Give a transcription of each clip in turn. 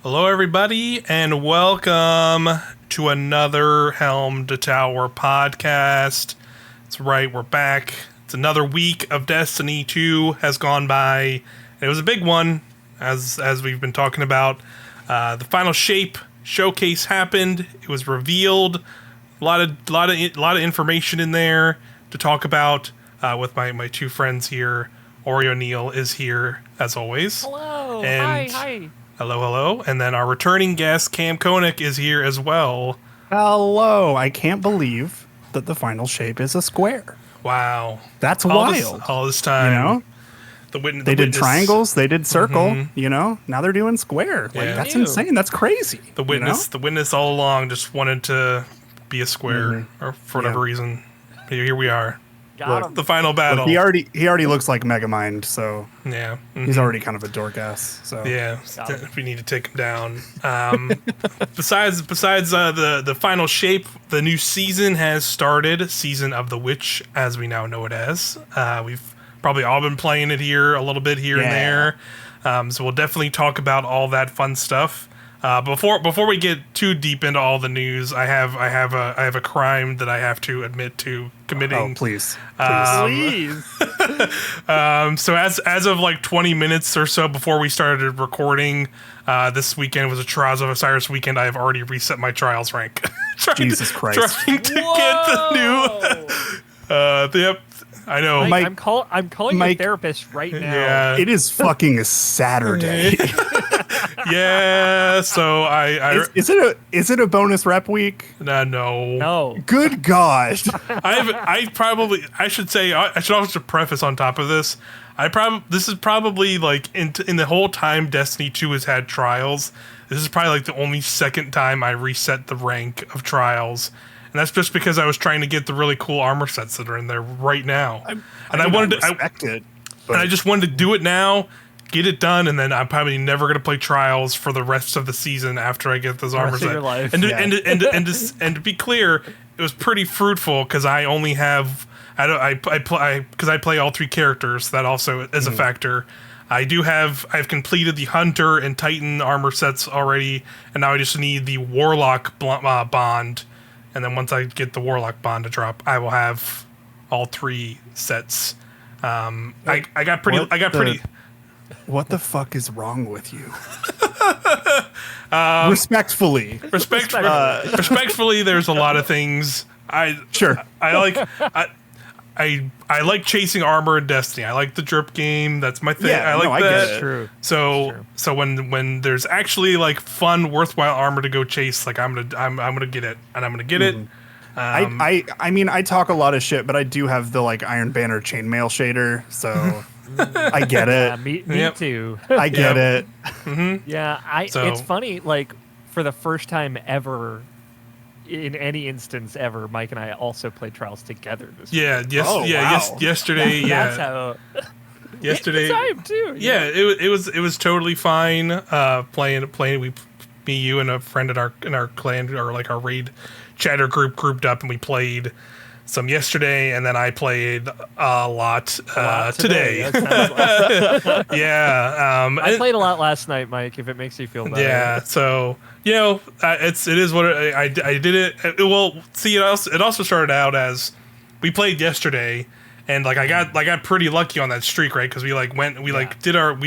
Hello, everybody, and welcome to another Helm to Tower podcast. That's right, we're back. It's another week of Destiny 2 has gone by. It was a big one, as we've been talking about. The final shape showcase happened. It was revealed. A lot of information in there to talk about with my two friends here. Oreo Neil is here as always. Hello. And Hi. Hello. And then our returning guest, Kam Konek, is here as well. Hello. I can't believe that the final shape is a square. Wow. That's wild. All this time. You know? They did triangles, they did circle, you know? Now they're doing square. Like, Yeah. that's insane. That's crazy. The witness all along just wanted to be a square or for whatever reason. Here we are. Got him. The final battle. Look, he already looks like Megamind, so Yeah. he's already kind of a dork ass. So Yeah, we need to take him down. Besides the final shape, the new season has started. Season of the Witch, as we now know it as. We've probably all been playing it here a little bit here and there. So we'll definitely talk about all that fun stuff. Before we get too deep into all the news, I have a crime that I have to admit to committing. Oh, please. Please. So as of like 20 minutes or so before we started recording, this weekend was a Trials of Osiris weekend. I have already reset my Trials rank. Jesus Christ. Trying to get the new. Yep. I know. Mike, Mike- I'm calling Mike- a therapist right now. Yeah. It is fucking Saturday. Yeah. So is it a bonus rep week? no. No. Good God. I should also preface on top of this. This is probably like in the whole time Destiny 2 has had Trials. This is probably like the only second time I reset the rank of Trials. And that's just because I was trying to get the really cool armor sets that are in there right now. I respect it. and I just wanted to do it now, get it done, and then I'm probably never going to play Trials for the rest of the season after I get those armor rest of sets. your life. And to be clear, it was pretty fruitful because I only have I play all three characters. That also is a factor. I've completed the Hunter and Titan armor sets already, and now I just need the Warlock bond. And then once I get the Warlock bond to drop, I will have all three sets. I got pretty. What the fuck is wrong with you? Respectfully. Respectfully, there's a lot of things. I like chasing armor in Destiny. I like the drip game. That's my thing. Yeah, I get that. it. True. So when there's actually like fun, worthwhile armor to go chase, like I'm gonna get it, and I'm gonna get it. I mean, I talk a lot of shit, but I do have the like Iron Banner chainmail shader, so I get Yeah, it. me Yep. too. I get it. Yeah, So- it's funny, like, for the first time ever, in any instance ever, Mike and I also played Trials together this week. Yeah. Oh, wow. Yesterday. That's Yeah. how... Yesterday. Good time, too. Yeah, it was totally fine. Playing. Me, you, and a friend in our clan or like our raid chatter group grouped up, and we played some yesterday, and then I played a lot today. That sounds like- Yeah, I played a lot last night, Mike, if it makes you feel better. yeah. So it is what I did it. Well, see, it also started out as we played yesterday. And like I got pretty lucky on that streak, right? Because we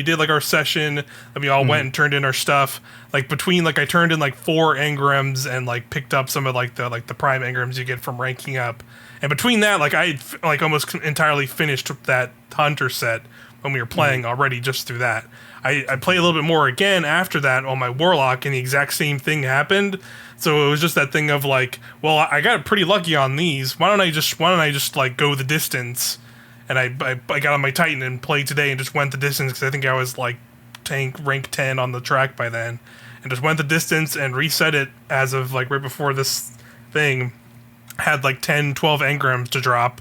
did our session, and we all went and turned in our stuff. Like between I turned in like 4 engrams and like picked up some of the prime engrams you get from ranking up. And between that, I almost entirely finished that Hunter set when we were playing already just through that. I played a little bit more again after that on my Warlock, and the exact same thing happened. So it was just that thing of like, well, I got pretty lucky on these. Why don't I just go the distance? And I got on my Titan and played today and just went the distance because I think I was like rank 10 on the track by then, and just went the distance and reset it as of like right before this thing. Had like 10, 12 engrams to drop.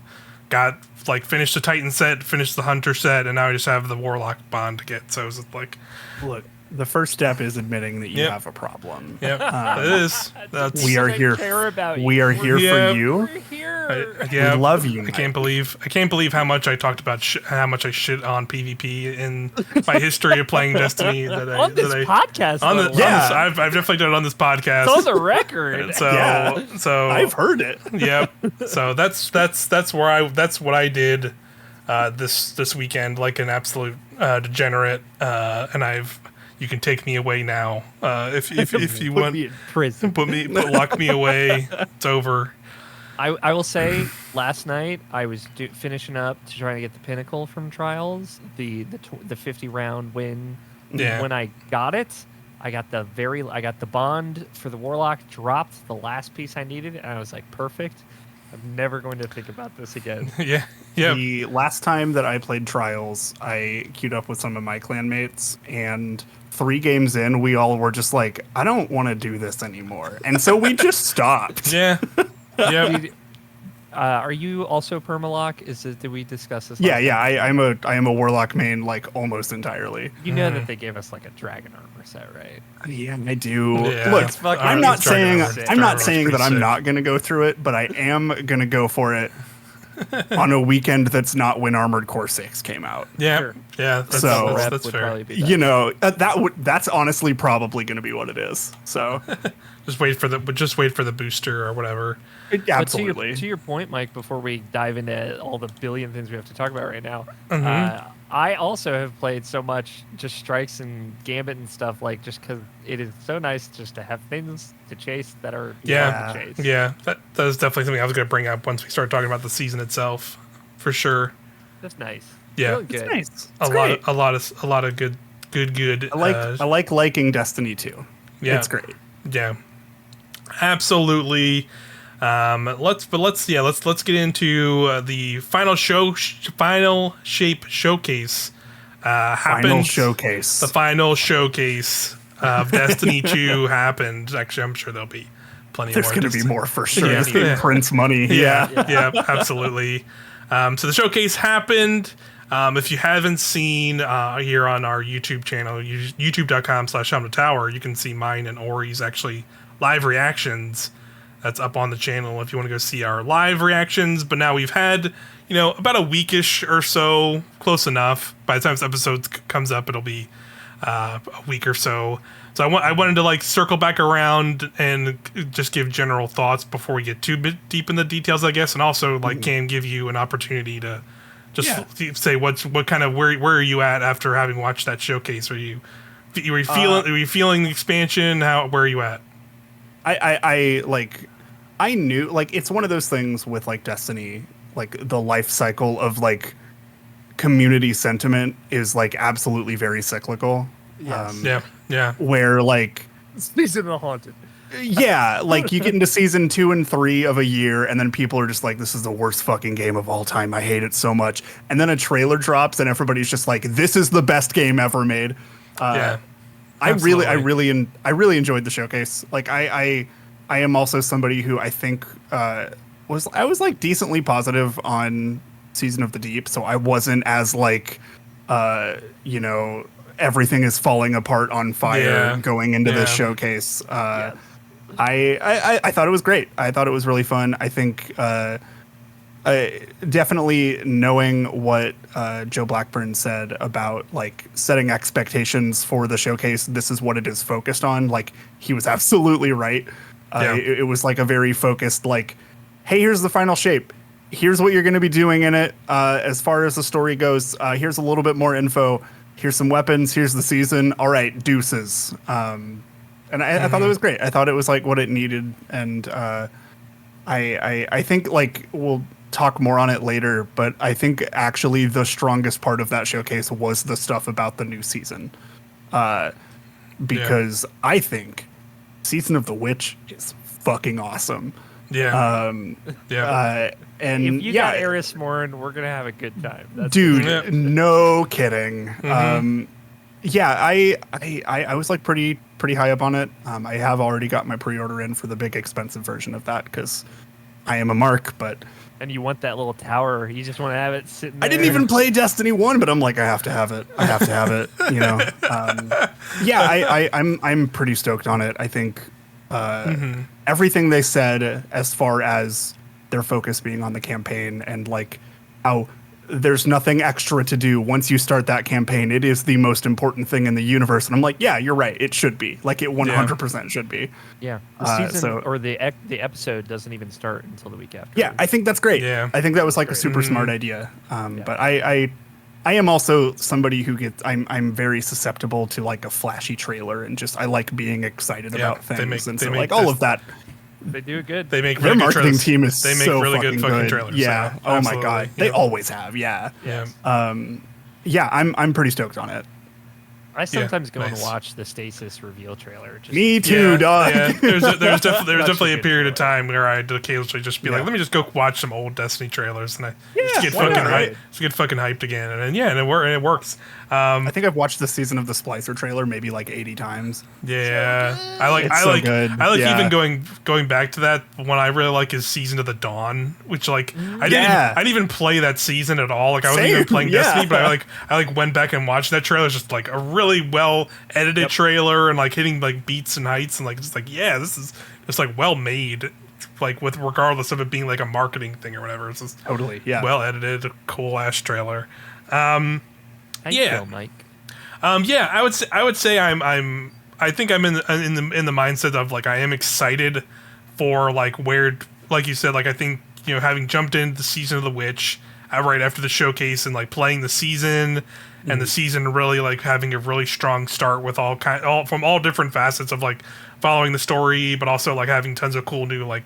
Got finished the Titan set, finished the Hunter set, and now I just have the Warlock bond to get. So it was like, Look, the first step is admitting that you Yep. have a problem. yeah, it is. That's We are I here. care about you. We are here Yeah. for you. We're here. Yeah, We love you, I can't believe how much I talked about how much I shit on PvP in my history of playing Destiny. On this podcast, I've definitely done it on this podcast. It's on the record. So I've heard it. Yep. So that's what I did this weekend, like an absolute degenerate, and you can take me away now if you Put want. me in prison. Lock me away. It's over. I will say, last night I was finishing up to try to get the pinnacle from Trials, the 50 round win. Yeah. When I got it, I got the bond for the Warlock, dropped the last piece I needed, and I was like, perfect. I'm never going to think about this again. Yeah. The last time that I played Trials, I queued up with some of my clanmates, and 3 games in, we all were just like, I don't want to do this anymore. And so we just stopped. Yeah. Yeah. Are you also permalock? Did we discuss this? Yeah. I am a Warlock main, like, almost entirely. You know that they gave us like a dragon armor set, right? Yeah, I do. Yeah. Look, It's I'm not saying pretty that I'm sick. not going to go through it, but I am going to go for it on a weekend that's not when Armored Core 6 came out. Yeah. Sure. Yeah. That's, So- that's would fair. probably be You know, that's honestly probably going to be what it is. So, Just wait for the booster or whatever. absolutely. But to your point, Mike, before we dive into all the billion things we have to talk about right now, Mhm. I also have played so much just strikes and gambit and stuff, like just because it is so nice just to have things to chase that are Yeah. fun to chase. Yeah. That is definitely something I was going to bring up once we start talking about the season itself, for sure. That's nice. Yeah. Really It's good. nice. It's A great. lot of good. I like liking Destiny too. Yeah. It's great. Yeah, absolutely. Let's get into the final shape showcase. Happened. Final showcase. The final showcase of Destiny 2 happened. Actually, I'm sure there'll be plenty There's more. going to be more for sure. Yeah. This thing Yeah. prints money. Yeah, absolutely. So the showcase happened. If you haven't seen here on our YouTube channel, youtube.com/Tower, you can see mine and Ori's actually live reactions. That's up on the channel if you want to go see our live reactions. But now we've had, about a weekish or so, close enough. By the time this episode comes up, it'll be a week or so. So I wanted to circle back around and just give general thoughts before we get too deep in the details, I guess, and also can give you an opportunity to just say where are you at after having watched that showcase? Were you feeling the expansion? Where are you at? I knew it's one of those things with Destiny, the life cycle of community sentiment is absolutely very cyclical. Yes. Yeah. Where Season of the Haunted. yeah, you get into season 2 and 3 of a year, and then people are just like, "This is the worst fucking game of all time. I hate it so much." And then a trailer drops, and everybody's just like, "This is the best game ever made." Yeah. I really enjoyed the showcase. I am also somebody who I think was decently positive on Season of the Deep, so I wasn't as everything is falling apart on fire going into this showcase. I thought it was great. I thought it was really fun. I think definitely knowing what Joe Blackburn said about setting expectations for the showcase, this is what it is focused on. He was absolutely right. It was a very focused hey, here's the final shape. Here's what you're going to be doing in it. As far as the story goes, here's a little bit more info. Here's some weapons. Here's the season. All right, deuces. And I thought it was great. I thought it was what it needed. And I think we'll talk more on it later, but I think actually the strongest part of that showcase was the stuff about the new season. Because I think Season of the Witch is fucking awesome. Yeah. And If you got Eris Morn, we're gonna have a good time. Dude, no kidding. Mm-hmm. I was pretty high up on it. I have already got my pre-order in for the big expensive version of that because I am a mark, but And you want that little tower. You just want to have it sitting there. I didn't even play Destiny 1, but I'm I have to have it. I have to have it, I'm pretty stoked on it. I think everything they said as far as their focus being on the campaign and like how there's nothing extra to do once you start that campaign. It is the most important thing in the universe. And I'm like, yeah, you're right. It should be. Like, it 100% should be. Yeah. The season so, or the episode doesn't even start until the week after. Yeah, I think that's great. Yeah. I think that was like a super smart idea. But I am also somebody who gets, I'm very susceptible to like a flashy trailer and just, I like being excited about things. All of that. They do it good. They make Their really good marketing trailers. team is they make so really good fucking good. trailers. Yeah. So, oh my god. They always have. Yeah. Yeah. I'm pretty stoked on it. I sometimes go and watch the Stasis reveal trailer. Me too, dog. Yeah. There's definitely a period of time where I'd occasionally just be like, let me just go watch some old Destiny trailers, and I just get fucking hyped again, and then it works. I think I've watched the season of the Splicer trailer maybe like 80 times. Yeah, so I like yeah. even going back to that one. I really like is Season of the Dawn, which like I didn't even play that season at all. Like I wasn't even playing Destiny, but I went back and watched that trailer. It's just like a really well edited trailer and like hitting like beats and heights and like just like this is just like well made. Like with regardless of it being like a marketing thing or whatever, it's just well edited, cool ass trailer. Thank you, Mike. I would say I think I'm in the mindset of like I am excited for like where, like you said, like I think, you know, having jumped into the Season of the Witch right after the showcase and like playing the season and the season really like having a really strong start with all from all different facets of like following the story, but also like having tons of cool new like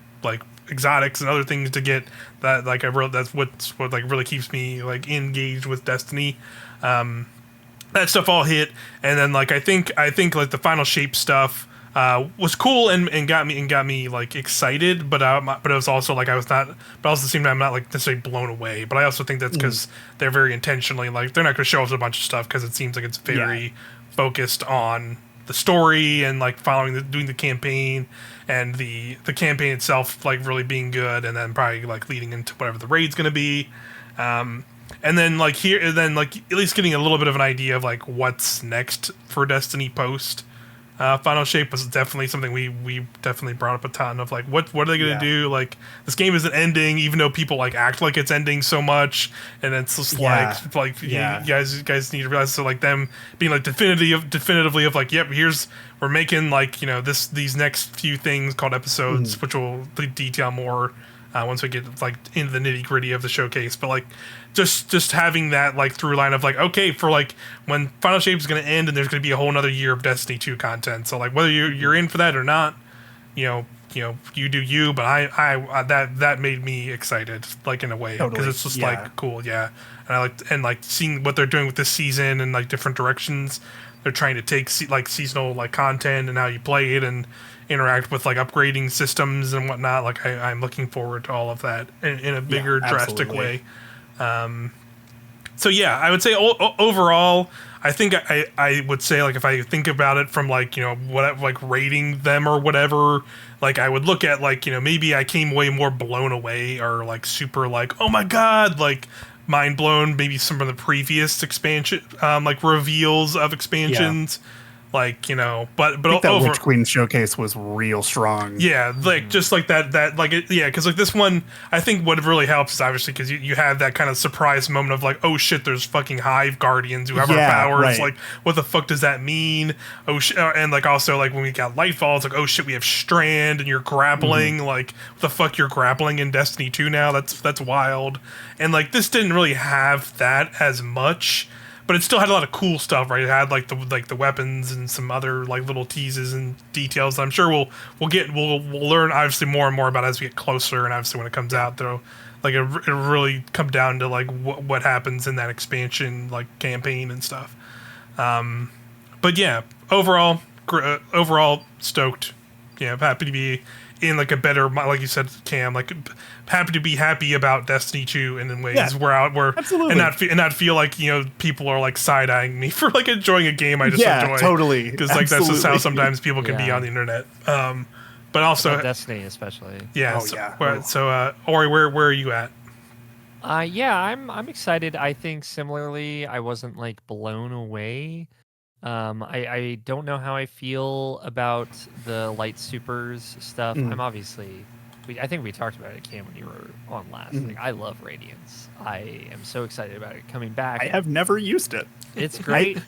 exotics and other things to get that like that's what like really keeps me like engaged with Destiny. That stuff all hit, and then like I think like the final shape stuff was cool and got me like excited, but it was also like I was not, but also at the same time I'm not like necessarily blown away. But I also think that's because they're very intentionally like they're not going to show us a bunch of stuff because it seems like it's very focused on the story and like doing the campaign and the campaign itself like really being good, and then probably like leading into whatever the raid's going to be. And then like at least getting a little bit of an idea of like what's next for Destiny post Final Shape was definitely something we definitely brought up a ton of like what are they gonna do? Like this game isn't ending, even though people like act like it's ending so much, and it's just you guys need to realize, so like them being like definitively of like, yep, we're making like, you know, these next few things called episodes, which we'll detail more once we get like into the nitty gritty of the showcase, but like just having that like through line of like, okay, for like when Final Shape is going to end and there's going to be a whole another year of Destiny 2 content, so like whether you're in for that or not, you know you do you, but I that made me excited like in a way, because it's just like cool, and like seeing what they're doing with this season and like different directions they're trying to take like seasonal like content and how you play it and interact with like upgrading systems and whatnot. Like I'm looking forward to all of that in a bigger drastic way. So yeah, I would say overall, I think I would say like if I think about it from like, you know, what like rating them or whatever, like I would look at like, you know, maybe I came way more blown away or like super like, oh my god, like mind blown, maybe some of the previous expansion like reveals of expansions. Like, you know, but I think that Witch Queen showcase was real strong. Yeah, like just like that like because like this one, I think what really helps is obviously because you have that kind of surprise moment of like, oh shit, there's fucking Hive Guardians who have our powers. Right. Like, what the fuck does that mean? Oh shit, and like also like when we got Lightfall, it's like, oh shit, we have Strand and you're grappling. Like, what the fuck, you're grappling in Destiny 2 now? That's wild. And like this didn't really have that as much. But it still had a lot of cool stuff, right? It had like the weapons and some other like little teases and details that I'm sure we'll learn obviously more and more about as we get closer, and obviously when it comes out, though, like it really come down to like what happens in that expansion like campaign and stuff. But yeah, overall stoked. Yeah, happy to be in like a better, like you said, Cam, like happy to be happy about Destiny 2 in ways absolutely. and not feel like, you know, people are like side-eyeing me for like enjoying a game I just enjoy. Totally. Because like that's just how sometimes people can be on the internet. But also Destiny especially. Yeah. So Ori, where are you at? I'm excited. I think similarly, I wasn't like blown away. I don't know how I feel about the Light Supers stuff. I'm obviously I think we talked about it, Cam, when you were on last. Like, I love Radiance. I am so excited about it coming back. I have never used it. It's great.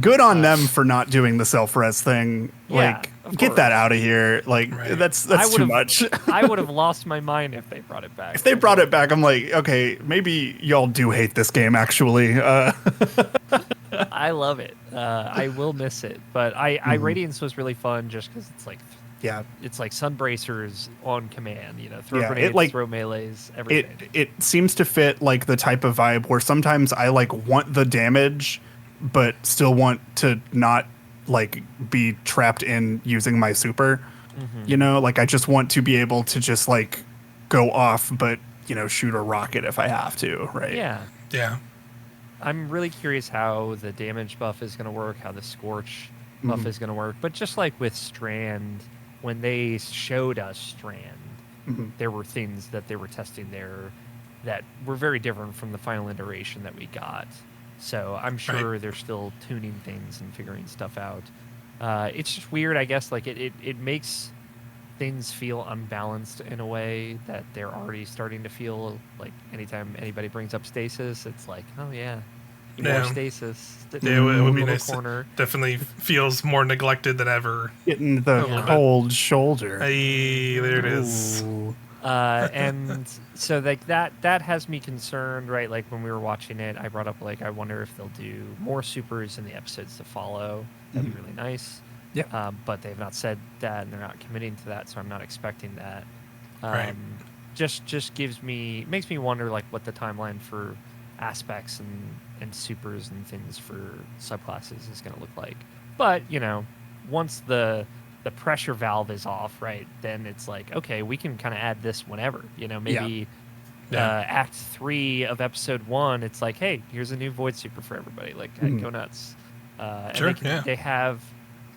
Good on them for not doing the self-res thing. Yeah, Like, of get that course. out of here. Like, that's too much. I would have lost my mind if they brought it back. If they brought it back, I'm like, okay, maybe y'all do hate this game, actually. I love it. I will miss it. But I Radiance was really fun just because it's like it's like Sunbracers on command, throw grenades, throw melees, everything. It seems to fit like the type of vibe where sometimes I like want the damage, but still want to not like be trapped in using my super. Like I just want to be able to just like go off, but shoot a rocket if I have to, right? Yeah. I'm really curious how the damage buff is going to work, how the Scorch buff is going to work. But just like with Strand, when they showed us Strand, there were things that they were testing there that were very different from the final iteration that we got. So I'm sure they're still tuning things and figuring stuff out. It's just weird, I guess. Like it makes things feel unbalanced in a way that they're already starting to feel like anytime anybody brings up stasis, it's like, oh yeah, more stasis. Yeah, it would be nice. Corner. Definitely feels more neglected than ever. Getting the cold shoulder. Hey, there it is. And so like that has me concerned, right? Like when we were watching it, I brought up like I wonder if they'll do more supers in the episodes to follow. That'd be really nice. Yeah. But they've not said that, and they're not committing to that, so I'm not expecting that. Just makes me wonder like what the timeline for aspects and supers and things for subclasses is going to look like. But once the pressure valve is off, right, then it's like, okay, we can kind of add this whenever. Maybe Act 3 of Episode 1, it's like, hey, here's a new Void Super for everybody. Like, go nuts. They have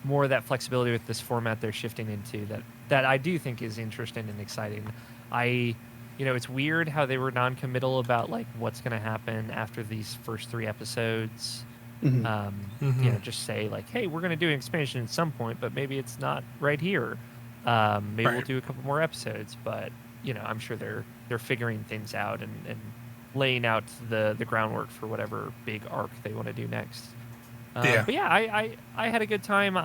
more of that flexibility with this format they're shifting into that I do think is interesting and exciting. It's weird how they were non-committal about like what's going to happen after these first 3 episodes. Just say like, hey, we're going to do an expansion at some point, but maybe it's not right here. Maybe we'll do a couple more episodes, but I'm sure they're figuring things out and laying out the groundwork for whatever big arc they want to do next. But yeah, I had a good time.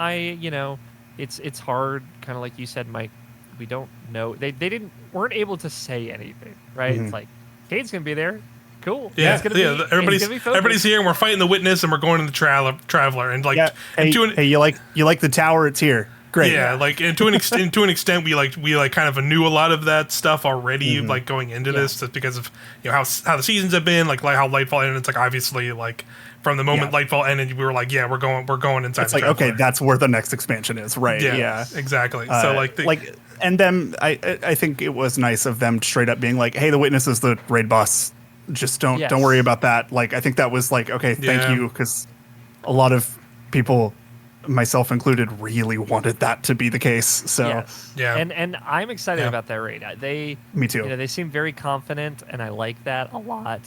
It's hard, kind of like you said, Mike. We don't know. They weren't able to say anything, right? It's like Cade's gonna be there. Cool. Yeah, everybody's here, and we're fighting the Witness, and we're going to the Traveler, and like, hey, you like the tower? It's here. Great. Yeah, like, and to an extent, we kind of knew a lot of that stuff already, like going into this, just because of how the seasons have been, like how Lightfall ended. It's like obviously like from the moment Lightfall ended, we were like, we're going inside. It's like, okay, that's where the next expansion is, right? Yeah, exactly. So and then I think it was nice of them straight up being like, hey, the Witness is the raid boss. Just don't worry about that. Like, I think that was like, okay, thank you, because a lot of people, myself included, really wanted that to be the case. So and I'm excited about that raid. Me too. They seem very confident, and I like that a lot.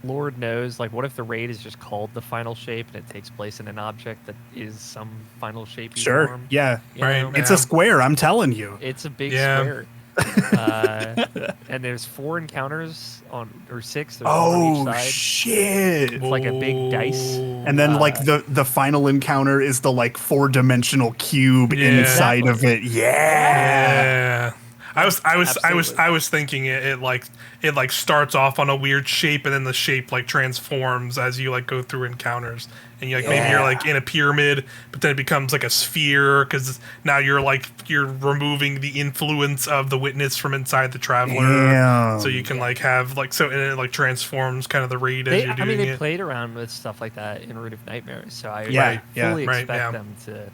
Lord knows, like, what if the raid is just called the Final Shape and it takes place in an object that is some final shape? Sure. Form? Yeah. It's a square. I'm telling you. It's a big square. And there's 4 encounters or 6. On each side. Shit! It's like a big dice, and then like the final encounter is the like 4-dimensional cube inside of it. Yeah. I was thinking it like starts off on a weird shape, and then the shape like transforms as you like go through encounters, and you like maybe you're like in a pyramid, but then it becomes like a sphere because now you're removing the influence of the Witness from inside the Traveler, so you can like have like and it like transforms kind of the raid as you're doing it. They played around with stuff like that in Root of Nightmares, so I fully expect them to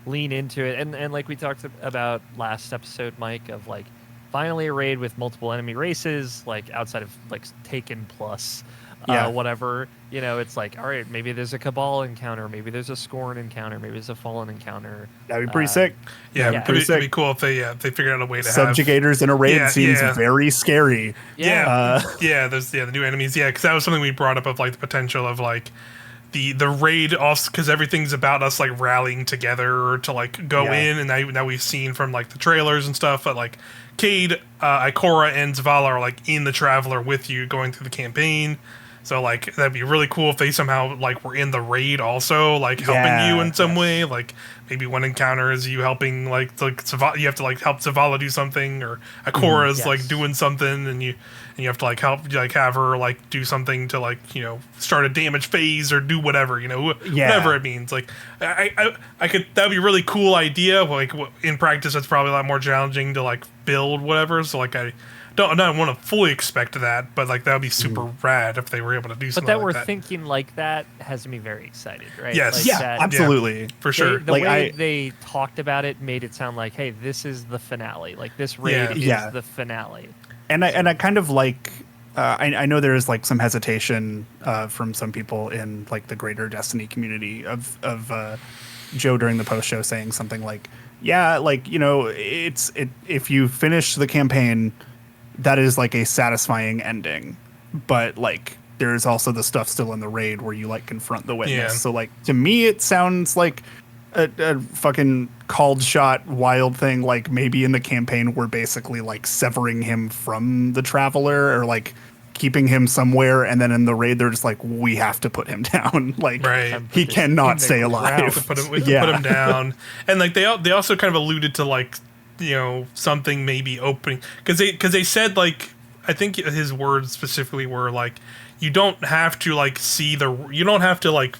lean into it, and like we talked about last episode, Mike, of like finally a raid with multiple enemy races, like outside of like Taken plus whatever, it's like, all right, maybe there's a Cabal encounter, maybe there's a Scorn encounter, maybe there's a Fallen encounter. That'd be pretty sick. It'd be cool if they figured out a way to subjugators in a raid seems very scary. There's the new enemies, because that was something we brought up of like the potential of like the raid also, because everything's about us like rallying together to like go in, and now we've seen from like the trailers and stuff that like Cade, Ikora, and Zavala are like in the Traveler with you going through the campaign. So like that'd be really cool if they somehow like were in the raid also, like helping you in some way. Like maybe one encounter is you helping like Zavala, you have to like help Zavala do something, or Ikora's like doing something, and you have to like help like have her like do something to like start a damage phase or do whatever whatever it means. Like I could, that'd be a really cool idea. Like in practice, it's probably a lot more challenging to like build whatever. So like I don't want to fully expect that, but like that would be super rad if they were able to do something. But that like we're that. thinking like that has me very excited, right? Yes, like absolutely, for sure. The way they talked about it made it sound like, hey, this is the finale. Like this raid is the finale. And I kind of like. I know there is like some hesitation from some people in like the greater Destiny community of Joe during the post show saying something like, yeah, like if you finish the campaign, that is like a satisfying ending, but like there's also the stuff still in the raid where you like confront the witness. Yeah. So like to me it sounds like a fucking called shot wild thing. Like maybe in the campaign we're basically like severing him from the Traveler or like keeping him somewhere, and then in the raid they're just like, we have to put him down. Like he cannot stay alive. We have to put him down. And like they also kind of alluded to like something maybe opening, because they said like, I think his words specifically were like, you don't have to like see you don't have to like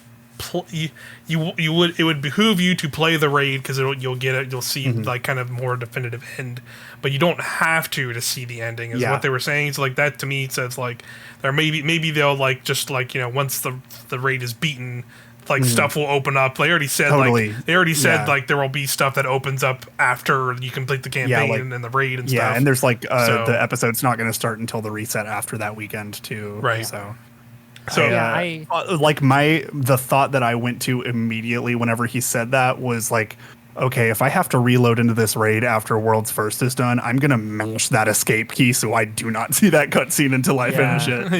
it would behoove you to play the raid because you'll see like kind of more definitive end, but you don't have to see the ending is what they were saying. So like that to me says like there maybe they'll like just like once the raid is beaten, like stuff will open up. They already said like there will be stuff that opens up after you complete the campaign and the raid and stuff. Yeah, and there's like the episode's not going to start until the reset after that weekend too. Right. So the thought that I went to immediately whenever he said that was like, okay, if I have to reload into this raid after World's First is done, I'm gonna mash that escape key so I do not see that cutscene until I finish it.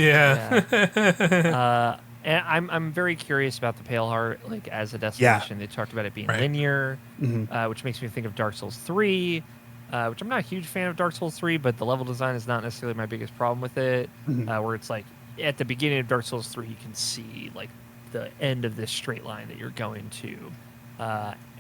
And I'm very curious about the Pale Heart, like as a destination. They talked about it being linear, which makes me think of Dark Souls 3, which I'm not a huge fan of Dark Souls 3, but the level design is not necessarily my biggest problem with it, where it's like at the beginning of Dark Souls 3, you can see like the end of this straight line that you're going to,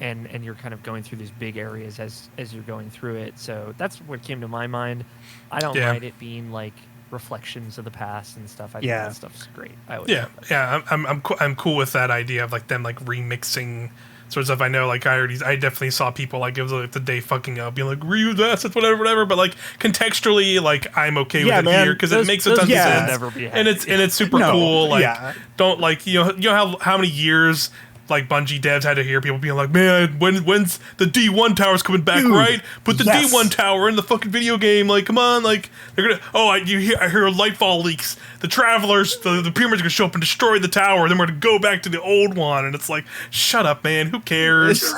and you're kind of going through these big areas as you're going through it. So that's what came to my mind. I don't mind it being like reflections of the past and stuff. I think that stuff's great. I'm cool with that idea of like them like remixing sort of stuff. I know like I definitely saw people like it was like the day fucking up being like reuse assets whatever, but like contextually like I'm okay with it here because it makes a ton of sense and it's super cool. Like don't like you know how many years like Bungie devs had to hear people being like, man, when's the D1 tower's coming back, right? Put the D1 tower in the fucking video game. Like, come on, like they're gonna. Oh, I hear Lightfall leaks. The Travelers, the pyramids are gonna show up and destroy the tower. Then we're gonna go back to the old one, and it's like, shut up, man. Who cares?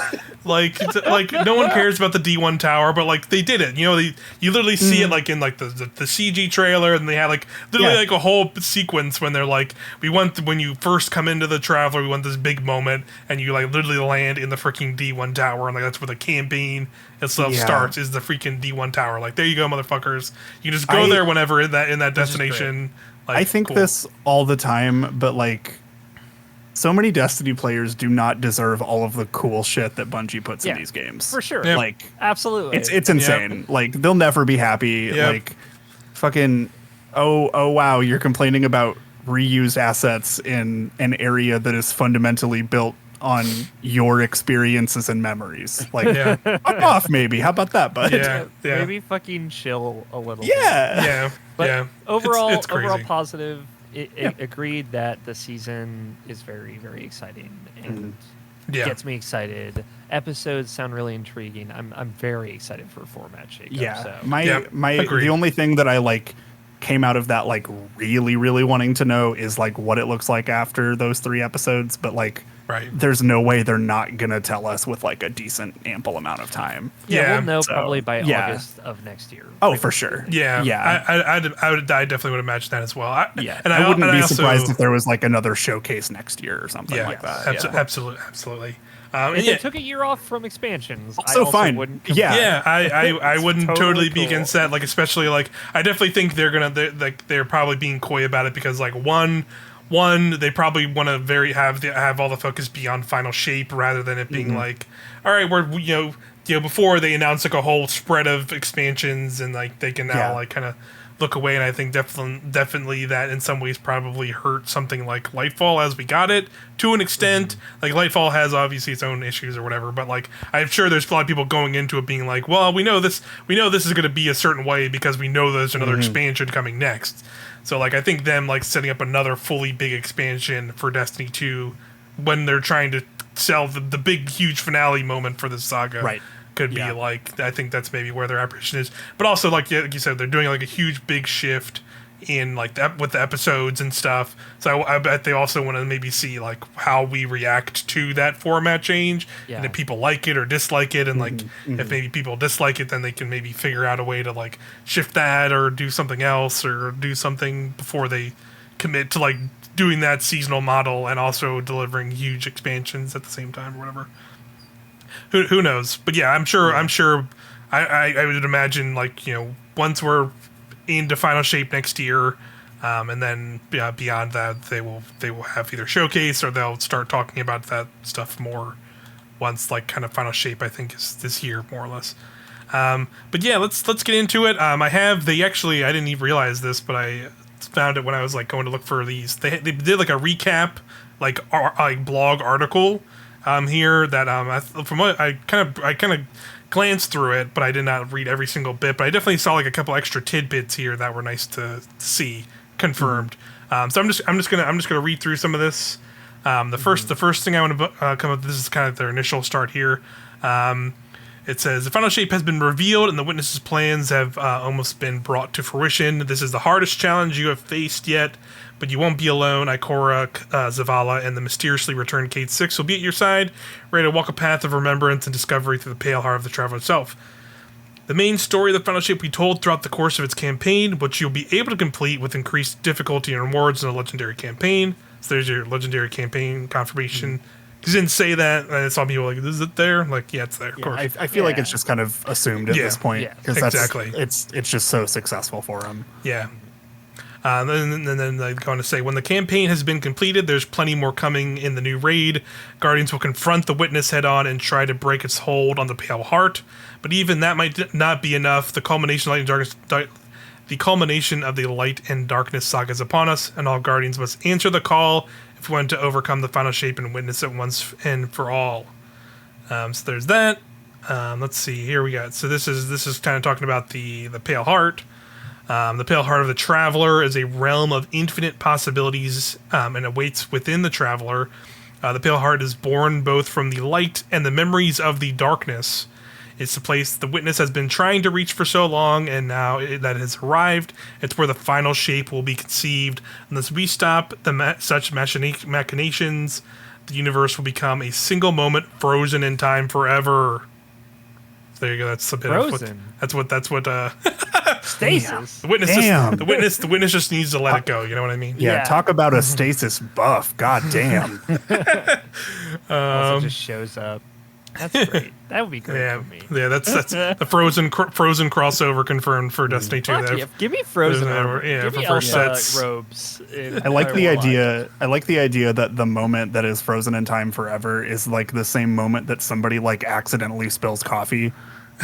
like no one cares about the D1 tower, but like they did it. You literally see it like in like the CG trailer, and they had like literally like a whole sequence when they're like, when you first come into the Traveler, we want this big moment. And you like literally land in the freaking D1 tower, and like that's where the campaign itself starts. Is the freaking D1 tower? Like there you go, motherfuckers. You just go there whenever in that destination. Like, I think this all the time, but like so many Destiny players do not deserve all of the cool shit that Bungie puts in these games. For sure, like absolutely, it's insane. Like they'll never be happy. Like fucking oh wow, you're complaining about reused assets in an area that is fundamentally built on your experiences and memories. Like, fuck off, maybe. How about that, bud? Maybe fucking chill a little. But overall, it's crazy. Overall positive. Agreed that the season is very, very exciting and gets me excited. Episodes sound really intriguing. I'm very excited for a format shakeup. The only thing that I like came out of that like really, really wanting to know is like what it looks like after those 3 episodes. But like, there's no way they're not gonna tell us with like a decent, ample amount of time. Yeah, we'll know probably by August of next year. Oh, for sure. Yeah. I definitely would imagine that as well. I wouldn't be surprised if there was like another showcase next year or something like that. Absolutely. If they took a year off from expansions, also fine. Wouldn't I wouldn't totally be cool. against that. Like, especially like, I definitely think they're probably being coy about it because like one, they probably want to have all the focus be on final shape rather than it being like, all right, we're before they announce like a whole spread of expansions and like they can now like kind of look away. And I think definitely that in some ways probably hurt something like Lightfall as we got it to an extent. Like Lightfall has obviously its own issues or whatever, but like I'm sure there's a lot of people going into it being like, well, we know this is going to be a certain way because we know there's another expansion coming next. So like I think them like setting up another fully big expansion for Destiny 2 when they're trying to sell the big huge finale moment for this saga could be like, I think that's maybe where their apprehension is. But also like you said, they're doing like a huge big shift in like that with the episodes and stuff. So I bet they also want to maybe see like how we react to that format change and if people like it or dislike it. And like if maybe people dislike it, then they can maybe figure out a way to like shift that or do something else or do something before they commit to like doing that seasonal model and also delivering huge expansions at the same time or whatever. Who knows? But yeah, I'm sure I would imagine like, once we're into final shape next year, and then beyond that they will have either showcase or they'll start talking about that stuff more once like kind of final shape I think is this year more or less. But yeah, let's get into it. I didn't even realize this, but I found it when I was like going to look for these. They did like a recap like blog article here that from what I kind of glanced through it, but I did not read every single bit. But I definitely saw like a couple extra tidbits here that were nice to see confirmed. So I'm just gonna read through some of this. The first thing I want to come up. This is kind of their initial start here. It says the final shape has been revealed and the witnesses' plans have almost been brought to fruition. This is the hardest challenge you have faced yet, but you won't be alone. Ikora, Zavala, and the mysteriously returned Kate 6 will be at your side, ready to walk a path of remembrance and discovery through the pale heart of the Traveler itself. The main story of the final shape will be told throughout the course of its campaign, which you'll be able to complete with increased difficulty and rewards in a legendary campaign. So there's your legendary campaign confirmation. He didn't say that, and some people were like, is it there? Like, yeah, it's there, of course. I feel like it's just kind of assumed at this point. Because exactly. It's just so successful for him. Yeah. And then they're going to say, when the campaign has been completed, there's plenty more coming in the new raid. Guardians will confront the witness head-on and try to break its hold on the Pale Heart. But even that might not be enough. The culmination of the Light and Darkness saga is upon us, and all Guardians must answer the call if we want to overcome the final shape and witness it once and for all. So there's that. Let's see. Here we got. So this is kind of talking about the Pale Heart. The Pale Heart of the Traveler is a realm of infinite possibilities and awaits within the Traveler. The Pale Heart is born both from the light and the memories of the darkness. It's the place the witness has been trying to reach for so long, and now that has arrived. It's where the final shape will be conceived. Unless we stop such machinations, the universe will become a single moment frozen in time forever. There you go. That's a bit frozen. That's what. Stasis. The witness just needs to let it go. You know what I mean? Yeah. Talk about a stasis buff. God damn. Also just shows up. That's great. That would be great for me. Yeah, that's the Frozen crossover confirmed for Destiny 2. Give me Frozen. Give me first sets. Robes. I like the idea. I like the idea that the moment that is frozen in time forever is like the same moment that somebody like accidentally spills coffee.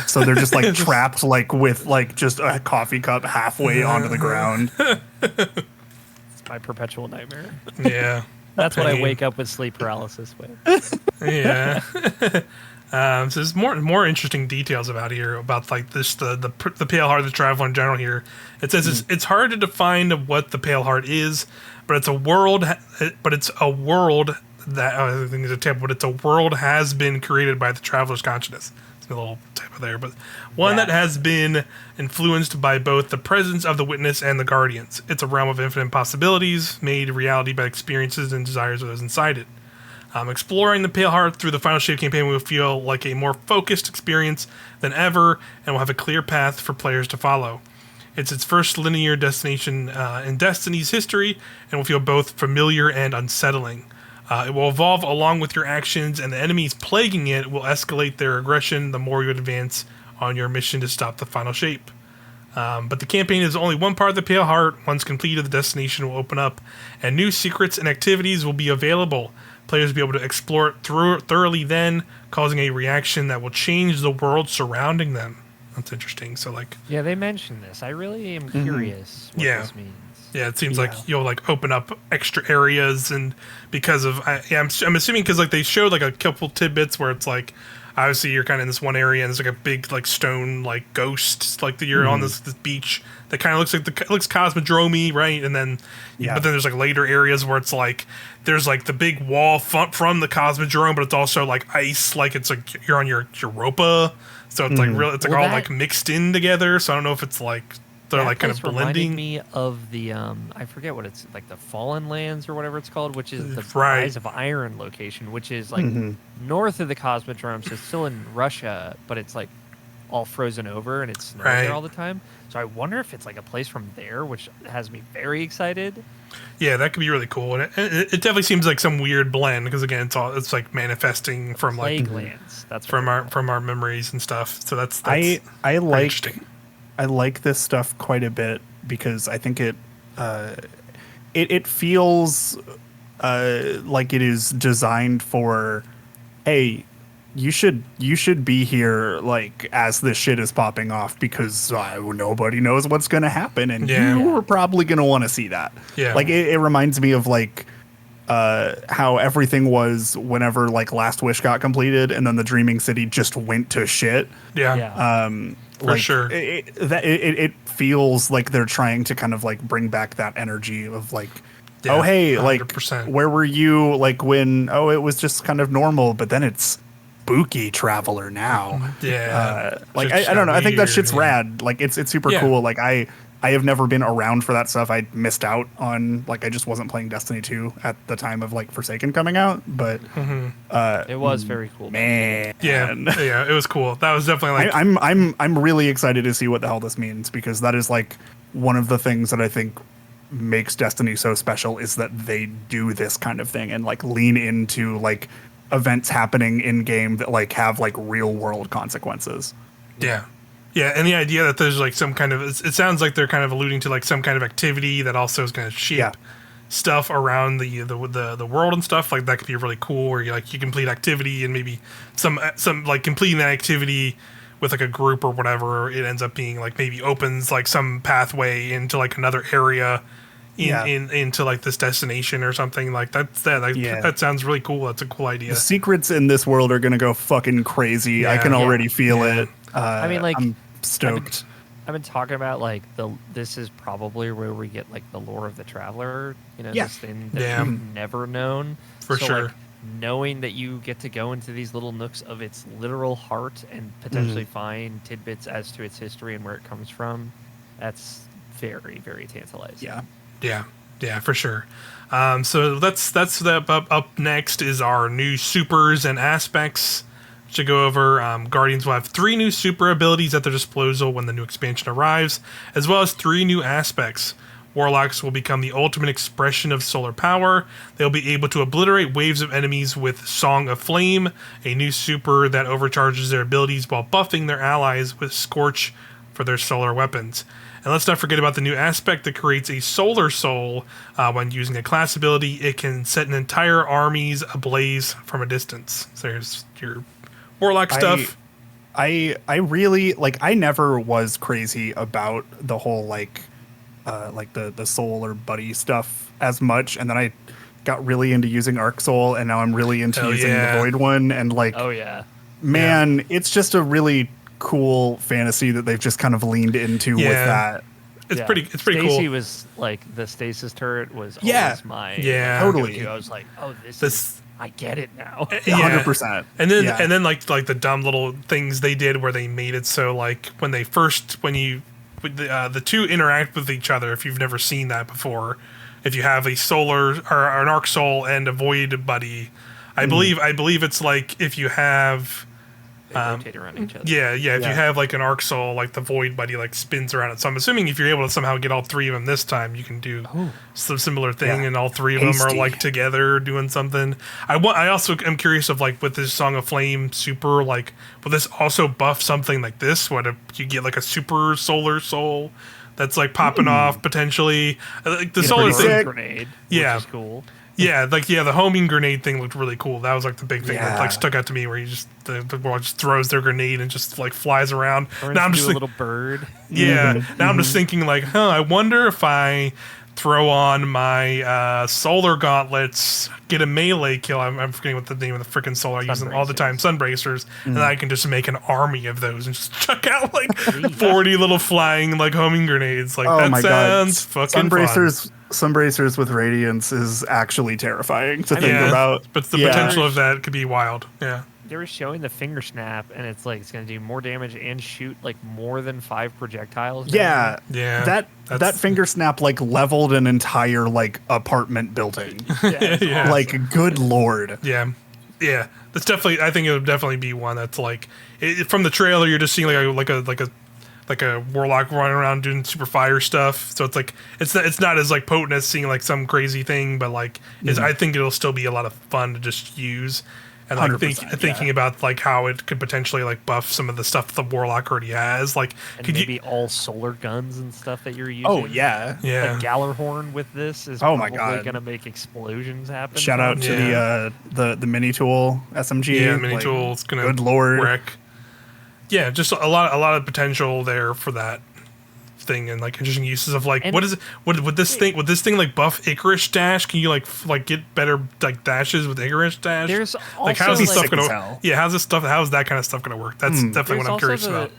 So they're just like trapped like with like just a coffee cup halfway onto the ground. It's my perpetual nightmare. Yeah. That's what I wake up with sleep paralysis with. Yeah. So there's more interesting details about like this the Pale Heart of the Traveler in general here. It says it's hard to define what the Pale Heart is, but it's a world that I think it's a temple, but it's a world has been created by the Traveler's consciousness. me a little typo there, but one that has been influenced by both the presence of the Witness and the Guardians. It's a realm of infinite possibilities, made reality by experiences and desires of those inside it. Exploring the Pale Heart through the Final Shape campaign will feel like a more focused experience than ever, and will have a clear path for players to follow. It's its first linear destination in Destiny's history, and will feel both familiar and unsettling. It will evolve along with your actions, and the enemies plaguing it will escalate their aggression the more you advance on your mission to stop the Final Shape. But the campaign is only one part of the Pale Heart. Once completed, the destination will open up, and new secrets and activities will be available. Players will be able to explore it thoroughly then, causing a reaction that will change the world surrounding them. That's interesting. So, like... Yeah, they mentioned this. I really am curious what this means. Yeah, it seems like you'll, like, open up extra areas, and because of... I'm assuming because, like, they showed, like, a couple tidbits where it's, like... Obviously, you're kind of in this one area, and there's like a big, like, stone, like, ghost, like, you're on this beach that kind of looks like it looks cosmodrome-y, right? And then, but then there's like later areas where it's like there's like the big wall from the cosmodrome, but it's also like ice, like it's like you're on your Europa, so it's like real, it's like all like mixed in together. So I don't know if it's like they're like kind of blending. Me of the I forget what it's like, the Fallen Lands or whatever it's called, which is the Rise of Iron location, which is like north of the Cosmodrome, so it's still in Russia, but it's like all frozen over and it's snowing there all the time. So I wonder if it's like a place from there, which has me very excited. Yeah, that could be really cool, and it definitely seems like some weird blend because again, it's like manifesting from Plague Lands. That's from our memories and stuff. So that's I like interesting. I like this stuff quite a bit because I think it feels like it is designed for, hey, you should be here like as this shit is popping off because nobody knows what's going to happen, and you are probably going to want to see that. Yeah, like it reminds me of like how everything was whenever like Last Wish got completed, and then the Dreaming City just went to shit. For sure. It feels like they're trying to kind of like bring back that energy of like, oh, hey, 100%. Like, where were you like when, it was just kind of normal, but then it's spooky traveler now. Like, I don't know. I think that shit's rad. Like, it's super cool. Like, I have never been around for that stuff. I missed out on, like, I just wasn't playing Destiny 2 at the time of, like, Forsaken coming out, but... it was very cool. Man. Yeah, it was cool. That was definitely, like... I'm really excited to see what the hell this means, because that is, like, one of the things that I think makes Destiny so special is that they do this kind of thing and, like, lean into, like, events happening in-game that, like, have, like, real-world consequences. Yeah. Yeah, and the idea that there's like some kind of it sounds like they're kind of alluding to like some kind of activity that also is going to shape stuff around the world and stuff like that could be really cool. Where you complete activity and maybe some like completing that activity with like a group or whatever, it ends up being like maybe opens like some pathway into like another area into like this destination or something like that. That sounds really cool. That's a cool idea. The secrets in this world are going to go fucking crazy. I can already feel it. I mean, like, I'm stoked. I've been talking about like this is probably where we get like the lore of the Traveler, this thing that we've never known. For sure. Like, knowing that you get to go into these little nooks of its literal heart and potentially find tidbits as to its history and where it comes from, that's very, very tantalizing. Yeah, for sure. So that's up next is our new supers and aspects to go over. Guardians will have 3 new super abilities at their disposal when the new expansion arrives, as well as 3 new aspects. Warlocks will become the ultimate expression of solar power. They'll be able to obliterate waves of enemies with Song of Flame, a new super that overcharges their abilities while buffing their allies with Scorch for their solar weapons. And let's not forget about the new aspect that creates a solar soul. When using a class ability, it can set an entire armies ablaze from a distance. So there's your Warlock stuff. I really like. I never was crazy about the whole like the soul or buddy stuff as much, and then I got really into using Arc Soul, and now I'm really into using the Void one. And like, it's just a really cool fantasy that they've just kind of leaned into with that. It's pretty cool. Stacy was like the stasis turret was always my totally. I was like, oh, this is I get it now. 100%. And then like the dumb little things they did where they made it so like when the two interact with each other, if you've never seen that before, if you have a solar or an arc soul and a void buddy, I believe it's like if you have They rotate around each other. if you have like an arc soul, like the void buddy like spins around it. So I'm assuming if you're able to somehow get all three of them this time, you can do some similar thing, and all three of them are like together doing something. I also am curious of like with this Song of Flame super, like will this also buff something like this? What if you get like a super solar soul that's like popping off potentially? Like the solar thing, grenade, which is cool. The homing grenade thing looked really cool. That was like the big thing that like stuck out to me, where you just the world just throws their grenade and just like flies around. Now I'm just a little bird. Yeah. Now I'm just thinking like, I wonder if I throw on my solar gauntlets, get a melee kill. I'm forgetting what the name of the freaking solar I use them all the time. Sunbracers, and then I can just make an army of those and just chuck out like 40 little flying like homing grenades. Like that sounds fucking fun. Sunbracers with Radiance is actually terrifying to think about. But the potential of that could be wild. Yeah. They were showing the finger snap, and it's like it's going to do more damage and shoot like more than 5 projectiles. Yeah. That That's finger snap like leveled an entire like apartment building. Like, good lord. Yeah. That's definitely. I think it would definitely be one that's like from the trailer. You're just seeing like a warlock running around doing super fire stuff. So it's like it's not as like potent as seeing like some crazy thing, but like I think it'll still be a lot of fun to just use. And like thinking about like how it could potentially like buff some of the stuff the warlock already has. Like and maybe all solar guns and stuff that you're using. Oh yeah. Like Gallarhorn with this is probably gonna make explosions happen. Shout out to the mini tool SMG. Yeah, the mini tool. It's gonna good lord wreck. Yeah, just a lot of potential there for that thing, and like interesting uses of like what is it? Would this thing like buff Icarus dash? Can you like get better like dashes with Icarus dash? There's like how's this stuff gonna how's that kind of stuff gonna work? That's definitely what I'm curious about.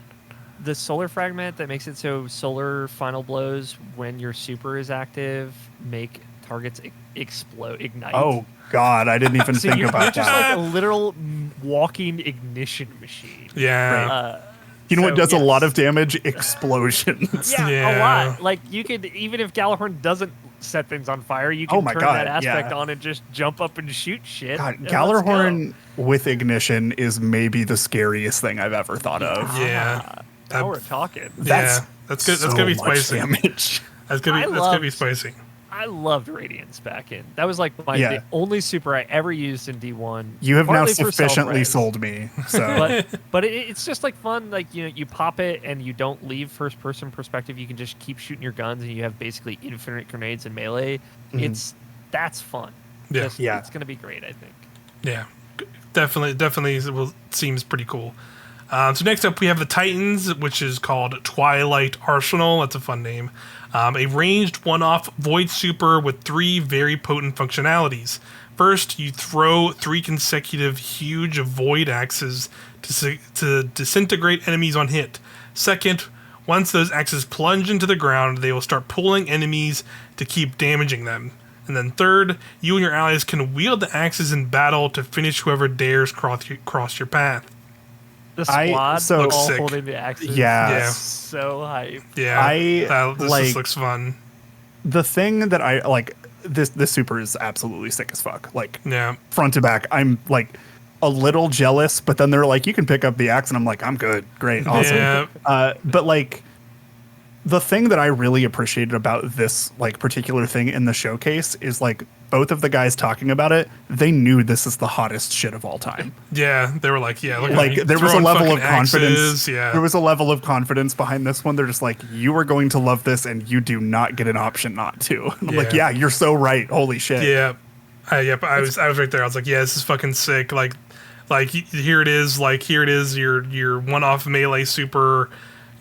The solar fragment that makes it so solar final blows when your super is active make targets ignite. Oh god, I didn't even think about you're just like a literal walking ignition machine. Yeah. You know what does a lot of damage? Explosions. A lot. Like you could, even if Gallarhorn doesn't set things on fire, you can turn that aspect on and just jump up and shoot shit. God, Gallarhorn with ignition is maybe the scariest thing I've ever thought of. Yeah. Now we're talking. That's good. That's gonna be spicy. Damage. That's gonna be spicy. I loved Radiance back in. That was like the only super I ever used in D1. You have now sufficiently sold me. So, but it's just like fun. Like you pop it and you don't leave first person perspective. You can just keep shooting your guns and you have basically infinite grenades and melee. That's fun. Yeah, it's gonna be great. I think. Yeah, definitely seems pretty cool. So next up we have the Titans, which is called Twilight Arsenal. That's a fun name. A ranged one-off void super with 3 very potent functionalities. First, you throw 3 consecutive huge void axes to disintegrate enemies on hit. Second, once those axes plunge into the ground, they will start pulling enemies to keep damaging them. And then third, you and your allies can wield the axes in battle to finish whoever dares cross your path. The squad looks all sick. holding the axes. Yeah. So hype. Yeah. This just looks fun. The thing that I like, this super is absolutely sick as fuck. Like, front to back, I'm like a little jealous, but then they're like, you can pick up the axe, and I'm like, I'm good, great, awesome. Yeah. But like, the thing that I really appreciated about this like particular thing in the showcase is like both of the guys talking about it, they knew this is the hottest shit of all time. Yeah, they were like, like there was a level of confidence. Axes, there was a level of confidence behind this one. They're just like, you are going to love this, and you do not get an option not to. And I'm like, yeah, you're so right. Holy shit. Yeah, I was right there. I was like, yeah, this is fucking sick. Like here it is. Like here it is. Your one-off melee super.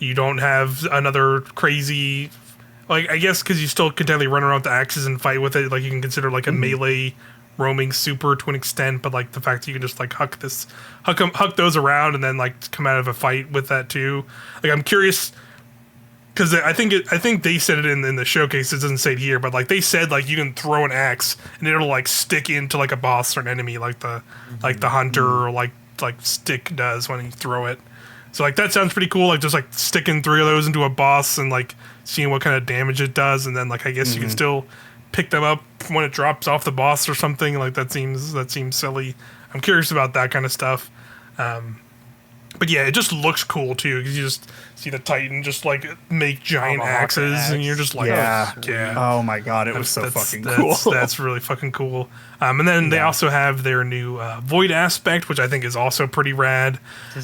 You don't have another crazy, like I guess because you still can technically run around with the axes and fight with it. Like you can consider like a melee roaming super to an extent, but like the fact that you can just like huck those around and then like come out of a fight with that too. Like I'm curious because I think they said it in the showcase. It doesn't say it here, but like they said, like you can throw an axe and it'll like stick into like a boss or an enemy, like the hunter or like stick does when you throw it. So like that sounds pretty cool. Like just like sticking 3 of those into a boss and like seeing what kind of damage it does, and then like I guess you can still pick them up when it drops off the boss or something. Like that seems silly. I'm curious about that kind of stuff. But yeah, it just looks cool too, because you just see the Titan just like make giant axes, and you're just like, yeah. Oh my god, it was so fucking cool. That's really fucking cool. And then they also have their new Void aspect, which I think is also pretty rad.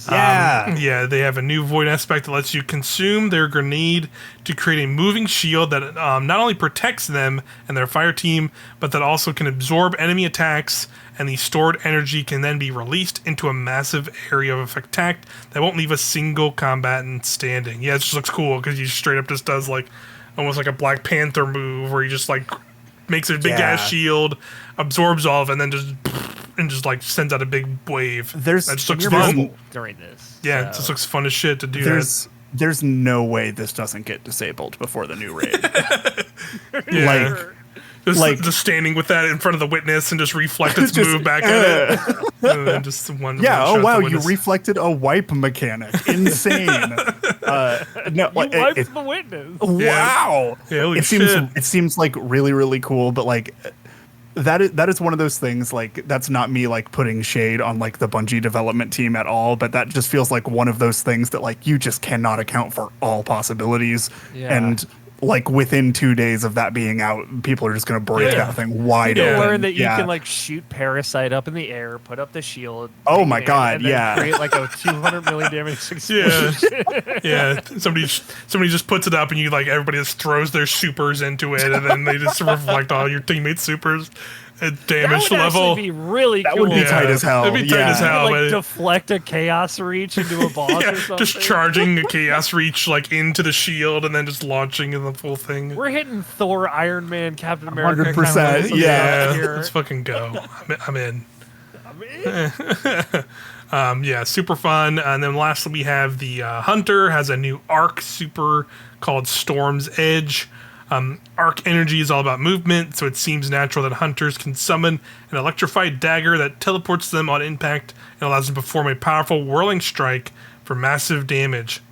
Yeah. They have a new Void aspect that lets you consume their grenade to create a moving shield that not only protects them and their fire team, but that also can absorb enemy attacks, and the stored energy can then be released into a massive area of attack that won't leave a single combatant standing. Yeah, it just looks cool, because he straight up just does like almost like a Black Panther move, where he just like makes a big ass shield, absorbs all of it, and then just like sends out a big wave. That just looks fun during this. Yeah, so. It just looks fun as shit to do that. There's no way this doesn't get disabled before the new raid. Just standing with that in front of the witness and just reflect its move back at it. And then just one. Yeah. Oh wow, you reflected a wipe mechanic. Insane. No, wiped the witness. Wow. Yeah, holy shit. It seems like really, really cool, but like that is one of those things, like that's not me like putting shade on like the Bungie development team at all, but that just feels like one of those things that like you just cannot account for all possibilities. And like within 2 days of that being out, people are just going to break that thing wide open. Learn that you can like shoot Parasite up in the air, put up the shield. Oh my god! And then create like a 200 million damage explosion. Yeah. Somebody just puts it up, and you like everybody just throws their supers into it, and then they just reflect all your teammates' supers. Damage level. That would be really cool. That would be tight as hell. It'd be tight as hell. Like deflect a Chaos Reach into a boss or something. Just charging a Chaos Reach like into the shield and then just launching in the full thing. We're hitting Thor, Iron Man, Captain America. 100%. Let's fucking go. I'm in. Super fun. And then lastly, we have the Hunter has a new arc super called Storm's Edge. Arc energy is all about movement, so it seems natural that hunters can summon an electrified dagger that teleports them on impact and allows them to perform a powerful whirling strike for massive damage.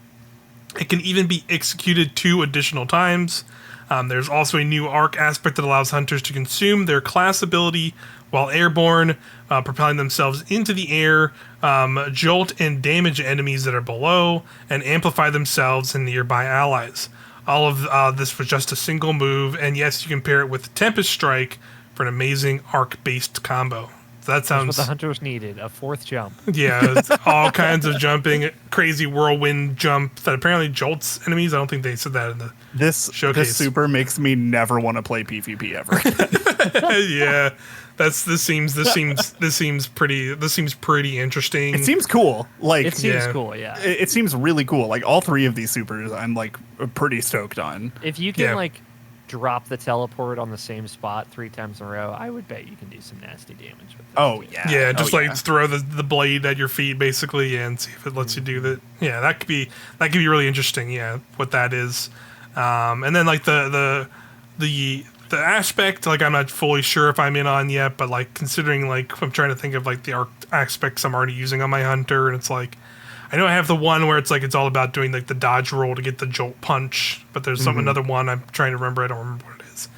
It can even be executed 2 additional times. There's also a new arc aspect that allows hunters to consume their class ability while airborne, propelling themselves into the air, jolt and damage enemies that are below, and amplify themselves and nearby allies. All of this was just a single move, and yes, you can pair it with Tempest Strike for an amazing arc-based combo. So that sounds... That's what the hunters needed, a 4th jump. Yeah, all kinds of jumping, crazy whirlwind jump that apparently jolts enemies. I don't think they said that in the showcase. This super makes me never want to play PvP ever again. Yeah. This seems pretty interesting. It seems cool. Like it seems cool, yeah. It seems really cool. Like all 3 of these supers, I'm like pretty stoked on. If you can like drop the teleport on the same spot 3 times in a row, I would bet you can do some nasty damage with this. Yeah, just throw the blade at your feet basically, and see if it lets you do that. Yeah, that could be really interesting. Yeah, what that is, and then like the aspect, like I'm not fully sure if I'm in on yet, but like considering like I'm trying to think of like the arc aspects I'm already using on my hunter, and it's like I know I have the one where it's like it's all about doing like the dodge roll to get the jolt punch, but there's another one I'm trying to remember. I don't remember what it is,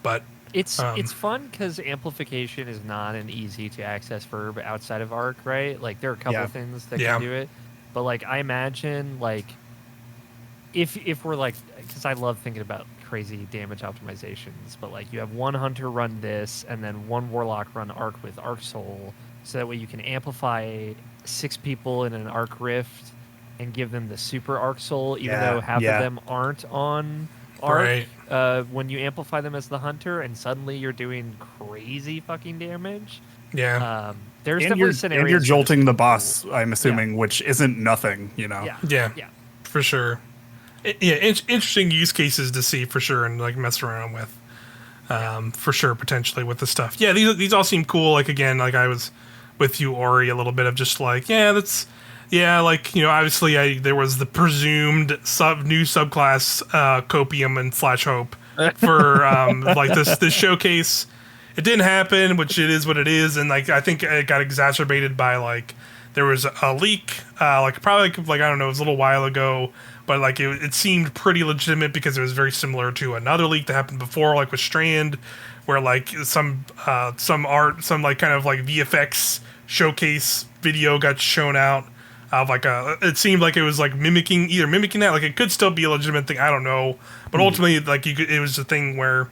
but it's fun because amplification is not an easy to access verb outside of arc, right? Like there are a couple things that can do it, but like I imagine like if we're like, because I love thinking about crazy damage optimizations, but like you have one hunter run this and then one warlock run arc with arc soul, so that way you can amplify 6 people in an arc rift and give them the super arc soul, even though half of them aren't on arc. When you amplify them as the hunter, and suddenly you're doing crazy fucking damage. There's definitely scenarios, and you're jolting the boss, I'm assuming, which isn't nothing, you know. Yeah, for sure. Interesting use cases to see for sure, and like mess around with, for sure, potentially with the stuff. Yeah, these all seem cool. Like again, like I was with you, Ori, a little bit of just like, that's Yeah, like, obviously there was the presumed new subclass Copium and / Hope for like this showcase. It didn't happen, which it is what it is, and like I think it got exacerbated by like there was a leak, probably like I don't know, it was a little while ago, but like it seemed pretty legitimate because it was very similar to another leak that happened before, like with Strand, where like some art, some like kind of like VFX showcase video got shown out. It seemed like it was like mimicking that, like it could still be a legitimate thing, I don't know, but ultimately like it was a thing where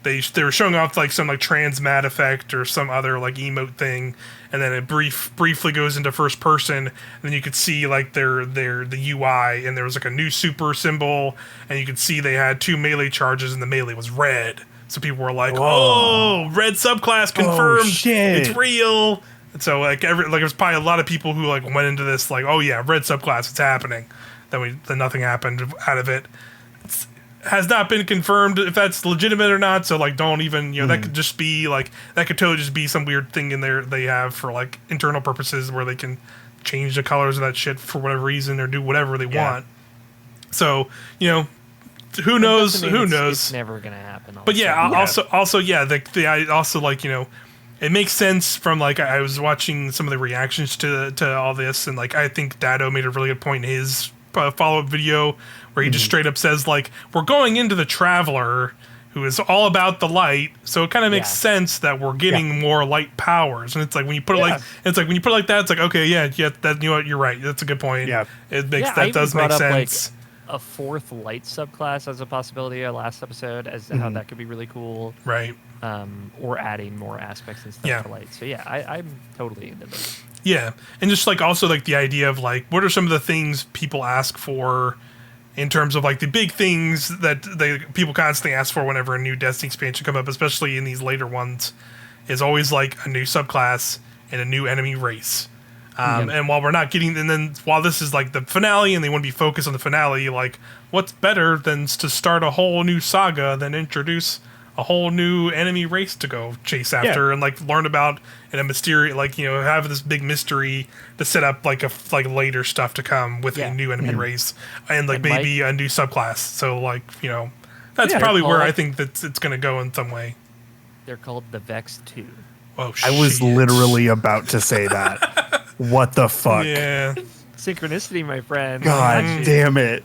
they were showing off like some like transmat effect or some other like emote thing, and then it briefly goes into first person, and then you could see like the UI, and there was like a new super symbol, and you could see they had 2 melee charges, and the melee was red. So people were like, "Oh, red subclass confirmed! Shit. It's real!" And so like there's probably a lot of people who like went into this like, "Oh yeah, red subclass, it's happening." Then nothing happened out of it. Has not been confirmed if that's legitimate or not. So like, don't even that could just be like that could totally just be some weird thing in there they have for like internal purposes where they can change the colors of that shit for whatever reason or do whatever they want. So who knows? Who knows? It's never gonna happen. But I also like it makes sense from like I was watching some of the reactions to all this, and like I think Dado made a really good point in his follow-up video where he just straight up says like, we're going into the Traveler, who is all about the light, so it kind of makes sense that we're getting more light powers. And it's like when you put it like that, it's like, okay, that you're right, that's a good point. It makes that does make sense. Like a 4th light subclass as a possibility last episode, as how that could be really cool, right? Or adding more aspects and stuff to light. So I'm totally into this. Yeah, and just like also like the idea of like, what are some of the things people ask for in terms of like the big things that people constantly ask for whenever a new Destiny expansion come up, especially in these later ones, is always like a new subclass and a new enemy race. And while we're not getting, and then while this is like the finale and they want to be focused on the finale, like what's better than to start a whole new saga than introduce a whole new enemy race to go chase after and like learn about in a mysterious, like have this big mystery to set up like later stuff to come with a new enemy race and like maybe a new subclass. So like that's probably where I think that it's going to go in some way. They're called the Vex 2. Oh shit! I was literally about to say that. What the fuck? Yeah. Synchronicity, my friend. God damn it.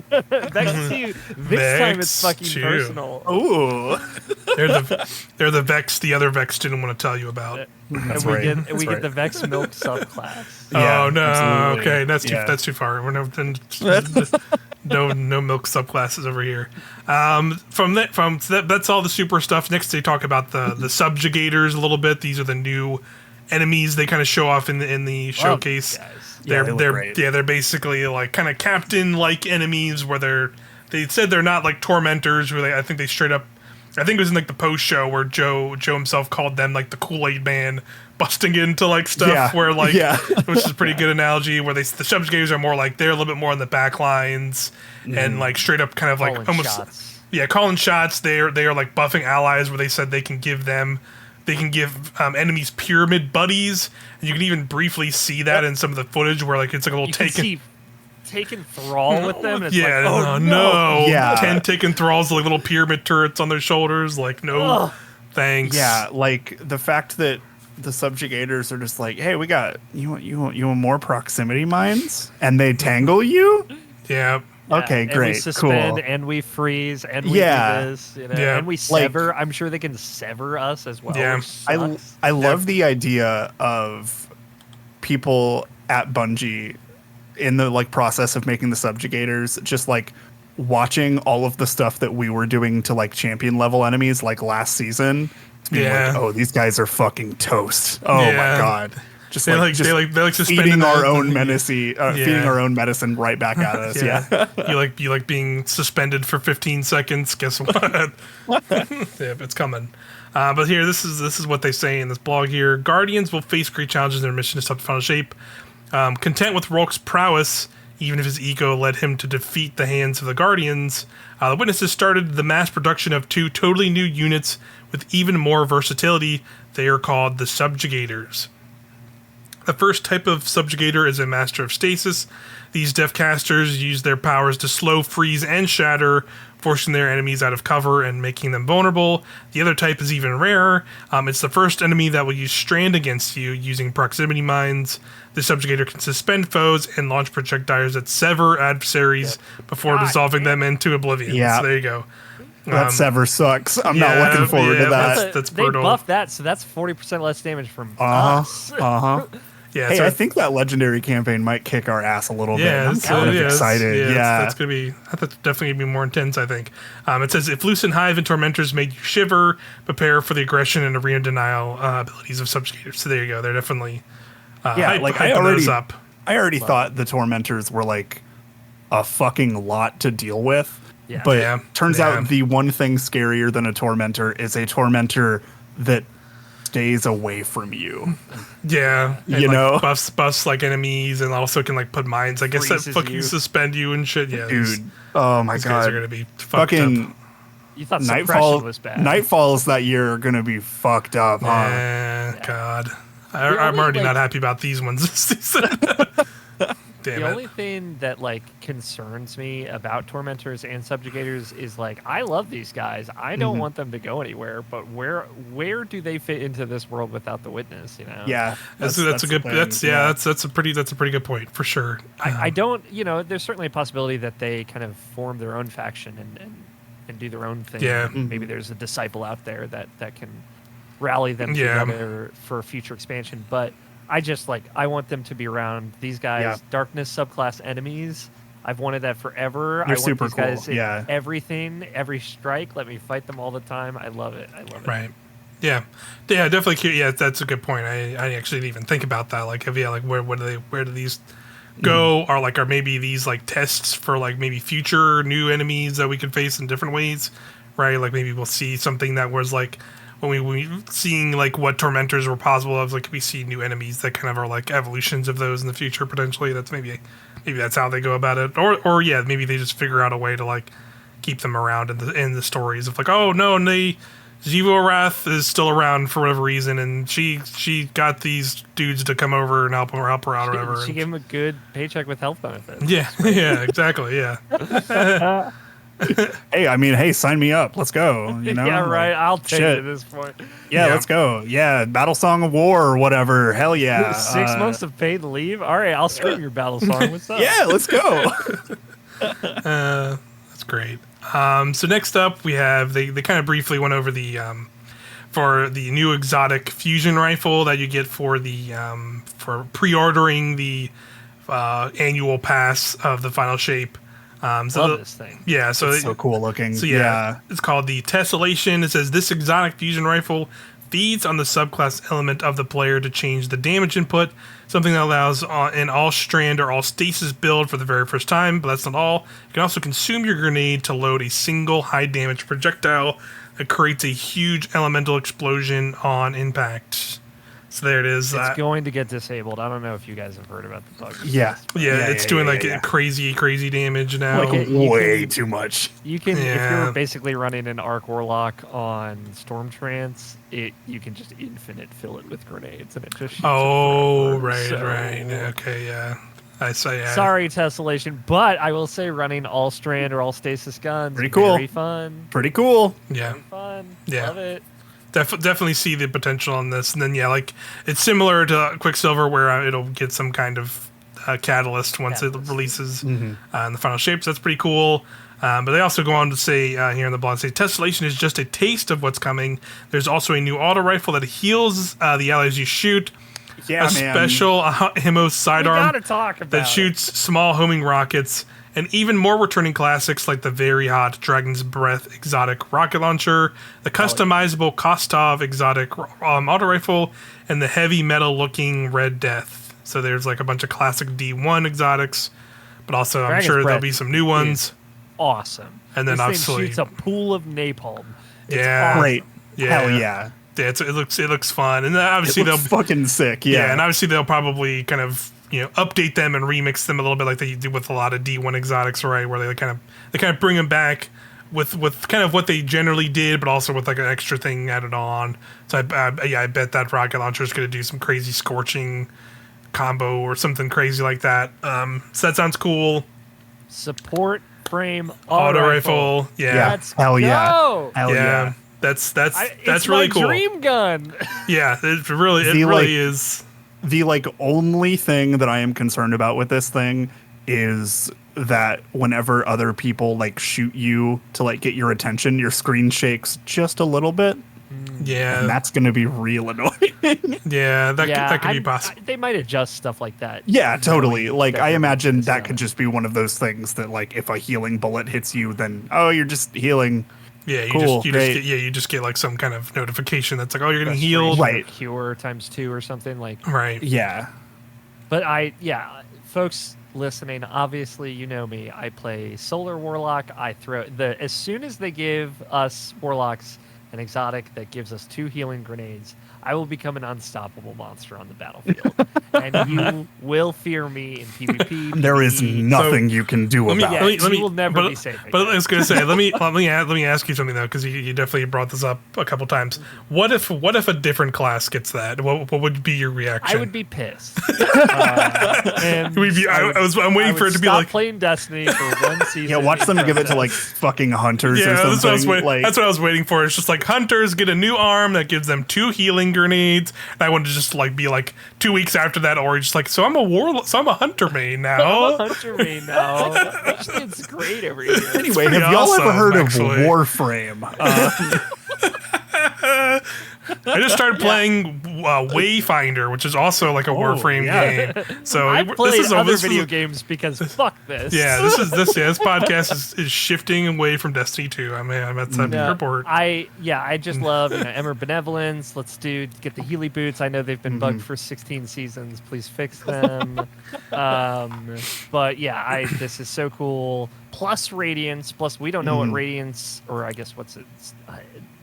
Vex 2. This time it's fucking 2. personal. Ooh. They're the Vex the other Vex didn't want to tell you about. That's we right. get the Vex Milk subclass. Oh no! Absolutely. Okay, that's too far. We're no milk subclasses over here. That's all the super stuff. Next, they talk about the subjugators a little bit. These are the new enemies they kind of show off in the showcase. They're basically like kind of captain like enemies where they said they're not like tormentors. Where I think they straight up. I think it was in like the post show where Joe himself called them like the Kool-Aid Man busting into like stuff where like which is a pretty good analogy where the subjugators are more like they're a little bit more on the back lines and like straight up kind of like calling almost shots. Calling shots. They are like buffing allies where they said they can give enemies pyramid buddies, and you can even briefly see that in some of the footage where like it's like a little taken thrall with them. And it's no. 10 taken thralls, like little pyramid turrets on their shoulders. Like, thanks. Yeah, like the fact that the subjugators are just like, hey, we got you want more proximity mines, and they tangle you. Yeah. Okay, and great, we suspend, cool. and we freeze, and we do this, and we sever. I'm sure they can sever us as well. Yeah, I love the idea of people at Bungie in the like process of making the subjugators, just like watching all of the stuff that we were doing to like champion level enemies like last season. Being like, oh, these guys are fucking toast. Oh my god. Just they like feeding our own feeding our own medicine right back at us. you like being suspended for 15 seconds. Guess what? It's coming. But here, this is what they say in this blog here. Guardians will face great challenges in their mission to stop the final shape. Content with Rourke's prowess, even if his ego led him to defeat the hands of the Guardians, the witnesses started the mass production of 2 totally new units with even more versatility. They are called the Subjugators. The first type of subjugator is a Master of Stasis. These Deathcasters use their powers to slow, freeze, and shatter, forcing their enemies out of cover and making them vulnerable. The other type is even rarer. It's the first enemy that will use Strand against you using proximity mines. The subjugator can suspend foes and launch projectiles that sever adversaries before dissolving them into oblivion. Yeah. So there you go. That Sever sucks. I'm not looking forward to that. That's they brutal. buffed that, so that's 40% less damage from us. Yeah, Hey, so I think that legendary campaign might kick our ass a little bit. I'm it's, kind of excited. that's gonna be. That's definitely gonna be more intense. I think. It says if Lucent Hive and Tormentors made you shiver, prepare for the aggression and arena denial abilities of subjugators. So there you go. They're definitely hyping those up. I already thought the Tormentors were like a fucking lot to deal with. Yeah. But turns out the one thing scarier than a Tormentor is a Tormentor that stays away from you. Yeah, and you know, buffs like enemies, and also can like put mines. I guess that fucking suspend you and shit. Yeah, dude. Oh my these god, guys are gonna be fucked up. You thought suppression was bad. Nightfalls that year are gonna be fucked up, huh? God, I'm already not happy about these ones this season. Damn the it. only thing that like concerns me about Tormentors and Subjugators is like I love these guys. I don't want them to go anywhere, but where do they fit into this world without the Witness? You know? Yeah, that's a good. That's a pretty good point for sure. I don't. You know, there's certainly a possibility that they kind of form their own faction and do their own thing. Yeah. Maybe there's a disciple out there that can rally them together for future expansion, but. I want them to be around these guys, Darkness subclass enemies. I've wanted that forever. They're I want super these guys cool. in everything, every strike. Let me fight them all the time. I love it. Right. Yeah. Yeah, definitely. Yeah, that's a good point. I actually didn't even think about that. Like, where do these go? Or like, are maybe these like tests for like maybe future new enemies that we could face in different ways? Right. Like maybe we'll see something that was like, when we seeing like what Tormentors were possible of, like we see new enemies that kind of are like evolutions of those in the future potentially. That's maybe that's how they go about it, or maybe they just figure out a way to like keep them around in the stories of like, oh no, and Xivu Wrath is still around for whatever reason, and she got these dudes to come over and help her out or whatever. She gave him a good paycheck with health benefits. Yeah, yeah, exactly, yeah. Hey, sign me up. Let's go. You know? Yeah, right. I'll take it at this point. Yeah, let's go. Yeah, Battle Song of War or whatever. Hell yeah. 6 months of paid leave. All right, I'll scream your battle song. What's up? Yeah, let's go. That's great. So next up, we have they kind of briefly went over the for the new exotic fusion rifle that you get for the for pre-ordering the annual pass of the Final Shape. Love this thing. Yeah, so it's so cool looking. So yeah, it's called the Tessellation. It says this exotic fusion rifle feeds on the subclass element of the player to change the damage input, something that allows an all strand or all stasis build for the very first time. But that's not all. You can also consume your grenade to load a single high damage projectile that creates a huge elemental explosion on impact. So there it is. It's going to get disabled. I don't know if you guys have heard about the bug. Yeah, it's doing crazy damage now. Like way too much. You can, if you're basically running an Arc Warlock on Storm Trance, you can just infinite fill it with grenades, and it just shoots right. Okay, yeah. I say Sorry, Tessellation, but I will say running all strand or all stasis guns, pretty cool. Very fun. Pretty cool. Yeah. Very fun. Yeah. Love it. Definitely see the potential on this, and then like it's similar to Quicksilver, where it'll get some kind of catalyst once it releases in the Final Shape. So that's pretty cool. But they also go on to say here in the blog, Tessellation is just a taste of what's coming. There's also a new auto rifle that heals the allies you shoot. Yeah, special Hemo sidearm that shoots small homing rockets. And even more returning classics like the very hot Dragon's Breath exotic rocket launcher, the customizable Kostov exotic auto rifle, and the heavy metal looking Red Death. So there's like a bunch of classic D1 exotics, but also I'm sure there'll be some new ones. Awesome. And then this obviously thing shoots a pool of napalm. It's awesome. Great. Yeah. Hell yeah. Yeah, it looks fun, and obviously they'll fucking sick. Yeah, and obviously they'll probably kind of update them and remix them a little bit like they do with a lot of D1 exotics, right? Where they kind of bring them back with kind of what they generally did, but also with like an extra thing added on. So I bet that rocket launcher is going to do some crazy scorching combo or something crazy like that. So that sounds cool. Support frame Auto rifle. Yeah. Let's Hell yeah. go. Hell yeah. That's It's really my cool. dream gun. Yeah, it really is. The like only thing that I am concerned about with this thing is that whenever other people like shoot you to like get your attention, your screen shakes just a little bit. Yeah, And that's going to be real annoying. that could be possible. They might adjust stuff like that. Yeah, totally. Like I Definitely. imagine that So- could just be one of those things that like if a healing bullet hits you, then you're just healing. Yeah, Cool, great. you just get like some kind of notification that's like, oh, you're getting Restoration healed. Right. Cure ×2 or something like. Right. Yeah. But folks listening, obviously you know me. I play Solar Warlock. I throw as soon as they give us Warlocks an exotic that gives us 2 healing grenades, I will become an unstoppable monster on the battlefield, and you will fear me in PvP. There is PvE. nothing you can do Let me, about Yeah, it. let me, you will never but, be safe But again. I was gonna say, let me ask you something though, because you definitely brought this up a couple times. What if a different class gets that? What would be your reaction? I would be pissed. And I'm waiting for it to be stop like. playing Destiny for one season. Yeah, watch them give it to like process. fucking hunters or Yeah, something. that's what I was waiting for. It's just like hunters get a new arm that gives them 2 healing grenades. And I wanted to just like be like 2 weeks after that, or just like, so I'm a hunter main now. I'm a hunter main now. Actually, it's great over here. Anyway, pretty have y'all ever awesome, heard actually. of Warframe? I just started playing Wayfinder, which is also like a Warframe game. So I played this other is video games because fuck this. Yeah, this podcast is shifting away from Destiny 2. I'm at that report. I just love Emmer Benevolence. Let's get the Healy boots. I know they've been bugged for 16 seasons. Please fix them. But yeah, this is so cool. Plus Radiance. Plus we don't know what Radiance, or I guess what's it?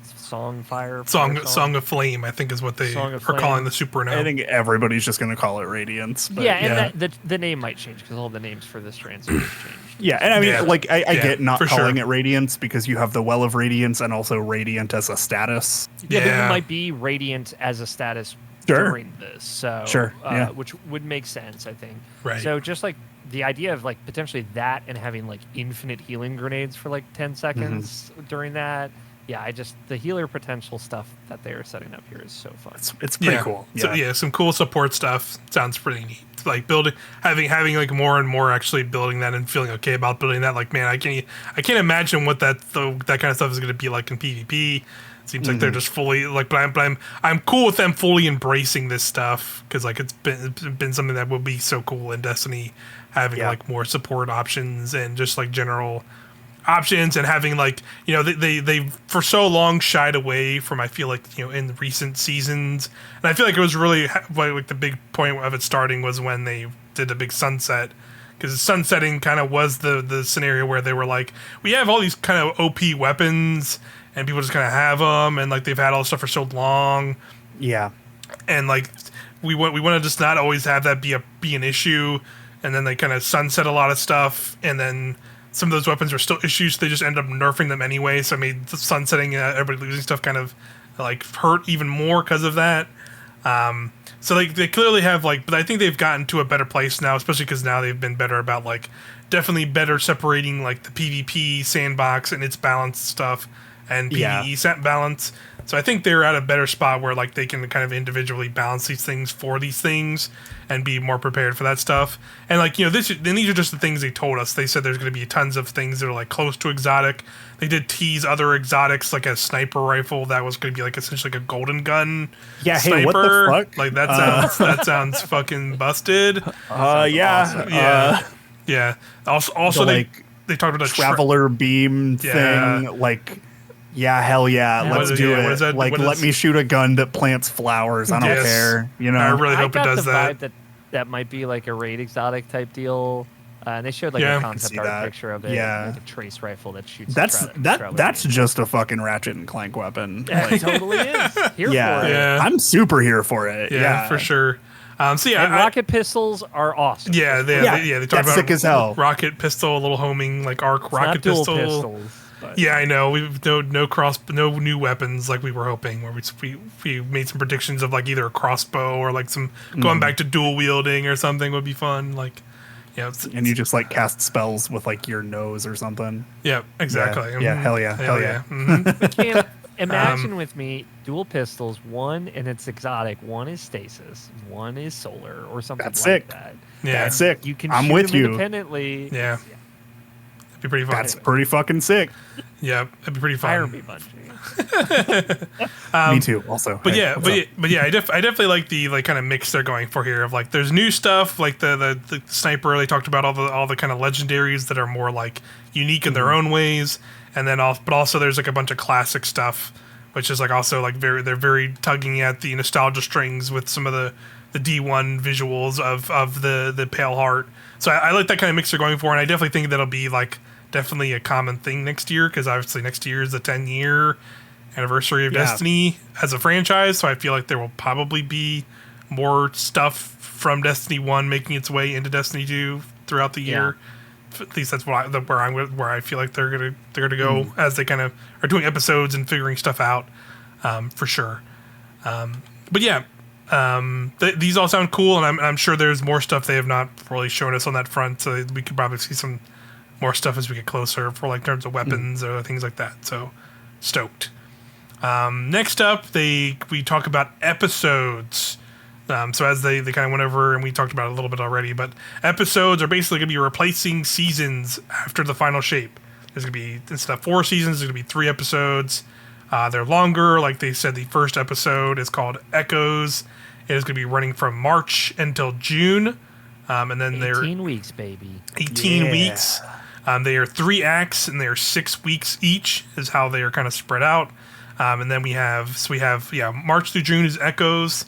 Songfire. Song of Flame, I think, is what they Song are of Flame. calling the supernova. I think everybody's just going to call it Radiance. But Yeah, and the name might change because all the names for this transition changed. yeah, and I mean, Yeah. like, I Yeah, get not for calling sure. it Radiance because you have the Well of Radiance and also Radiant as a status. Yeah, but Yeah. it might be Radiant as a status Sure. during this, so Sure, yeah. which would make sense, I think. Right. So just like the idea of like potentially that and having like infinite healing grenades for like 10 seconds during that. Yeah, the healer potential stuff that they are setting up here is so fun. It's pretty cool. So, some cool support stuff. Sounds pretty neat. Like having like more and more actually building that and feeling okay about building that. Like, man, I can't imagine what that kind of stuff is going to be like in PvP. Seems like they're just fully like, but I'm cool with them fully embracing this stuff because like it's been something that will be so cool in Destiny, having like more support options and just like general options, and having like, you know, they for so long shied away from, I feel like, you know, in recent seasons, and I feel like it was really like the big point of it starting was when they did the big sunset, because sunsetting kind of was the scenario where they were like, we have all these kind of OP weapons and people just kind of have them, and like they've had all this stuff for so long, Yeah. and like we want to just not always have that be an issue, and then they kind of sunset a lot of stuff, and then some of those weapons are still issues, so they just end up nerfing them anyway. So I made the sunsetting and everybody losing stuff kind of like hurt even more because of that. So like they clearly have like, but I think they've gotten to a better place now, especially because now they've been better about like definitely better separating like the PvP sandbox and its balanced stuff and PvE set balance. So I think they're at a better spot where like they can kind of individually balance these things for these things and be more prepared for that stuff. And like, you know, these are just the things they told us. They said there's going to be tons of things that are like close to exotic. They did tease other exotics, like a sniper rifle that was going to be like essentially like a golden gun. Yeah, sniper. hey, what the fuck? Like that sounds fucking busted. Yeah. Yeah. Also The, they like, they talked about Traveler beam Yeah. thing, like, yeah, hell yeah, Yeah. let's What is- do yeah, what it. is that- Like, what let is- me shoot a gun that plants flowers. I don't Yes. care. You know, I really hope I it got does the that. vibe that might be like a raid exotic type deal. And they showed like Yeah. I a can concept see art that. picture of it. Yeah. Like a trace rifle that shoots. that's traveler that's beam. just a fucking Ratchet and Clank weapon. It totally is. Here Yeah, for it. Yeah. I'm super here for it. Yeah, for sure. So yeah, And rocket pistols are awesome. they Yeah, talked that's about sick as hell. rocket pistol, a little homing like arc It's rocket not dual pistol. pistols. But. Yeah, I know. We've no new weapons like we were hoping. Where we made some predictions of like either a crossbow or like some going back to dual wielding or something would be fun. Like, yeah, and you just like cast spells with like your nose or something. Yeah, exactly. Yeah, hell yeah. Mm-hmm. Cam, imagine with me dual pistols. One and it's exotic. One is stasis. One is solar or something That's like sick. that. Yeah, that's sick. You can I'm shoot with them you. independently. Yeah. It'd be pretty fun. That's pretty fucking sick. Yeah, it'd be pretty Fire fun. me, Bungie. Me too. Also, But Hey, yeah, what's but up? yeah, but yeah, I definitely like the like kind of mix they're going for here of like there's new stuff like the sniper. They talked about all the kind of legendaries that are more like unique in their own ways, and then but also there's like a bunch of classic stuff, which is like also like they're very tugging at the nostalgia strings with some of the D1 visuals of the Pale Heart. So I like that kind of mix they're going for, and I definitely think that'll be like definitely a common thing next year because obviously next year is the 10-year anniversary of Destiny as a franchise. So I feel like there will probably be more stuff from Destiny 1 making its way into Destiny 2 throughout the year. At least that's where I feel like they're gonna go as they kind of are doing episodes and figuring stuff out for sure. But yeah. These all sound cool, and I'm sure there's more stuff they have not really shown us on that front, so we could probably see some more stuff as we get closer for like terms of weapons or things like that. So stoked. Next up, we talk about episodes. So as they kind of went over, and we talked about it a little bit already, but episodes are basically going to be replacing seasons after the final shape. There's going to be, instead of 4 seasons, there's going to be 3 episodes. They're longer. Like they said, the first episode is called Echoes. It is going to be running from March until June. And then 18 weeks, baby. 18 weeks. They are 3 acts, and they are 6 weeks each, is how they are kind of spread out. And then we have March through June is Echoes.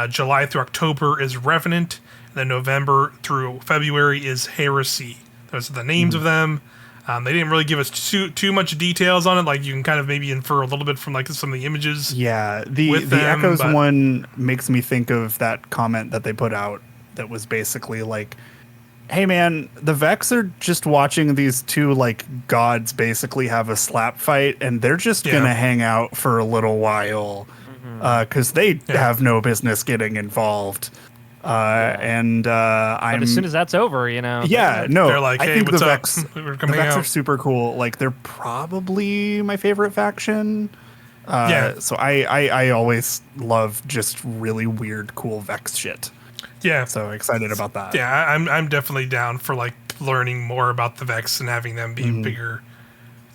July through October is Revenant. And then November through February is Heresy. Those are the names of them. They didn't really give us too much details on it. Like you can kind of maybe infer a little bit from like some of the images. Yeah, the Echoes one makes me think of that comment that they put out that was basically like, hey man, the Vex are just watching these 2 like gods basically have a slap fight, and they're just gonna hang out for a little while because they have no business getting involved. But as soon as that's over, they're like, I hey, think what's the up? Vex, We're the coming Vex out. are super cool. Like they're probably my favorite faction. So I always love just really weird, cool Vex shit. Yeah. So excited about that. Yeah, I'm definitely down for like learning more about the Vex and having them be bigger.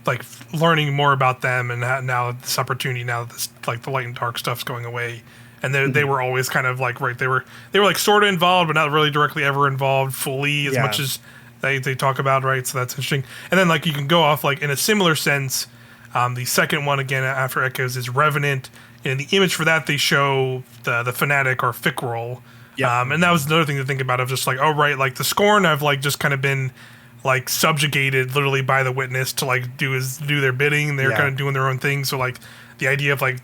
Like learning more about them, and now this opportunity, now that this, like the light and dark stuff's going away, and they were always kind of like they were like sort of involved, but not really directly ever involved fully as much as they talk about, right? So that's interesting. And then like you can go off like in a similar sense. The second one again after Echoes is Revenant, and the image for that they show the Fanatic or Fickroll. And that was another thing to think about of just like, oh right, like the Scorn have like just kind of been like subjugated literally by the Witness to like do their bidding. They're kind of doing their own thing. So like the idea of like,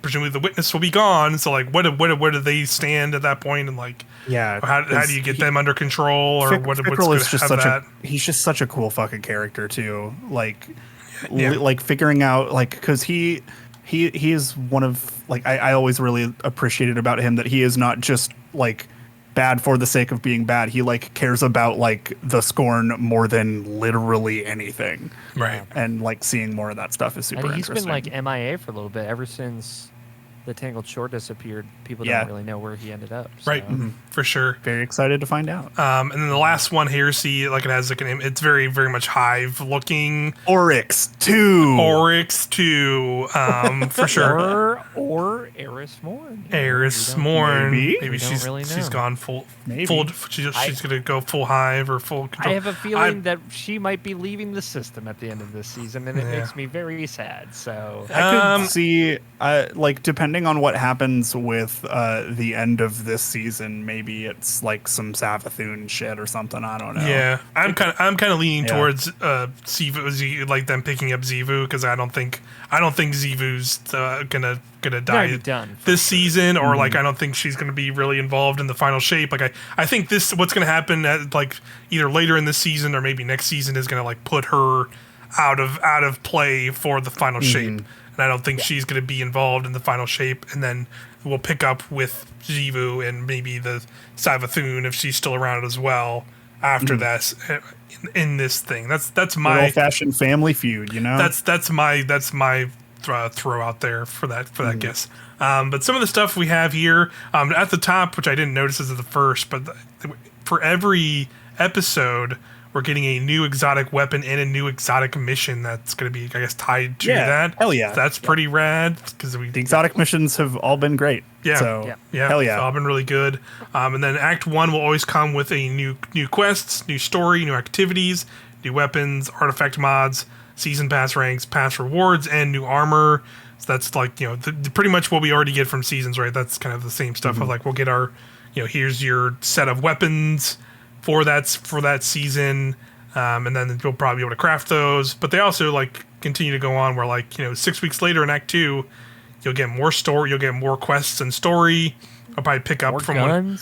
presumably the Witness will be gone. So like where do they stand at that point? And like, how do you get them under control, or what's going to have that? He's just such a cool fucking character too. Like, like figuring out like, because he is one of like I always really appreciated about him that he is not just like bad for the sake of being bad. He like cares about like the Scorn more than literally anything. Right. And like seeing more of that stuff is super interesting. He's been like MIA for a little bit ever since the Tangled Shore disappeared. People don't really know where he ended up. So. Right. For sure. Very excited to find out. And then the last one, Heresy, like it has like it's very, very much Hive looking. Oryx 2. For sure. Or Eris Morn. Eris Morn. Maybe she's really she's gone full. She's gonna go full Hive or full control. I have a feeling that she might be leaving the system at the end of this season, and it makes me very sad. So I could see, like, depending on what happens with the end of this season, maybe it's like some Savathun shit or something. I don't know. Yeah, I'm kind of leaning towards Xivu, like them picking up Xivu, because I don't think Xivu's gonna die this season, or like I don't think she's gonna be really involved in the final shape. Like I think what's gonna happen at like either later in this season or maybe next season is gonna like put her out of play for the final shape, and I don't think she's going to be involved in the final shape. And then we'll pick up with Xivu and maybe the Savathun if she's still around as well after that in this thing. That's my old-fashioned family feud, you know. That's my throw out there for that guess. But some of the stuff we have here at the top, which I didn't notice as of the first, but for every episode, we're getting a new exotic weapon and a new exotic mission that's going to be, I guess, tied to that. Hell yeah. That's pretty rad. Because the exotic missions have all been great. Yeah. So, yeah. Hell yeah. It's all been really good. And then Act 1 will always come with a new quests, new story, new activities, new weapons, artifact mods, season pass ranks, pass rewards, and new armor. So that's like, pretty much what we already get from seasons, right? That's kind of the same stuff of like, we'll get our, here's your set of weapons for that season, and then you'll probably be able to craft those. But they also like continue to go on where 6 weeks later in Act 2, you'll get more story, you'll get more quests and story. I'll probably pick up from whatever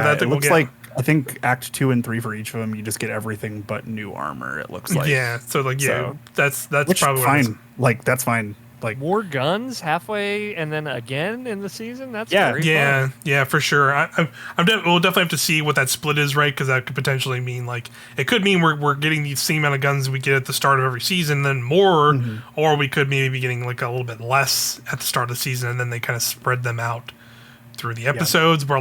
that thing looks we'll get. Like I think Act 2 and 3 for each of them, you just get everything but new armor. It looks like that's which probably fine. Like that's fine. Like more guns halfway and then again in the season. That's very fun. Yeah, for sure. We'll definitely have to see what that split is, right? Because that could potentially mean it could mean we're getting the same amount of guns we get at the start of every season, then more, or we could maybe be getting like a little bit less at the start of the season, and then they kind of spread them out through the episodes. Where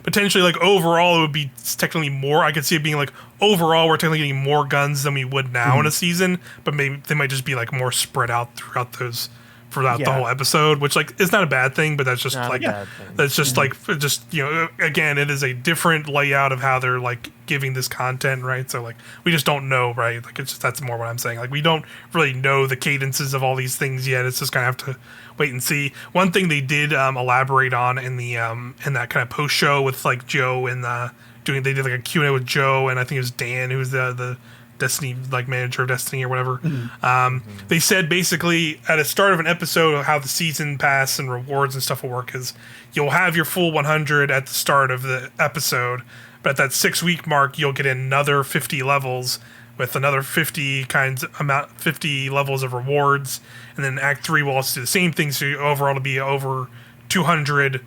potentially overall it would be technically more. I could see it being like overall we're technically getting more guns than we would now in a season, but maybe they might just be like more spread out throughout the whole episode, which is not a bad thing, but that's just again, it is a different layout of how they're giving this content, right? So we just don't know, right? That's more what I'm saying. We don't really know the cadences of all these things yet. It's just gonna have to wait and see. One thing they did elaborate on in the in that kind of post show with Joe and they did a Q&A with Joe, and I think it was Dan who was the Destiny manager of Destiny or whatever. They said basically at the start of an episode of how the season pass and rewards and stuff will work is you'll have your full 100 at the start of the episode, but at that 6-week mark you'll get another 50 levels with another 50 levels of rewards, and then Act 3 will also do the same thing, so overall to be over 200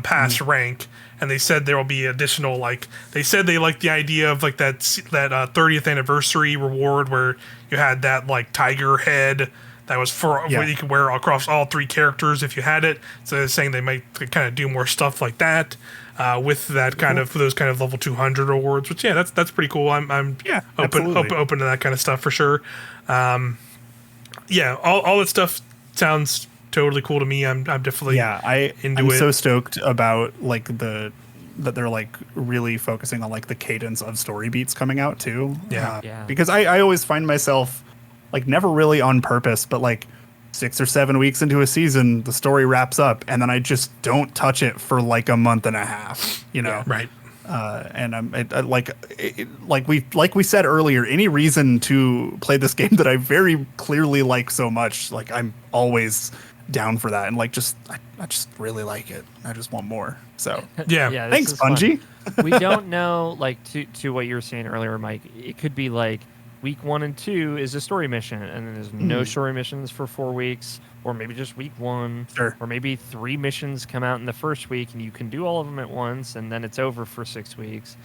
pass rank. And they said there will be additional, they said they liked the idea of that 30th anniversary reward where you had that tiger head that was what you could wear across all 3 characters if you had it. So they're saying they might kind of do more stuff like that with that kind of those kind of level 200 rewards. Which that's pretty cool. I'm open to that kind of stuff for sure. All that stuff sounds totally cool to me. I'm definitely I'm so stoked about that they're really focusing on the cadence of story beats coming out too. Because I always find myself never really on purpose, but 6 or 7 weeks into a season the story wraps up and then I just don't touch it for a month and a half, right. And we said earlier, any reason to play this game that I very clearly like so much, I'm always down for that, and I just really like it. I just want more. So thanks, Bungie. We don't know, to what you were saying earlier, Mike. It could be week 1 and 2 is a story mission, and then there's no story missions for 4 weeks, or maybe just week 1, or maybe 3 missions come out in the first week, and you can do all of them at once, and then it's over for 6 weeks.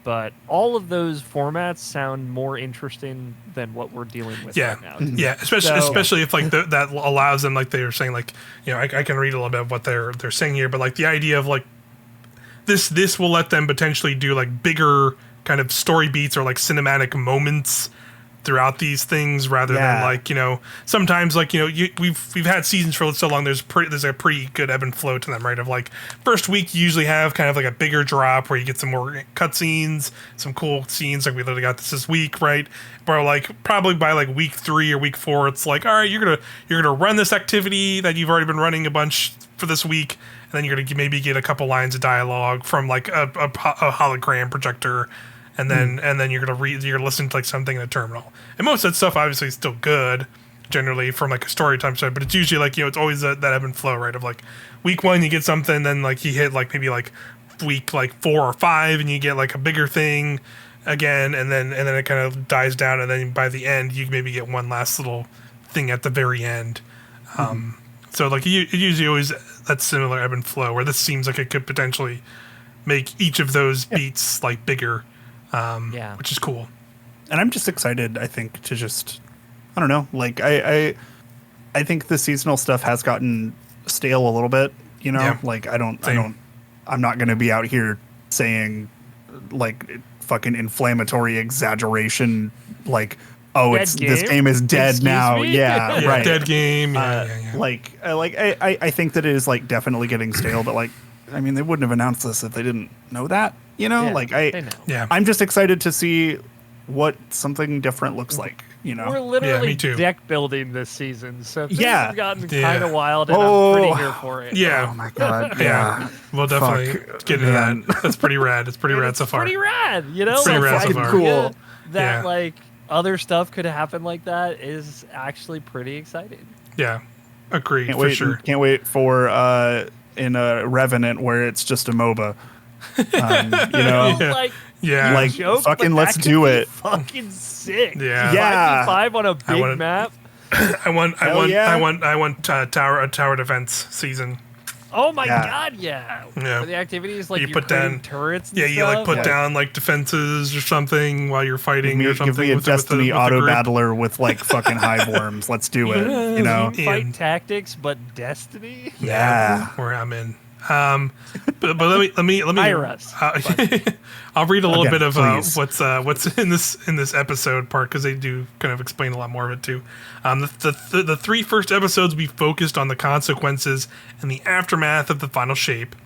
But all of those formats sound more interesting than what we're dealing with right now. Especially if that allows them, they were saying, I can read a little bit of what they're saying here, but the idea of this will let them potentially do bigger kind of story beats or cinematic moments throughout these things rather than sometimes we've had seasons for so long there's a pretty good ebb and flow to them, right? Of first week you usually have kind of a bigger drop where you get some more cutscenes, some cool scenes we literally got this week, right? But probably by week 3 or week 4 it's all right, you're gonna run this activity that you've already been running a bunch for this week, and then you're gonna maybe get a couple lines of dialogue from a hologram projector. And then you're gonna listen to something in a terminal, and most of that stuff obviously is still good, generally from a story time side. But it's usually it's always that ebb and flow, right? Of week 1 you get something, then you hit maybe week 4 or 5, and you get a bigger thing, again, and then it kind of dies down, and then by the end you maybe get one last little thing at the very end. So like it usually always that similar ebb and flow, where this seems like it could potentially make each of those beats like bigger, which is cool. And I'm just excited, I think, to just, I don't know, like I think the seasonal stuff has gotten stale a little bit, you know, like I'm not going to be out here saying like fucking inflammatory exaggeration, like, oh, this game is dead. Excuse now. Me? Yeah, right. Dead game. Like I think that it is like definitely getting stale, but like, I mean, they wouldn't have announced this if they didn't know that, you know, I'm just excited to see what something different looks like, you know. We're literally deck building this season, so things have gotten kind of wild, and I'm pretty here for it. Yeah. Oh my god. Yeah. We'll definitely get into that. That's pretty rad. It's pretty rad so far. Pretty rad, you know. It's pretty rad so far. Cool. That like other stuff could happen like that is actually pretty exciting. Yeah. Agreed. Can't wait for in a Revenant where it's just a MOBA. You know. Like fucking let's do it. Fucking sick. Yeah. 5v5 on a big map. I want tower defense season. Oh my god, yeah. For the activities like you put down turrets. And you like put down like defenses or something while you're fighting or something. Give me a Destiny auto battler with like fucking hive worms. Let's do it. You know, fight tactics, but Destiny. Yeah, where I'm in. But let me hire us. I'll read a little bit of what's in this episode part, because they do kind of explain a lot more of it too. The three first episodes we focused on the consequences and the aftermath of the final shape.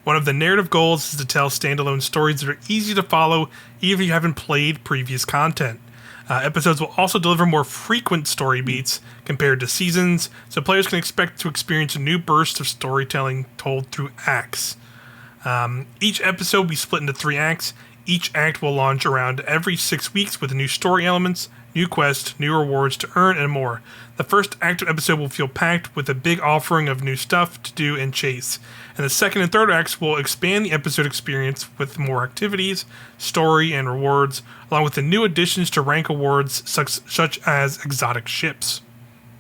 One of the narrative goals is to tell standalone stories that are easy to follow even if you haven't played previous content. Episodes will also deliver more frequent story beats compared to seasons, so players can expect to experience a new burst of storytelling told through acts. Each episode will be split into 3 acts. Each act will launch around every 6 weeks with new story elements, new quests, new rewards to earn, and more. The first active episode will feel packed with a big offering of new stuff to do and chase. And the second and third acts will expand the episode experience with more activities, story, and rewards, along with the new additions to rank awards such as exotic ships.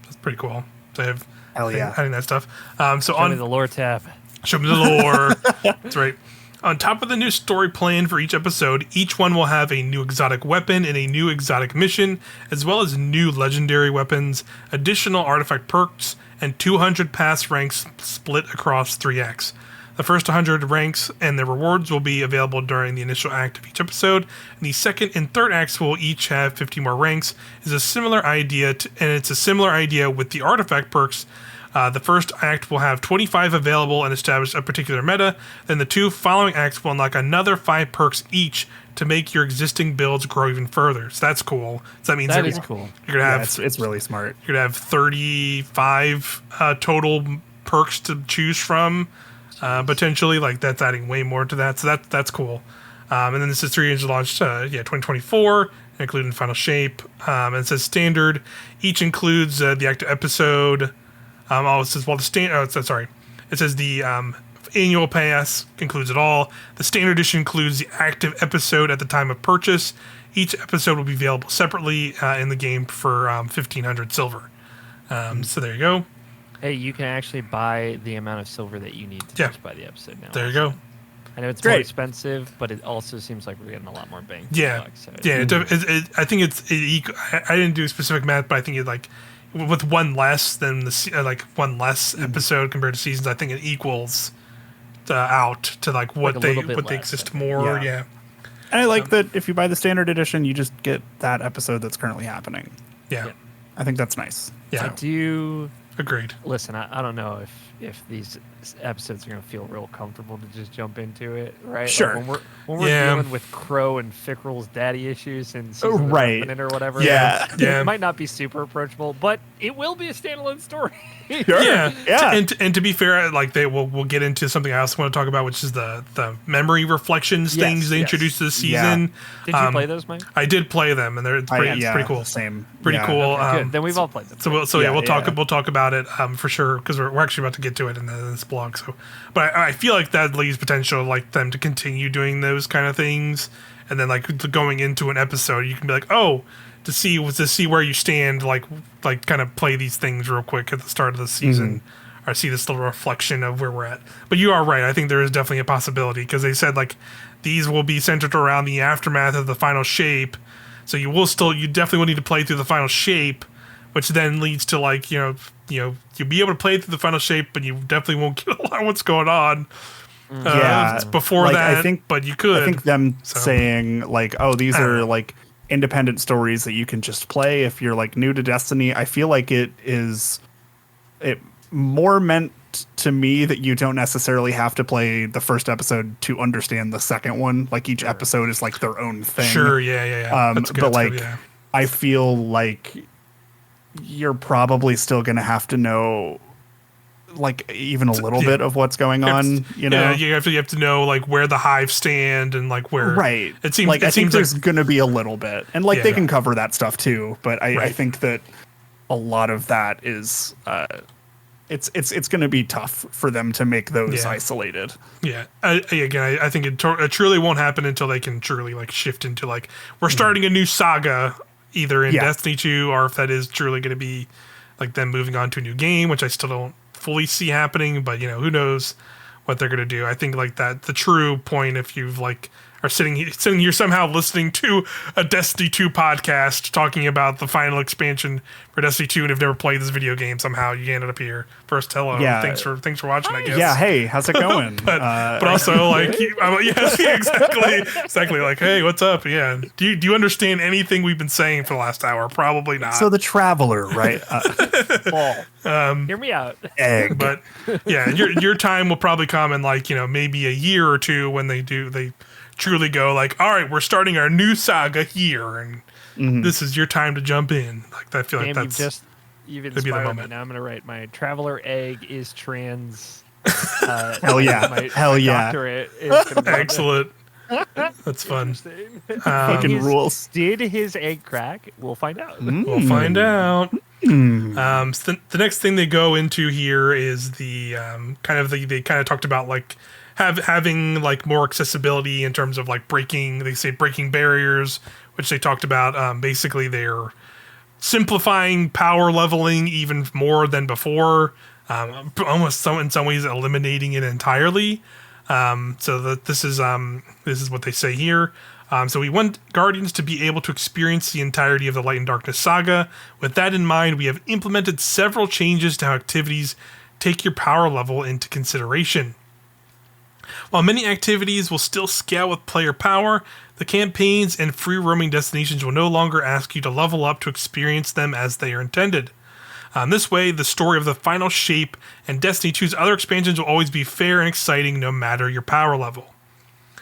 That's pretty cool. They have adding that stuff. Show me the lore tab. Show me the lore. That's right. On top of the new story plan for each episode, each one will have a new exotic weapon and a new exotic mission, as well as new legendary weapons, additional artifact perks, and 200 pass ranks split across 3 acts. The first 100 ranks and their rewards will be available during the initial act of each episode, and the second and third acts will each have 50 more ranks. It's a similar idea, with the artifact perks. The first act will have 25 available and establish a particular meta. Then the 2 following acts will unlock another 5 perks each to make your existing builds grow even further. So that's cool. So that means that is cool. You're gonna have it's really smart. You're gonna have 35 total perks to choose from, potentially. Like that's adding way more to that. So that's cool. And then this is 3 years launched, 2024, including Final Shape. And it says standard. Each includes the active episode. It says It says the annual pass includes it all. The standard edition includes the active episode at the time of purchase. Each episode will be available separately in the game for 1,500 silver. So there you go. Hey, you can actually buy the amount of silver that you need to just buy the episode now. There you go. I know it's more expensive, but it also seems like we're getting a lot more bang for the buck. So I think I didn't do specific math, but I think with one less than one less episode compared to seasons, I think it equals out to like what they exist more. Yeah. And I like that if you buy the standard edition, you just get that episode that's currently happening. Yeah. I think that's nice. Yeah. I do. Agreed. Listen, I don't know if these episodes are going to feel real comfortable to just jump into it, right? Sure. Like when we're dealing with Crow and Fickrell's daddy issues and season or whatever, it might not be super approachable, but it will be a standalone story. Sure. Yeah. And to be fair, like we'll get into something I also want to talk about, which is the memory reflections things they introduced this season. Did you play those, Mike? I did play them, and it's pretty cool. Same. Pretty cool. Okay, good. Then we've all played them. We'll talk about it for sure, because we're actually about to get to it in this blog. So, but I feel like that leaves potential, like them to continue doing those kind of things, and then like going into an episode, you can be like, oh, to see where you stand, like kind of play these things real quick at the start of the season, or see this little reflection of where we're at. But you are right. I think there is definitely a possibility because they said like these will be centered around the aftermath of the final shape. So you definitely will need to play through the final shape, which then leads to like, you'll be able to play through the final shape, but you definitely won't get a lot of what's going on. Before like, that, but you could. I think them saying like, oh, these are like independent stories that you can just play if you're like new to Destiny. I feel like it more meant to me that you don't necessarily have to play the first episode to understand the second one. Like each episode is like their own thing. Sure, yeah. But like, I feel like you're probably still going to have to know like even a little bit of what's going on, you know? Yeah, you have to know like where the hive stand and like where. Right. It seems like it I seems think there's going to be a little bit, and like they can cover that stuff too. But I think that a lot of that is it's going to be tough for them to make those isolated. Yeah. I think it truly won't happen until they can truly like shift into like we're starting a new saga either in Destiny 2 or if that is truly going to be like them moving on to a new game, which I still don't fully see happening, but who knows what they're going to do. I think like that the true point, if you've like are sitting here somehow listening to a Destiny 2 podcast talking about the final expansion for Destiny 2 and have never played this video game, somehow you ended up here. First, hello. Yeah. Thanks for watching, I guess. Yeah, hey, how's it going? but also like exactly like, hey, what's up? Yeah. Do you understand anything we've been saying for the last hour? Probably not. So the Traveler, right? Hear me out. Egg. But yeah, your time will probably come in like, maybe a year or two when they truly go like, all right, we're starting our new saga here, and this is your time to jump in. Like I feel like you've inspired me. Now I'm gonna write my Traveler egg is trans. Hell yeah! Hell yeah! Doctorate is gonna be excellent. That's fun. Fucking rules. Did his egg crack? We'll find out. We'll find out. So the next thing they go into here is the they kind of talked about like having like more accessibility in terms of like breaking barriers, which they talked about. Basically, they're simplifying power leveling even more than before, almost in some ways eliminating it entirely. So that this is what they say here. So we want Guardians to be able to experience the entirety of the Light and Darkness saga. With that in mind, we have implemented several changes to how activities take your power level into consideration. While many activities will still scale with player power, the campaigns and free roaming destinations will no longer ask you to level up to experience them as they are intended. This way, the story of the final shape and Destiny 2's other expansions will always be fair and exciting no matter your power level.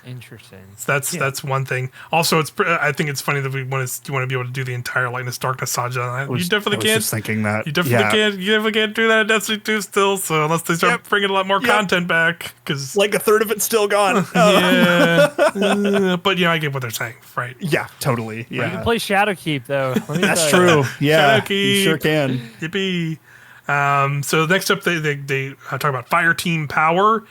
Interesting. So that's one thing. Also, I think it's funny that you want to be able to do the entire Lightness Darkness saga. You definitely can't. I was just thinking that. You definitely can't. You definitely can't do that in Destiny 2 still. So unless they start bringing a lot more content back, because like a third of it's still gone. Yeah, but I get what they're saying, right? Yeah, totally. Yeah, you can play Shadowkeep though. That's true. Yeah, Shadowkeep, you sure can. Yippee. So next up, they talk about fire team power.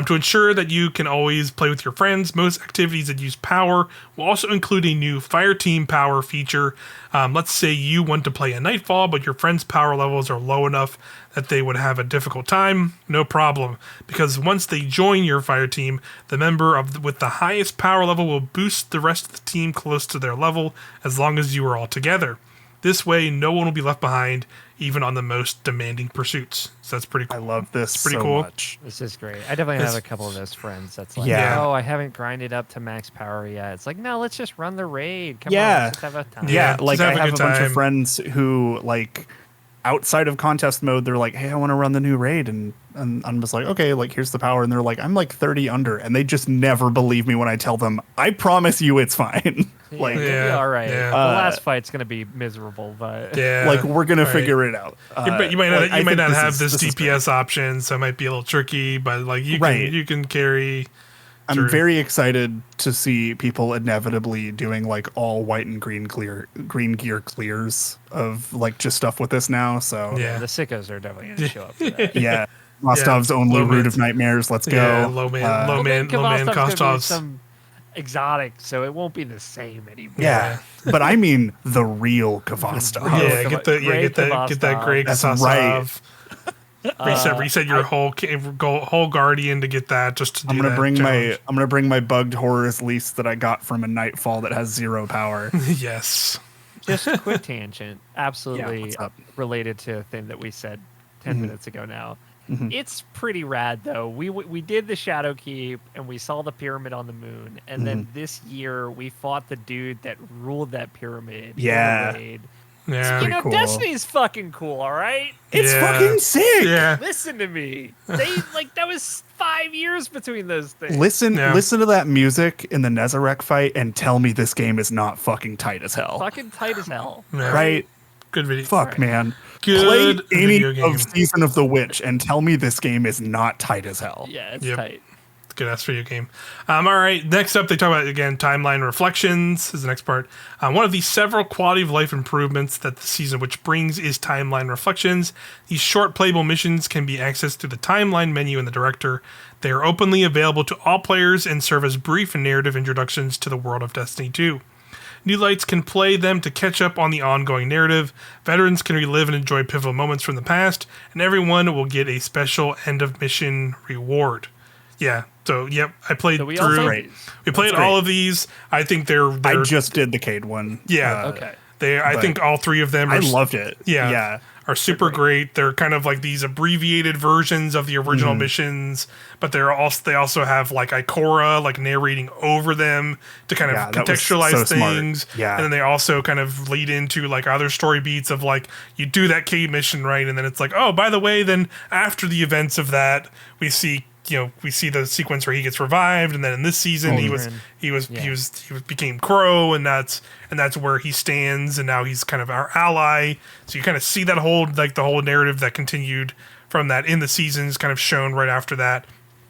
To ensure that you can always play with your friends, most activities that use power will also include a new fire team power feature. Let's say you want to play a Nightfall, but your friends' power levels are low enough that they would have a difficult time. No problem, because once they join your fire team, the member with the highest power level will boost the rest of the team close to their level as long as you are all together. This way, no one will be left behind, even on the most demanding pursuits. So that's pretty cool. I love this it's pretty so cool. much. This is great. I definitely have a couple of those friends that's like, oh, I haven't grinded up to max power yet. It's like, no, let's just run the raid. Come on, let's just have a time. Yeah, like I have a bunch time. of friends who like outside of contest mode, they're like, hey, I want to run the new raid. And I'm just like, okay, like here's the power. And they're like, I'm like 30 under. And they just never believe me when I tell them, I promise you it's fine. Like, all right. Yeah. The last fight's going to be miserable, but like we're going to figure it out. You might not have this DPS option, so it might be a little tricky, but like you can carry. I'm very excited to see people inevitably doing like all white and green gear clears of like just stuff with this now. So the sickos are definitely going to show up for that. Yeah. Mostov's own Root of Nightmares. Let's go. Low man Kostov's. exotic, so it won't be the same anymore. Yeah, but I mean the real Kvastov. Yeah, get that Grey That's Kasasov. right. Reset your whole Guardian to get that. Just to do I'm gonna that bring challenge. my bugged horrors lease that I got from a Nightfall that has 0 power. Yes. Just a quick tangent, absolutely what's up? related to a thing that we said 10 minutes ago now. It's pretty rad, though. We did the Shadow Keep, and we saw the pyramid on the moon, and then this year we fought the dude that ruled that pyramid. Yeah. Yeah. You know, cool. Destiny's fucking cool, all right? It's Yeah. fucking sick. Yeah. Listen to me. They that was 5 years between those things. Listen Yeah. to that music in the Nezarec fight and tell me this game is not fucking tight as hell. Fucking tight as hell. Yeah. Right? Good video. Fuck, Right. man. Good Play any video game. of Season of the Witch and tell me this game is not tight as hell. Yeah, it's Yep. tight. Good ass video game. All right. Next up, they talk about again timeline reflections is the next part. One of the several quality of life improvements that the season which brings is timeline reflections. These short playable missions can be accessed through the timeline menu in the director. They are openly available to all players and serve as brief and narrative introductions to the world of Destiny 2. New lights can play them to catch up on the ongoing narrative. Veterans can relive and enjoy pivotal moments from the past, and everyone will get a special end of mission reward. Yeah. So yep, I played So we through. also Great. We played That's all great. of these. I think they're I just did the Cade one. Yeah. Okay. I but think all three of them. I Are, loved it. Yeah. Are super great. They're kind of like these abbreviated versions of the original Mm-hmm. missions, but they also have like Ikora like narrating over them to kind of Yeah, that was contextualize so smart. things. Yeah. And then they also kind of lead into like other story beats of like you do that Cade mission right, and then it's like, oh, by the way, then after the events of that, we see the sequence where he gets revived, and then in this season he became Crow, and that's where he stands, and now he's kind of our ally. So you kind of see that the whole narrative that continued from that in the seasons, kind of shown right after that.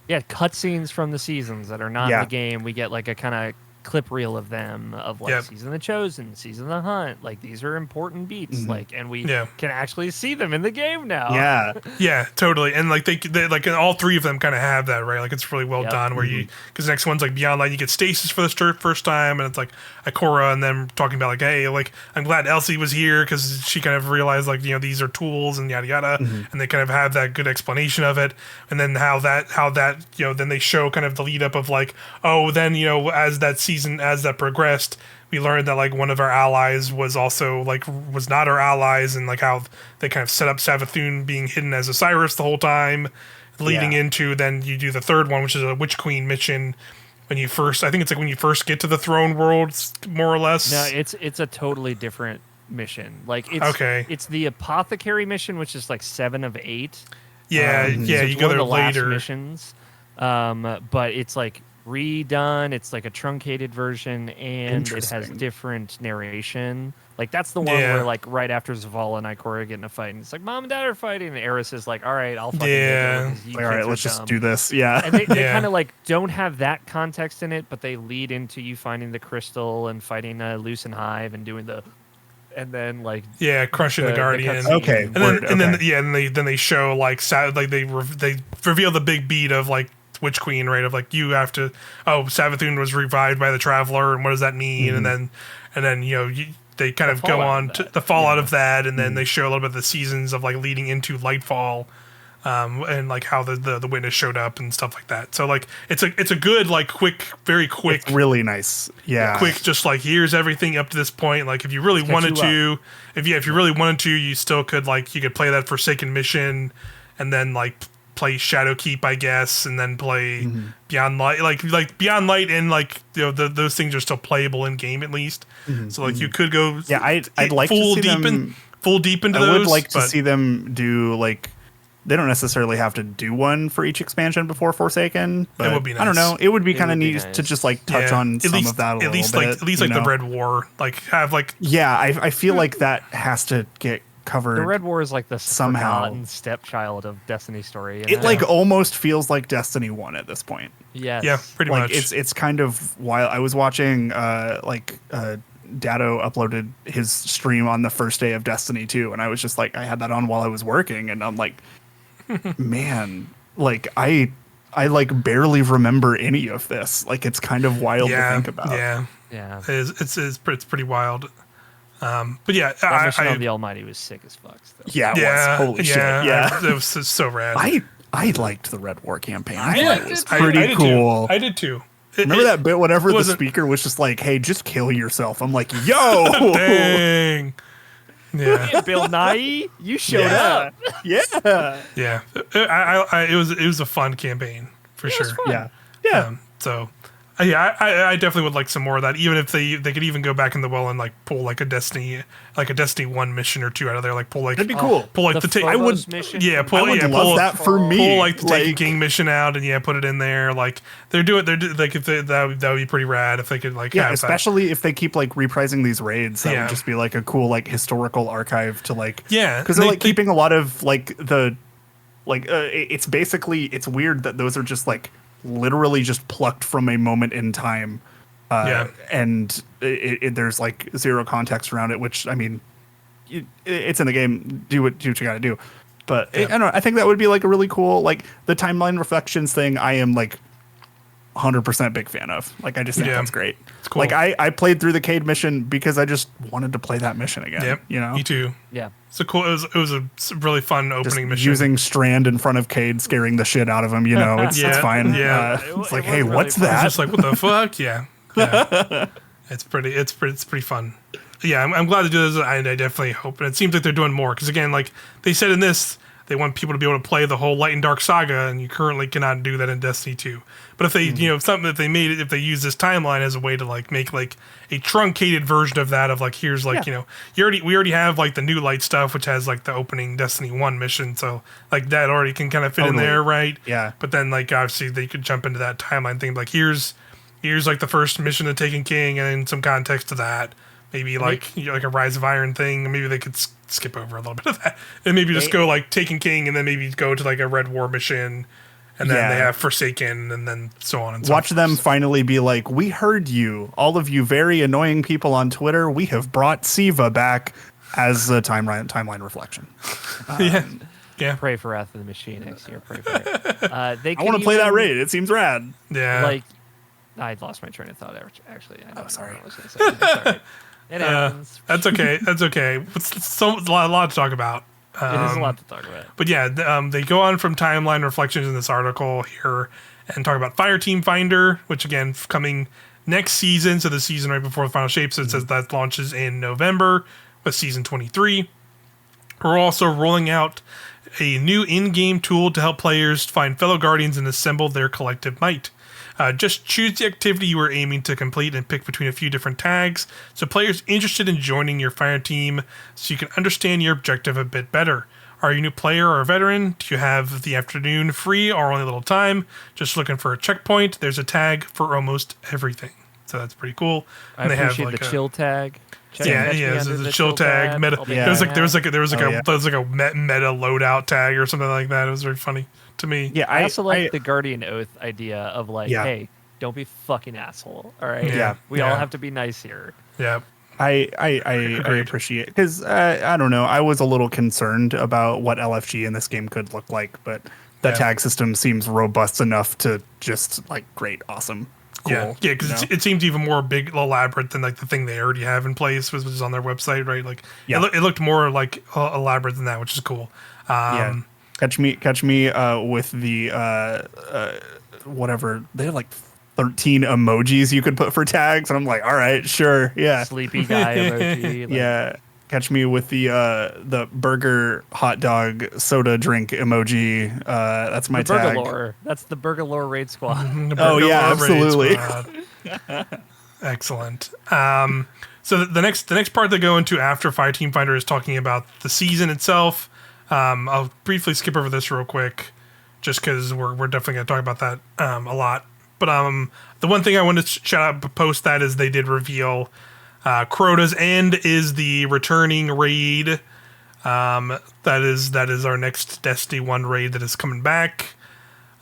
Yeah, cutscenes from the seasons that are not Yeah. in the game. We get like a kind of clip reel of them, of like Yep. season of the Chosen, season of the Hunt. Like these are important beats. Like, and we Yeah. can actually see them in the game now. Yeah. Yeah, totally. And like they like all three of them kind of have that, right? Like it's really well Yep. done. Where you because next one's like Beyond Light, you get Stasis for the first time, and it's like Ikora and them talking about like, hey, like I'm glad Elsie was here because she kind of realized like these are tools and yada yada, and they kind of have that good explanation of it. And then how that then they show kind of the lead up of like, oh, then as that progressed, we learned that like one of our allies was also like was not our allies, and like how they kind of set up Savathun being hidden as Osiris the whole time, leading Yeah. into then you do the third one, which is a Witch Queen mission. When you first get to the throne world, more or less. No, it's a totally different mission. Like it's Okay. It's the apothecary mission, which is like 7 of 8. Yeah, So you it's go one of there the last later. missions. But it's like redone. It's like a truncated version, and it has Interesting. different narration. Like that's the one Yeah. where like right after Zavala and Ikora get in a fight, and it's like Mom and Dad are fighting, and Eris is like, "All right, I'll fucking Yeah. do it, 'cause you Like, all kids right, are let's just dumb." do this. Yeah. And they Yeah. kind of like don't have that context in it, but they lead into you finding the crystal and fighting Lucen Hive and doing and then like Yeah, crushing the Guardian. cutscene. Okay. And then, Word, and then, okay. yeah, and they show like they reveal the big beat of like Witch Queen, right? Of like you have to. Oh, Savathun was revived by the Traveler, and what does that mean? And then they kind of go fallout on of to that. the fallout of that, and then they show a little bit of the seasons of like leading into Lightfall, and like how the witness showed up and stuff like that. So like it's a good like very quick. It's really nice. Yeah. Quick, just like here's everything up to this point. Like if you really Catch wanted you to, if you really wanted to, you still could you could play that Forsaken mission, and then like play Shadow Keep, I guess, and then play Beyond Light. Like Beyond Light and like those things are still playable in game at least. So like you could go. Yeah, I'd like full to see deep them. full deep into I those. would like to but- see them do like. They don't necessarily have to do one for each expansion before Forsaken, but would be I don't nice. know. It would be kind of would be neat nice. to just like touch Yeah, on some of that a little bit. at least you like the know? Red War, like have like Yeah, I feel like that has to get covered. The Red War is like the somehow. forgotten stepchild of Destiny story. It like almost feels like Destiny 1 at this point. yes, yeah, pretty Like much. it's kind of wild. I was watching Dado uploaded his stream on the first day of Destiny 2, and I was just like, I had that on while I was working, and I'm like, man, like I I like barely remember any of this. Like it's kind of wild to think about. Yeah. It's pretty wild. But yeah, That mission on the Almighty was sick as fuck. Still. Yeah, it was. Holy shit. Yeah. It was so rad. I liked the Red War campaign. It was pretty cool. I did too. Remember that bit whenever the speaker was just like, hey, just kill yourself. I'm like, yo. Dang. Yeah. Bill Nye, you showed up. Yeah. Yeah. It was a fun campaign for sure. Yeah. So I definitely would like some more of that. Even if they could even go back in the well and like pull like a Destiny 1 mission or two out of there. Like pull like that'd be cool. Pull like the I would mission. Yeah, I would love that for me. Pull like the Taken King mission out and put it in there. Like they're like if that would be pretty rad if they could like have especially if they keep like reprising these raids. That would just be like a cool like historical archive to like because they're like keeping a lot of like the like it's basically it's weird that those are just like literally just plucked from a moment in time and there's like zero context around it, which I mean it's in the game, do what you gotta do, but I don't know, I think that would be like a really cool like the timeline reflections thing. I am like 100% big fan of, like I just think that's great. It's cool. Like I played through the Cade mission because I just wanted to play that mission again. Me too. So cool. It was a really fun opening mission. Using Strand in front of Cade, scaring the shit out of him. It's fine. It's like, hey, what's that? It's just like, what the fuck? Yeah. It's pretty fun. Yeah, I'm glad to do this. I definitely hope, and it seems like they're doing more because again, like they said in this, they want people to be able to play the whole Light and Dark saga, and you currently cannot do that in Destiny 2. But if they, if they use this timeline as a way to like make like a truncated version of that, of like here's like we already have like the new Light stuff, which has like the opening Destiny 1 mission, so like that already can kind of fit in there, right? Yeah. But then like obviously they could jump into that timeline thing, like here's like the first mission of Taken King, and then some context to that. Maybe like like a Rise of Iron thing. Maybe they could skip over a little bit of that, and maybe just go like Taken King, and then maybe go to like a Red War mission, and then they have Forsaken, and then so on and so forth. Watch them finally be like, we heard you, all of you very annoying people on Twitter. We have brought Siva back as a timeline reflection. Yeah. Pray for Wrath of the Machine next year. Pray for it. I want to play that raid. It seems rad. Yeah. Like I lost my train of thought. Actually, I sorry. What I was gonna say. It's all right. It happens. That's okay. That's okay. It's a lot to talk about. It is a lot to talk about. But yeah, they go on from timeline reflections in this article here and talk about Fireteam Finder, which again coming next season. So the season right before the final shape. So it says that launches in November with season 23. We're also rolling out a new in-game tool to help players find fellow guardians and assemble their collective might. Just choose the activity you are aiming to complete and pick between a few different tags, so players interested in joining your fire team so you can understand your objective a bit better. Are you a new player or a veteran? Do you have the afternoon free or only a little time? Just looking for a checkpoint? There's a tag for almost everything. So that's pretty cool. And I appreciate the chill tag. There's the chill tag. Meta. There was like a meta loadout tag or something like that. It was very funny to me. Yeah, I also like the Guardian Oath idea of like, hey, don't be fucking asshole. All right. Yeah. We all have to be nice here. Yeah. I appreciate it because I don't know. I was a little concerned about what LFG in this game could look like, but the tag system seems robust enough to just like great, awesome. Cool, yeah, because it seems even more big, elaborate than like the thing they already have in place, which is on their website, right? Like, it looked more like elaborate than that, which is cool. Catch me with the whatever they have, like 13 emojis you could put for tags, and I'm like, all right, sure, yeah. Sleepy guy emoji. Like, yeah. Catch me with the burger, hot dog, soda drink emoji. That's my tag. Burgalore. That's the Burgalore raid squad. Absolutely. Excellent. So the next part they go into after Fireteam Finder is talking about the season itself. I'll briefly skip over this real quick, just because we're definitely going to talk about that a lot. But the one thing I wanted to shout out post that is they did reveal Crota's End is the returning raid. That is our next Destiny 1 raid that is coming back.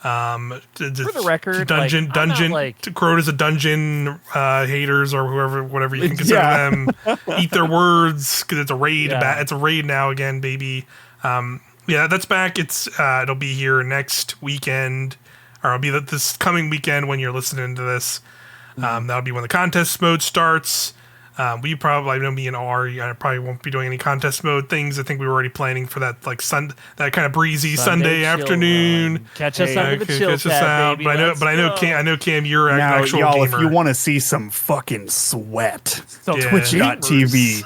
For the record, dungeon. Crota's a dungeon haters or whatever you can consider them. Eat their words because it's a raid. It's a raid now again, baby. That's back. It'll be here next weekend. or it'll be this coming weekend when you're listening to this. That'll be when the contest mode starts. We probably, I know me and R, I probably won't be doing any contest mode things. I think we were already planning for that, like that kind of breezy Sunday afternoon. Run. Catch us under the chill pad, baby. But I know Cam, you're an actual y'all, gamer. if you want to see some fucking sweat, Yeah. twitch.tv/Kam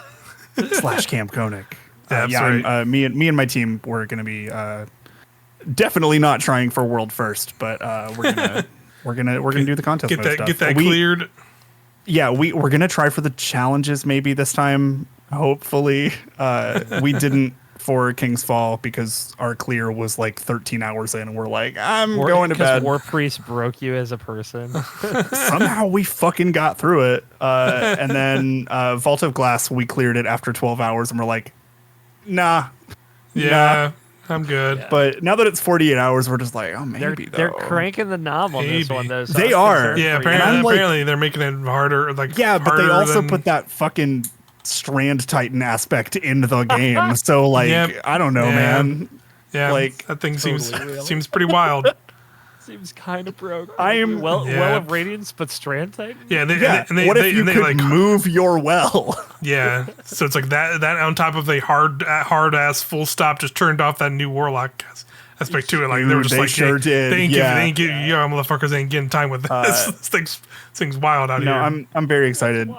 Konek. Right. Me and my team, we're gonna be definitely not trying for world first, but we're gonna do the contest mode stuff. Get that cleared. Yeah, we're gonna try for the challenges maybe this time. Hopefully, we didn't for King's Fall because our clear was like 13 hours in, and we're like, I'm going to bed. War Priest broke you as a person. Somehow we fucking got through it, and then Vault of Glass, we cleared it after 12 hours, and we're like, nah. I'm good. Yeah. But now that it's 48 hours, we're just like, oh, maybe they're cranking the knob on this one, though. So they are. Yeah, apparently they're making it harder. Like, yeah, but they also put that fucking Strand Titan aspect into the game. So, like, I don't know, man. Yeah, like that thing totally seems pretty wild. Seems kind of broke. I am well of Radiance, but Strand Titan. Yeah, what if you could move your well? Yeah, so it's like that on top of a hard ass full stop just turned off that new Warlock aspect to it. Like they were just like, sure did. They ain't motherfuckers ain't getting time with this. This thing's wild out here. I'm very excited.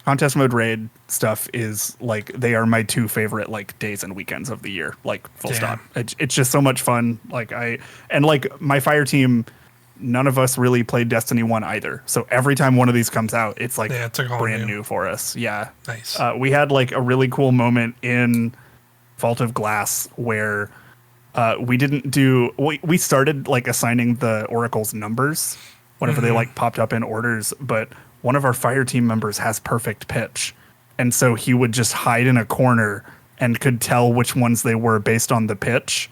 Contest mode raid stuff is like they are my two favorite like days and weekends of the year. Like full stop. It's just so much fun. Like my fire team, none of us really played Destiny 1 either. So every time one of these comes out, it's like brand new for us. Yeah. Nice. We had like a really cool moment in Vault of Glass where we didn't do we started like assigning the oracle's numbers whenever they like popped up in orders, but one of our fire team members has perfect pitch. And so he would just hide in a corner and could tell which ones they were based on the pitch.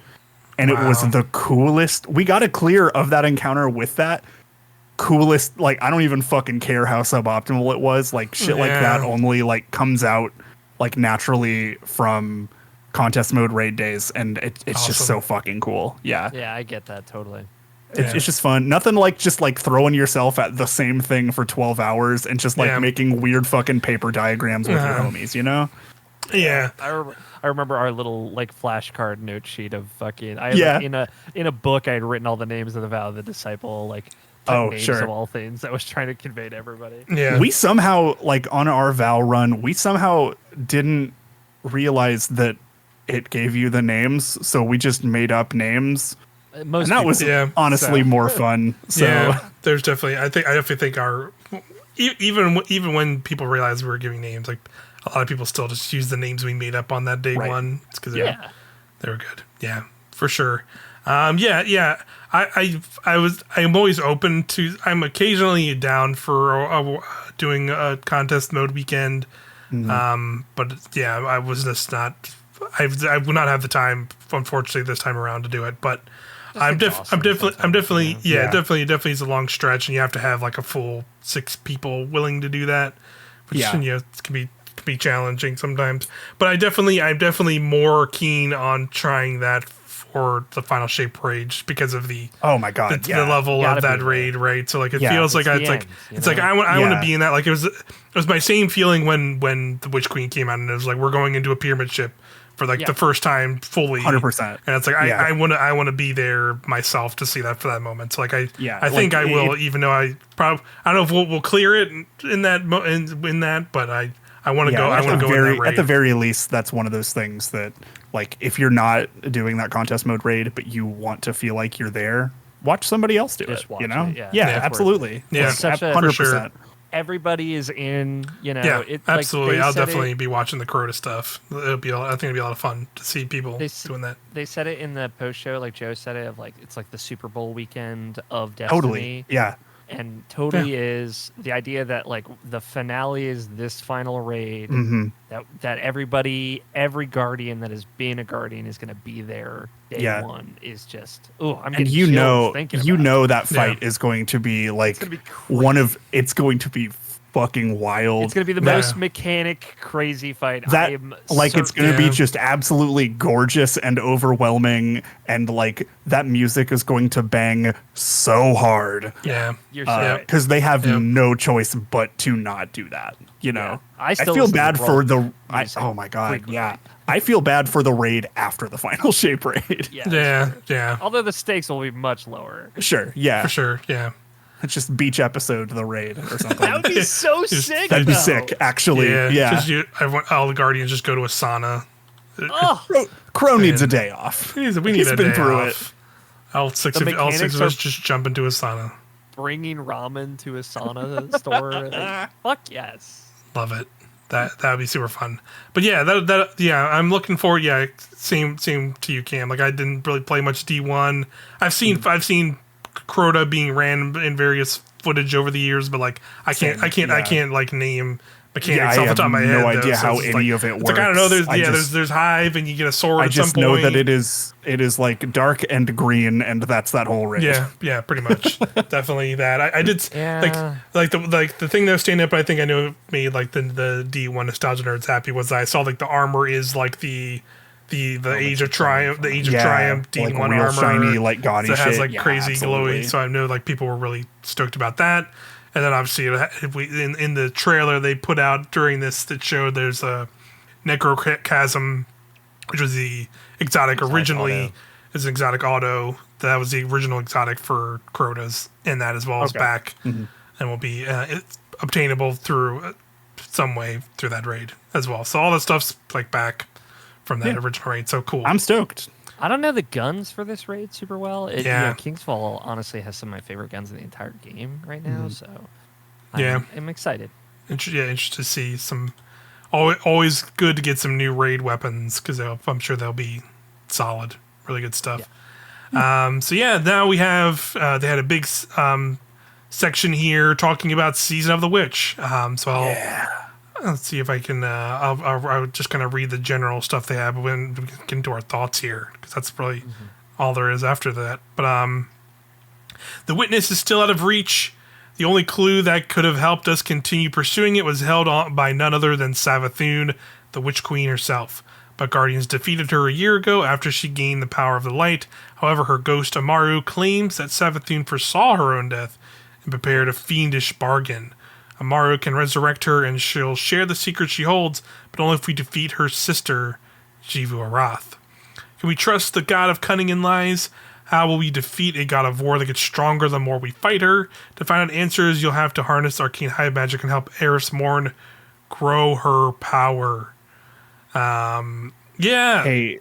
And it was the coolest. We got a clear of that encounter with that coolest. Like, I don't even fucking care how suboptimal it was. Like shit like that only like comes out like naturally from contest mode raid days. And it's just so fucking cool. Yeah. Yeah, I get that totally. It's just fun. Nothing like just like throwing yourself at the same thing for 12 hours and just like making weird fucking paper diagrams with your homies, you know? Yeah. I remember our little like flashcard note sheet of fucking in a book I had written all the names of the Vow of the Disciple, like names of all things I was trying to convey to everybody. Yeah. We somehow like on our Vow run, we somehow didn't realize that it gave you the names, so we just made up names. And that was honestly more fun. So there's definitely, I definitely think our even when people realize we were giving names, like a lot of people still just use the names we made up on that day one. It's because they were good. Yeah, for sure. I'm always open to. I'm occasionally down for doing a contest mode weekend. But yeah, I was just not. I would not have the time, unfortunately, this time around to do it. But I'm definitely definitely is a long stretch, and you have to have like a full 6 people willing to do that, which it can be challenging sometimes. But I'm definitely more keen on trying that for the Final Shape raid because of the the level of that raid, right? So like it feels like I want to be in that. Like it was my same feeling when the Witch Queen came out, and it was like we're going into a pyramid ship for like the first time fully, 100%. And it's like I want to be there myself to see that for that moment. So like I think I will, even though I don't know if we'll clear it in that, but I want to go. I want to go in that raid. At the very least, that's one of those things that like if you're not doing that contest mode raid, but you want to feel like you're there, watch somebody else do it. You know? Absolutely. Yeah, it's such 100%. Sure. Everybody is in, absolutely. I'll definitely be watching the Crota stuff. I think it'll be a lot of fun to see people doing that. They said it in the post show, like Joe said it, of like it's like the Super Bowl weekend of Destiny. Totally. Yeah. And is the idea that like the finale is this final raid, that every guardian that is being a guardian is going to be there day one is just I'm getting chills thinking about that fight is going to be like it's going to be fucking wild. It's gonna be the most mechanic crazy fight. That it's gonna be just absolutely gorgeous and overwhelming, and like that music is going to bang so hard. Yeah, you're right. Because they have no choice but to not do that. You know, I feel bad for the. Oh my god, yeah. I feel bad for the raid after the final shape raid. Yeah. Although the stakes will be much lower. Sure, yeah. For sure, yeah. It's just beach episode the raid or something. That would be so sick. That'd be sick, actually. Yeah. All the Guardians just go to a sauna. Crow needs a day off. We need He's a been day through off. All six of us just jump into a sauna. Bringing ramen to a sauna store. Like, fuck yes. Love it. That would be super fun. But yeah, I'm looking forward. Yeah, same to you, Cam. Like I didn't really play much D1. I've seen Crota being ran in various footage over the years, but like I can't like name mechanics off the top of my head. No idea how any of it works. Like I don't know. There's Hive, and you get a sword. I at some just know point. that it is like dark and green, and that's that whole raid. Yeah, pretty much. Definitely that. I did like the thing that was standing up. I think I knew made like the D1 nostalgia nerds happy was that I saw like the armor is like the Age of Triumph, the Age of Triumph D1 like real armor, shiny, like gaudy that has shit. like crazy glowy. So I know like people were really stoked about that. And then obviously, in the trailer they put out during this that showed there's a Necrochasm, which was the exotic originally. Is an exotic auto. That was the original exotic for Crotas, and that as well as back, and will be it's obtainable through some way through that raid as well. So all that stuff's like back from that original raid. So cool. I'm stoked. I don't know the guns for this raid super well. Kingsfall honestly has some of my favorite guns in the entire game right now. So I'm excited. Interested to see some. Always good to get some new raid weapons because I'm sure they'll be solid, really good stuff. Yeah. Now we have they had a big section here talking about Season of the Witch. Let's see if I can. I'll just kind of read the general stuff they have when we get into our thoughts here, because that's really all there is after that. But the witness is still out of reach. The only clue that could have helped us continue pursuing it was held on by none other than Savathun, the Witch Queen herself. But Guardians defeated her a year ago after she gained the power of the light. However, her ghost Amaru claims that Savathun foresaw her own death and prepared a fiendish bargain. Amaru can resurrect her, and she'll share the secret she holds, but only if we defeat her sister, Jivu Arath. Can we trust the god of cunning and lies? How will we defeat a god of war that gets stronger the more we fight her? To find out answers, you'll have to harness arcane hive magic and help Eris Morn grow her power. Hey,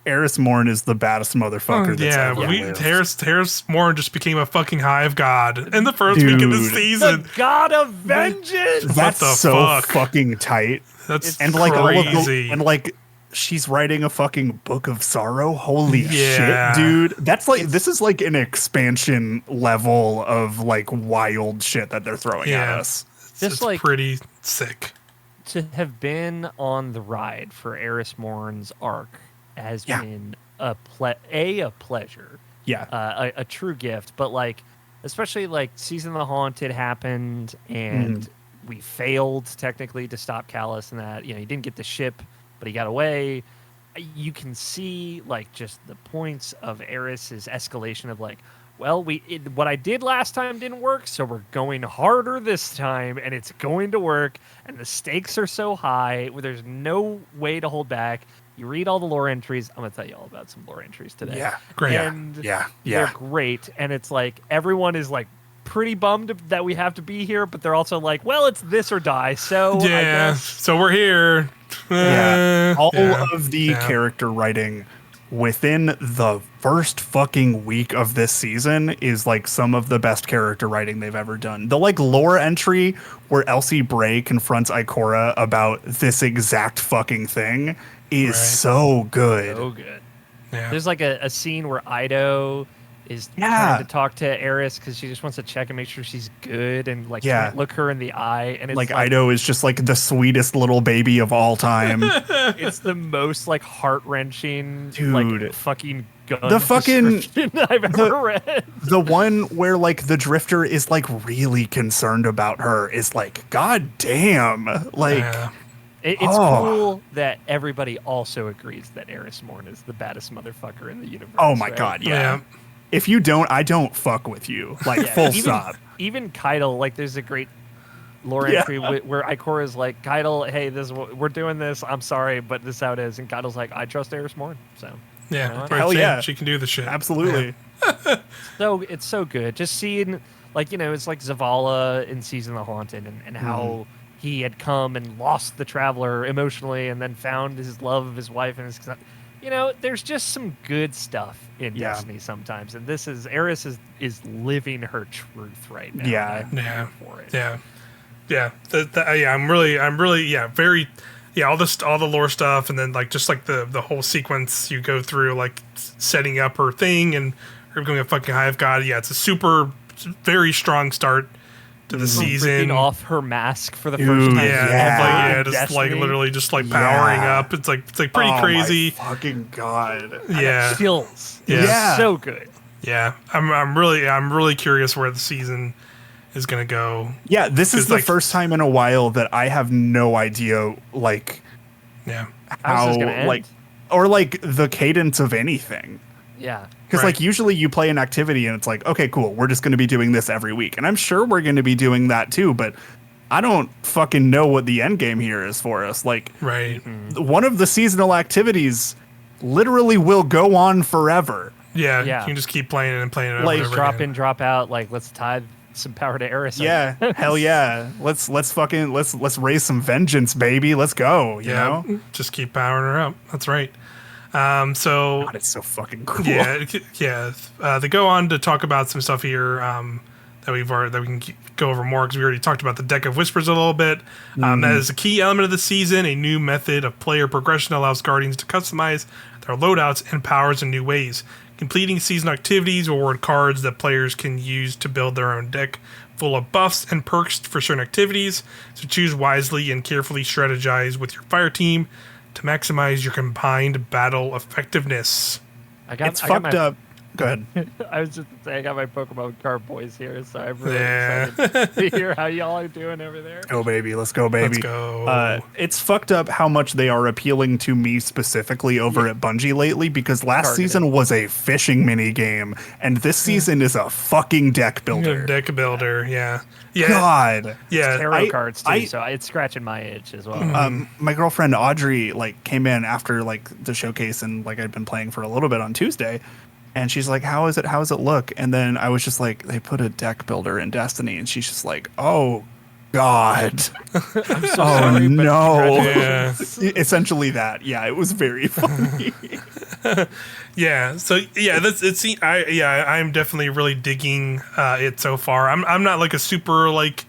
Eris Morn is the baddest motherfucker that's ever lived. Eris Morn just became a fucking hive god in the first week of the season. The god of vengeance! That's so fucking tight. That's and crazy. Like all of the, and like she's writing a fucking book of sorrow. Holy shit, dude. That's like this is like an expansion level of like wild shit that they're throwing at us. Just it's pretty sick. To have been on the ride for Eris Morn's arc has been a pleasure. Yeah. A true gift. But like, especially like Season of the Haunted happened and we failed technically to stop Callus and that, he didn't get the ship, but he got away. You can see like just the points of Eris's escalation of like, well, what I did last time didn't work, so we're going harder this time, and it's going to work, and the stakes are so high, where there's no way to hold back. You read all the lore entries. I'm going to tell you all about some lore entries today. Yeah, great. And they're great, and it's like everyone is like pretty bummed that we have to be here, but they're also like, well, it's this or die, so I guess. So we're here. All of the character writing within the first fucking week of this season is like some of the best character writing they've ever done. The like lore entry where Elsie Bray confronts Ikora about this exact fucking thing is so good. So good. Yeah. There's like a scene where Ido is trying to talk to Eris because she just wants to check and make sure she's good and like can't look her in the eye. And it's like Ido is just like the sweetest little baby of all time. It's the most like heart-wrenching, like fucking gun The fucking- description I've ever read. The one where like the drifter is like really concerned about her is like, god damn, like. Yeah. It's Oh. cool that everybody also agrees that Eris Morn is the baddest motherfucker in the universe. Oh my right? god, yeah. Yeah. If you don't, I don't fuck with you. Like Yeah, full even, stop. Even Keitel, like there's a great lore Yeah. entry where Ikora is like, Keitel, hey, we're doing this. I'm sorry, but this is how it is. And Keitel's like, I trust Eris Morn. So Yeah. You know what? Right, Hell Sam, yeah. She can do the shit. Absolutely. so it's so good. Just seeing, like, it's like Zavala in Season of the Haunted and how he had come and lost the Traveler emotionally and then found his love of his wife and his. There's just some good stuff in Yeah. Destiny sometimes, and Eris is living her truth right now. Yeah. and I'm Yeah. here for it. Yeah. Yeah. I'm really, very, all the lore stuff, and then like just like the whole sequence you go through, like setting up her thing and her becoming a fucking hive god. Yeah, it's a very strong start to the season. Ripping off her mask for the Dude, first time. yeah. ever in just like Destiny. literally just like powering Yeah. up. It's like pretty Oh, crazy. My fucking god. Yeah. Chills. Yeah. It's Yeah. so good. Yeah. I'm really curious where the season is gonna go. Yeah, this is 'Cause, the like- first time in a while that I have no idea, like, Yeah. How's how, this gonna end? like, or like the cadence of anything. Yeah. Because Right. like usually you play an activity and it's like, okay, cool, we're just going to be doing this every week, and I'm sure we're going to be doing that too. But I don't fucking know what the end game here is for us. Like, Right. one of the seasonal activities literally will go on forever. Yeah. Yeah. You can just keep playing it and playing it over Like, and over Drop again. in, drop out. Like, let's tithe some power to Eris. I Yeah, guess. hell yeah. Let's raise some vengeance, baby. Let's go. You Yeah. know, Just keep powering her up. That's right. So God, it's so fucking cool. yeah. They go on to talk about some stuff here that we can go over more because we already talked about the Deck of Whispers a little bit. That is a key element of the season. A new method of player progression allows Guardians to customize their loadouts and powers in new ways. Completing season activities will reward cards that players can use to build their own deck full of buffs and perks for certain activities. So choose wisely and carefully strategize with your fire team to maximize your combined battle effectiveness. It's fucked up. Go ahead. I was just saying, I got my Pokemon card boys here, so I'm really Yeah. excited to hear how y'all are doing over there. Go baby, let's go baby. Let's go. It's fucked up how much they are appealing to me specifically over at Bungie lately, because last Targeted. season was a fishing mini game and this season is a fucking deck builder. Deck builder, yeah. Yeah. God. Yeah. Tarot cards too, I- so it's scratching my itch as well. My girlfriend Audrey like came in after like the showcase and like I'd been playing for a little bit on Tuesday, and she's like, how does it look? And then I was just like, they put a deck builder in Destiny, and she's just like, oh God. I'm so Oh sorry, but no. congratulations. Yeah. Essentially that. Yeah, it was very funny. Yeah, so yeah, I'm definitely really digging it so far. I'm not like a super like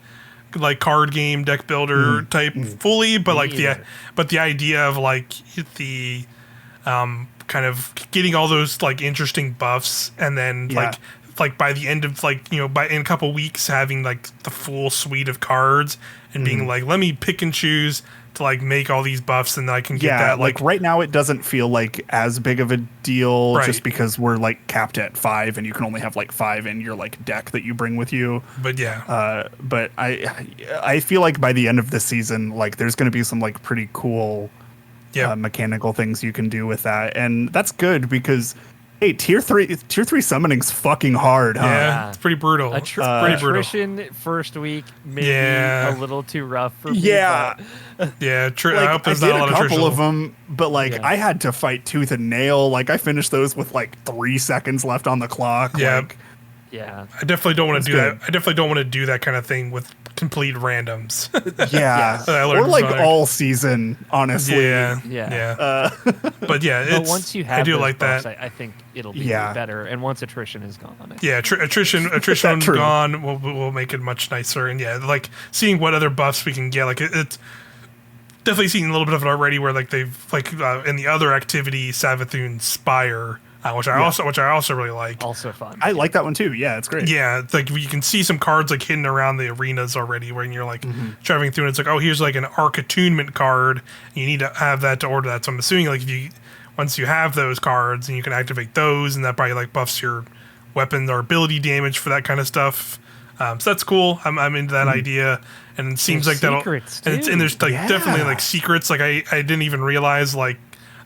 card game deck builder type fully, but like either. the idea of like the kind of getting all those like interesting buffs, and then Yeah. like by the end of like by in a couple weeks having like the full suite of cards and being like, let me pick and choose to like make all these buffs, and I can get Yeah, that like right now it doesn't feel like as big of a deal, Right. just because we're like capped at 5 and you can only have like 5 in your like deck that you bring with you. But yeah, But I feel like by the end of the season, like there's going to be some like pretty cool yeah. mechanical things you can do with that, and that's good because hey, tier 3 summoning's fucking hard, huh? Yeah, it's pretty brutal. It's pretty brutal. Attrition first week, maybe Yeah. a little too rough for me. Yeah. Yeah, I Like, hope I there's did not a a lot of couple attritional. of them, but like Yeah. I had to fight tooth and nail. Like I finished those with like 3 seconds left on the clock. Yeah. Like, Yeah. I definitely don't want That's to do good. that. I definitely don't want to do that kind of thing with complete randoms. yeah. I learned Or like about it. all season, honestly. yeah, Yeah. but yeah, But it's, once you have I do those like buffs, that. I think it'll be Yeah. better. And once attrition is gone, Yeah, attrition True. gone will make it much nicer. And yeah, like seeing what other buffs we can get. Like it's definitely seen a little bit of it already, where like they've like in the other activity, Savathun Spire, which I also really like. also fun. I like that one too. Yeah, it's great. Yeah, it's like you can see some cards like hidden around the arenas already, when you're like Mm-hmm. traveling through, and it's like, oh, here's like an Arc Attunement card. You need to have that to order that. So I'm assuming like if you once you have those cards, and you can activate those, and that probably like buffs your weapon or ability damage for that kind of stuff. So that's cool. I'm into that idea, and it seems There's like secrets, and there's like definitely like secrets. Like I didn't even realize like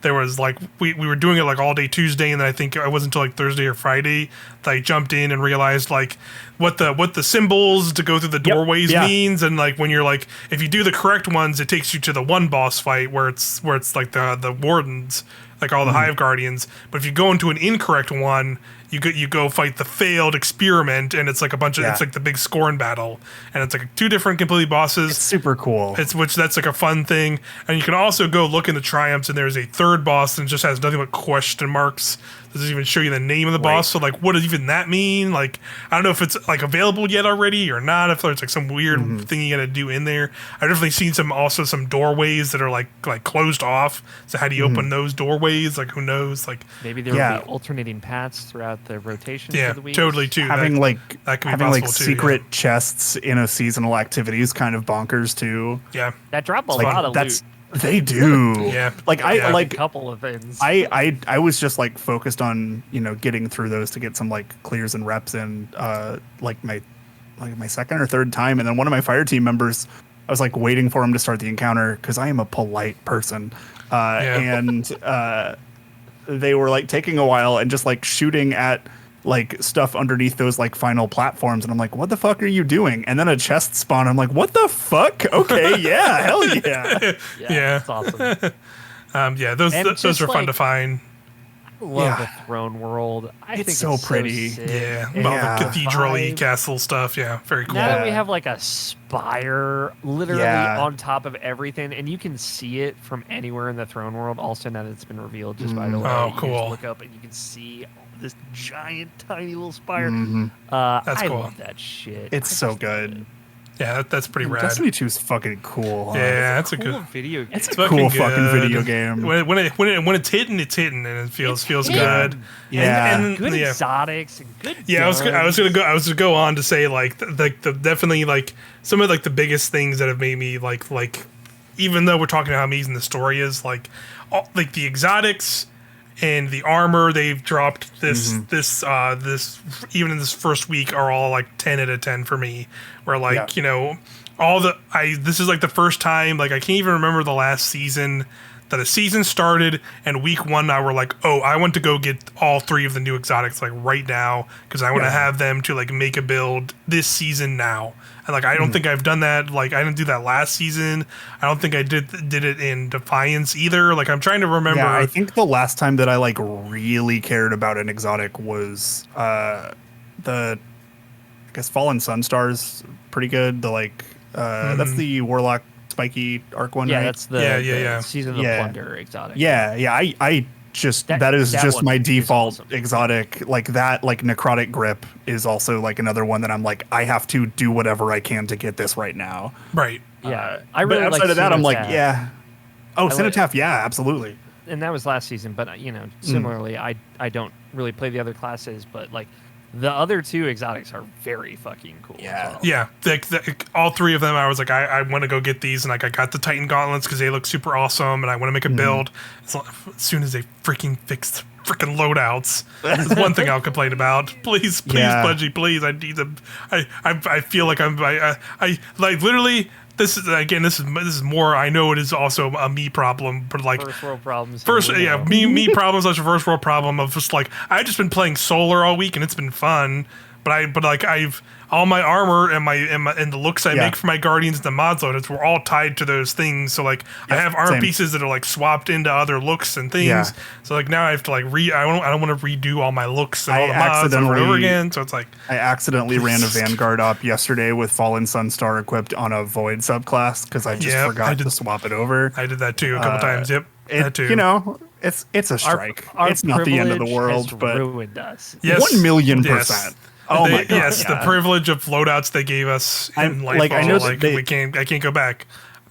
there was like we were doing it like all day Tuesday, and then I think it wasn't until like Thursday or Friday that I jumped in and realized like what the symbols to go through the doorways means, and like when you're like if you do the correct ones, it takes you to the one boss fight where it's like the wardens, like all the hive guardians. But if you go into an incorrect one, you go fight the failed experiment, and it's like a bunch of it's like the big scorn battle, and it's like 2 different completely bosses. It's super cool. That's like a fun thing, and you can also go look in the triumphs, and there's a third boss, and it just has nothing but question marks. Doesn't even show you the name of the boss. So like, what does even that mean? Like, I don't know if it's like available yet already or not. If there's like some weird thing you got to do in there. I've definitely seen some doorways that are like closed off. So how do you open those doorways? Like, who knows? Like maybe there will be alternating paths throughout the rotation. Yeah, for the weeks. totally too. Having that secret chests in a seasonal activity is kind of bonkers too. Yeah, that drop a lot of loot. They do. Yeah. Like I like a couple of things. I was just like focused on, getting through those to get some like clears and reps in like my second or third time, and then one of my fire team members, I was like waiting for him to start the encounter because I am a polite person. And they were like taking a while and just like shooting at like stuff underneath those like final platforms, and I'm like, what the fuck are you doing? And then a chest spawn. I'm like, what the fuck? Okay, yeah, hell yeah. Yeah, that's awesome. Those are fun to find. I love the throne world. I think it's so pretty. So sick. Yeah, all the cathedral-y castle stuff. Yeah, very cool. Now that we have like a spire literally on top of everything, and you can see it from anywhere in the throne world. Also, now that it's been revealed, just by the way, oh, you cool. can just look up and you can see this giant, tiny little spire. That's cool. I love that shit. It's so good. Yeah, that's pretty rad. Destiny 2 is fucking cool. Yeah, that's a good video game. It's a cool fucking video game. When it's hitting, and it feels good. Yeah, and good exotics and good. Yeah, I was gonna go on to say like the definitely like some of like the biggest things that have made me like even though we're talking about how amazing the story is, like the exotics and the armor they've dropped this even in this first week are all like 10 out of 10 for me, where like this is like the first time, like I can't even remember the last season that a season started and week 1 I were like, oh, I want to go get all 3 of the new exotics like right now because I want to have them to like make a build this season now. And like I don't think I've done that. Like I didn't do that last season. I don't think I did it in Defiance either. Like I'm trying to remember. Yeah, I think the last time that I like really cared about an exotic was I guess Fallen Sunstars pretty good. The like that's the Warlock spiky arc one, yeah, right? that's the Season of the Plunder exotic. Yeah. I just that is just my default exotic. Like that, like Necrotic Grip is also like another one that I'm like, I have to do whatever I can to get this right now. Right. Yeah. I really outside like of that, I'm like, Cenotaph. Cenotaph, absolutely. And that was last season, but similarly, I don't really play the other classes, but like the other 2 exotics are very fucking cool. Yeah. Yeah. All 3 of them, I was like, I want to go get these. And like, I got the Titan Gauntlets because they look super awesome. And I want to make a build. So, as soon as they freaking fix freaking loadouts, that's one thing I'll complain about. Please, Bungie, please. I need them. I feel like I like literally. This is more. I know it is also a me problem, but like first world problems. Me problems. That's a first world problem of just like I've just been playing solar all week and it's been fun, but I've all my armor and the looks I make for my guardians and the mods loaders were all tied to those things. So like I have armor pieces that are like swapped into other looks and things. Yeah. So like now I have to like I don't want to redo all my looks and all the mods over again. So it's like I accidentally ran a Vanguard op yesterday with Fallen Sunstar equipped on a Void subclass because I just forgot to swap it over. I did that too a couple times. Yep. That too. It's a strike. It's not the end of the world, but ruined us. Yes. 1,000,000%. Yes. Oh my god! Yes, the privilege of loadouts they gave us in Lightfall. Like I know I can't go back.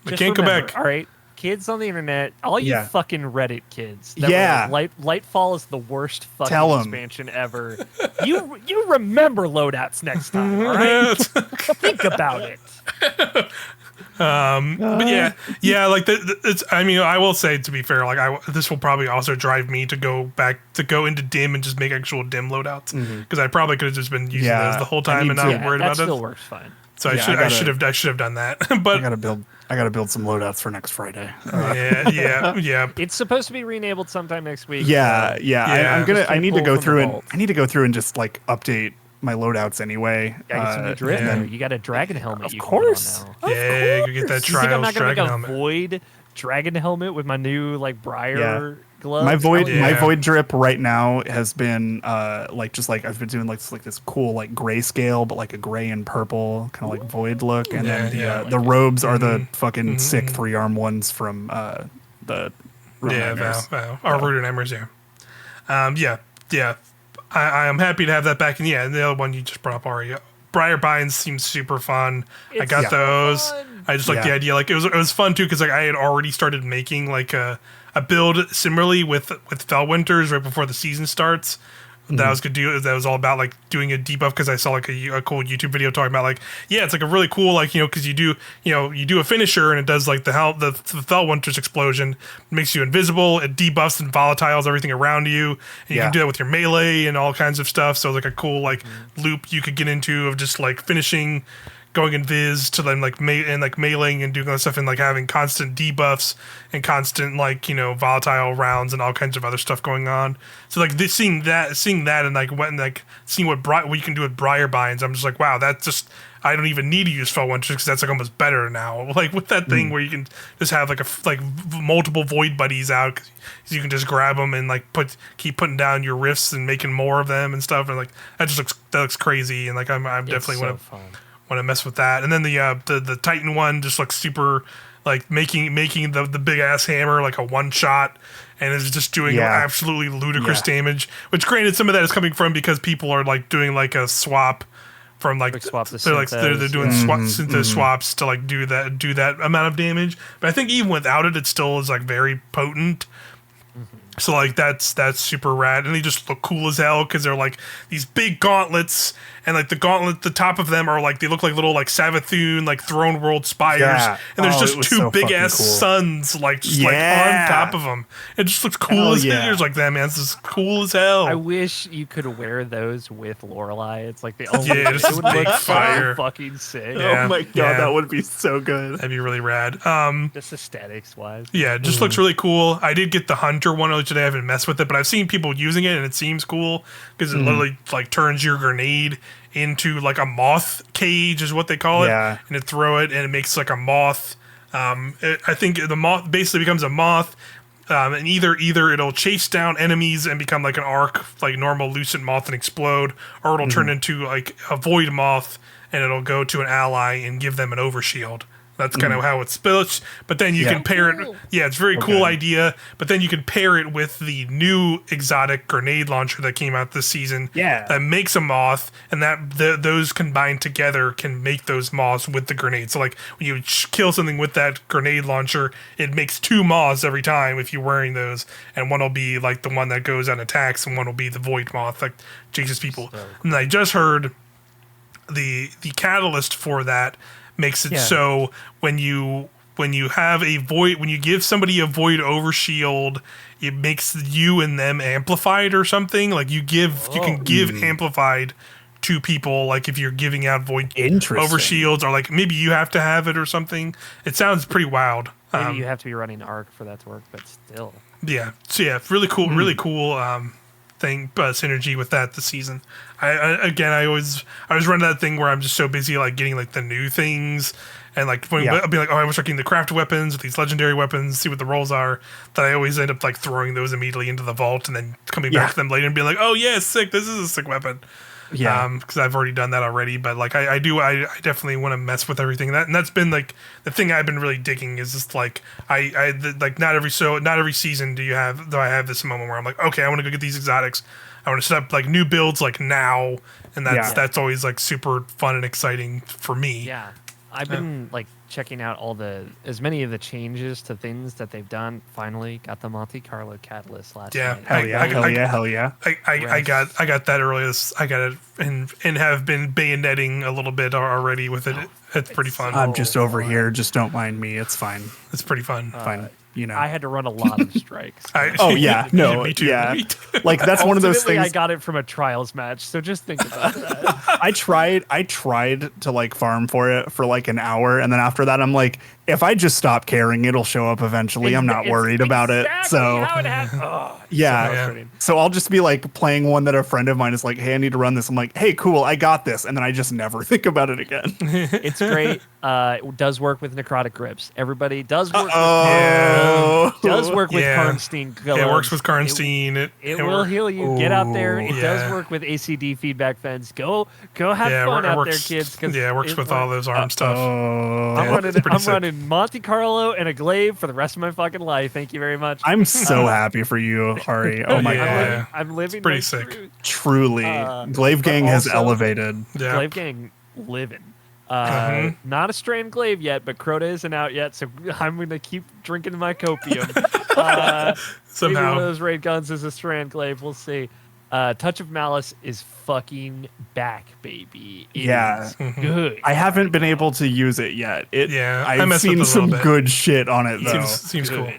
I can't go back. All right, kids on the internet, all you fucking Reddit kids. Lightfall is the worst fucking expansion ever. You remember loadouts next time, all right? Think about it. But yeah, like it's. I mean, I will say, to be fair, like this will probably also drive me to go into dim and just make actual dim loadouts, because I probably could have just been using those the whole time and not worried about it. That still works fine. So I should have done that. But I gotta build some loadouts for next Friday. Yeah. It's supposed to be re-enabled sometime next week. I need to go through and just like update my loadouts anyway. Get some new drip. You got a dragon helmet. Of course. Now. Yeah, you get that You think I'm not gonna dragon make a helmet. void dragon helmet with my new like briar gloves? My void drip right now has been I've been doing like this cool like grayscale, but like a gray and purple kind of like void look, and then the robes are the fucking sick 3-arm ones from the Val. Our Rooted Embers, I am happy to have that back. And the other one you just brought up, Aria. Briar Binds seems super fun. I got those. Fun. I just like the idea. Like it was fun too, because like I had already started making like a build similarly with Fellwinters right before the season starts. That I was gonna do. That was all about like doing a debuff, because I saw like a cool YouTube video talking about like it's like a really cool like because you do a finisher and it does like the Fellwinter's explosion, makes you invisible, it debuffs and volatiles everything around you, and you can do that with your melee and all kinds of stuff. So it's like a cool like loop you could get into of just like finishing, going invis to then like meleeing and doing all that stuff, and like having constant debuffs and constant like volatile rounds and all kinds of other stuff going on. So like seeing that and like seeing what you can do with Briar Binds, I'm just like, wow, that's just, I don't even need to use Fellwinter because that's like almost better now. Like with that thing where you can just have like multiple void buddies out, cause you can just grab them and like keep putting down your rifts and making more of them and stuff, and like that looks crazy, and like I'm definitely want to mess with that. And then the Titan one just looks super, like making the big ass hammer like a one shot, and is just doing absolutely ludicrous damage. Which granted, some of that is coming from because people are like doing like a swap from like they're doing swaps to like do that amount of damage. But I think even without it, it still is like very potent. So like that's super rad, and they just look cool as hell because they're like these big gauntlets, and like the top of them are like, they look like little like Savathûn like throne world spires, and there's just two big ass suns like on top of them. It just looks cool as hell. Like that, man. This is cool as hell. I wish you could wear those with Lorelei. It's like the only just it would big look fire. So fucking sick. Oh my god, that would be so good. That'd be really rad. Just aesthetics wise. Yeah, it just looks really cool. I did get the Hunter one today. I haven't messed with it, but I've seen people using it, and it seems cool because it literally like turns your grenade into like a moth cage, is what they call it. And it throw it, and it makes like a moth. I think the moth basically becomes a moth, and either it'll chase down enemies and become like an arc, like normal lucent moth, and explode, or it'll turn into like a void moth, and it'll go to an ally and give them an overshield. That's kind of how it's built. But then you can pair it. Yeah, it's a very cool idea. But then you can pair it with the new exotic grenade launcher that came out this season. Yeah. That makes a moth, and those combined together can make those moths with the grenade. So like when you kill something with that grenade launcher, it makes 2 moths every time if you're wearing those, and one will be like the one that goes out and attacks, and one will be the void moth that chases people. So cool. And I just heard the catalyst for that makes it so when you have a void, when you give somebody a void overshield, it makes you and them amplified or something. Like you can give amplified to people, like if you're giving out void overshields, or like maybe you have to have it or something. It sounds pretty wild. Maybe you have to be running ARC for that to work, but still. Yeah. So yeah, really cool thing, synergy with that this season. I was running that thing where I'm just so busy like getting like the new things, and like I'll be like, I was checking the craft weapons with these legendary weapons, see what the rolls are, that I always end up like throwing those immediately into the vault and then coming back to them later and being like, oh yeah, sick, this is a sick weapon. Because I've already done that already, but like I definitely want to mess with everything. And that's been like the thing I've been really digging, is just like like not every season do I have this moment where I'm like, okay, I want to go get these exotics. I want to set up like new builds like now, and that's always like super fun and exciting for me. Yeah. I've been like checking out as many of the changes to things that they've done. Finally got the Monte Carlo catalyst last night. Hell yeah. I got that earlier. I got it and have been bayoneting a little bit already with it. It's pretty fun. I'm just over here. Just don't mind me. It's fine. It's pretty fun. Fine. You know. I had to run a lot of strikes. Me too. Yeah. Like that's one of those things. I got it from a trials match, so just think about that. I tried to like farm for it for like an hour, and then after that, I'm like, if I just stop caring, it'll show up eventually. I'm not worried about it. So how it happened. yeah. So I'll just be like playing one that a friend of mine is like, hey, I need to run this. I'm like, hey, cool, I got this, and then I just never think about it again. It's great. It does work with necrotic grips. Everybody does work. Does work with Karnstein. It works with Karnstein. It will heal you. Get out there. It does work with ACD feedback fence. Go have fun out there, kids. It works with all those arm stuff. I'm running Monte Carlo and a glaive for the rest of my fucking life. Thank you very much. I'm so happy for you, Hari. Oh my god. I'm living. It's pretty sick. Truth. Truly. Glaive Gang has elevated. Yeah. Glaive Gang living. Not a Strand Glaive yet, but Crota isn't out yet, so I'm going to keep drinking my copium. Somehow. Maybe one of those raid guns is a Strand Glaive. We'll see. Touch of Malice is fucking back, baby. It is good. I haven't been able to use it yet. I've seen some good shit on it, though. Seems cool.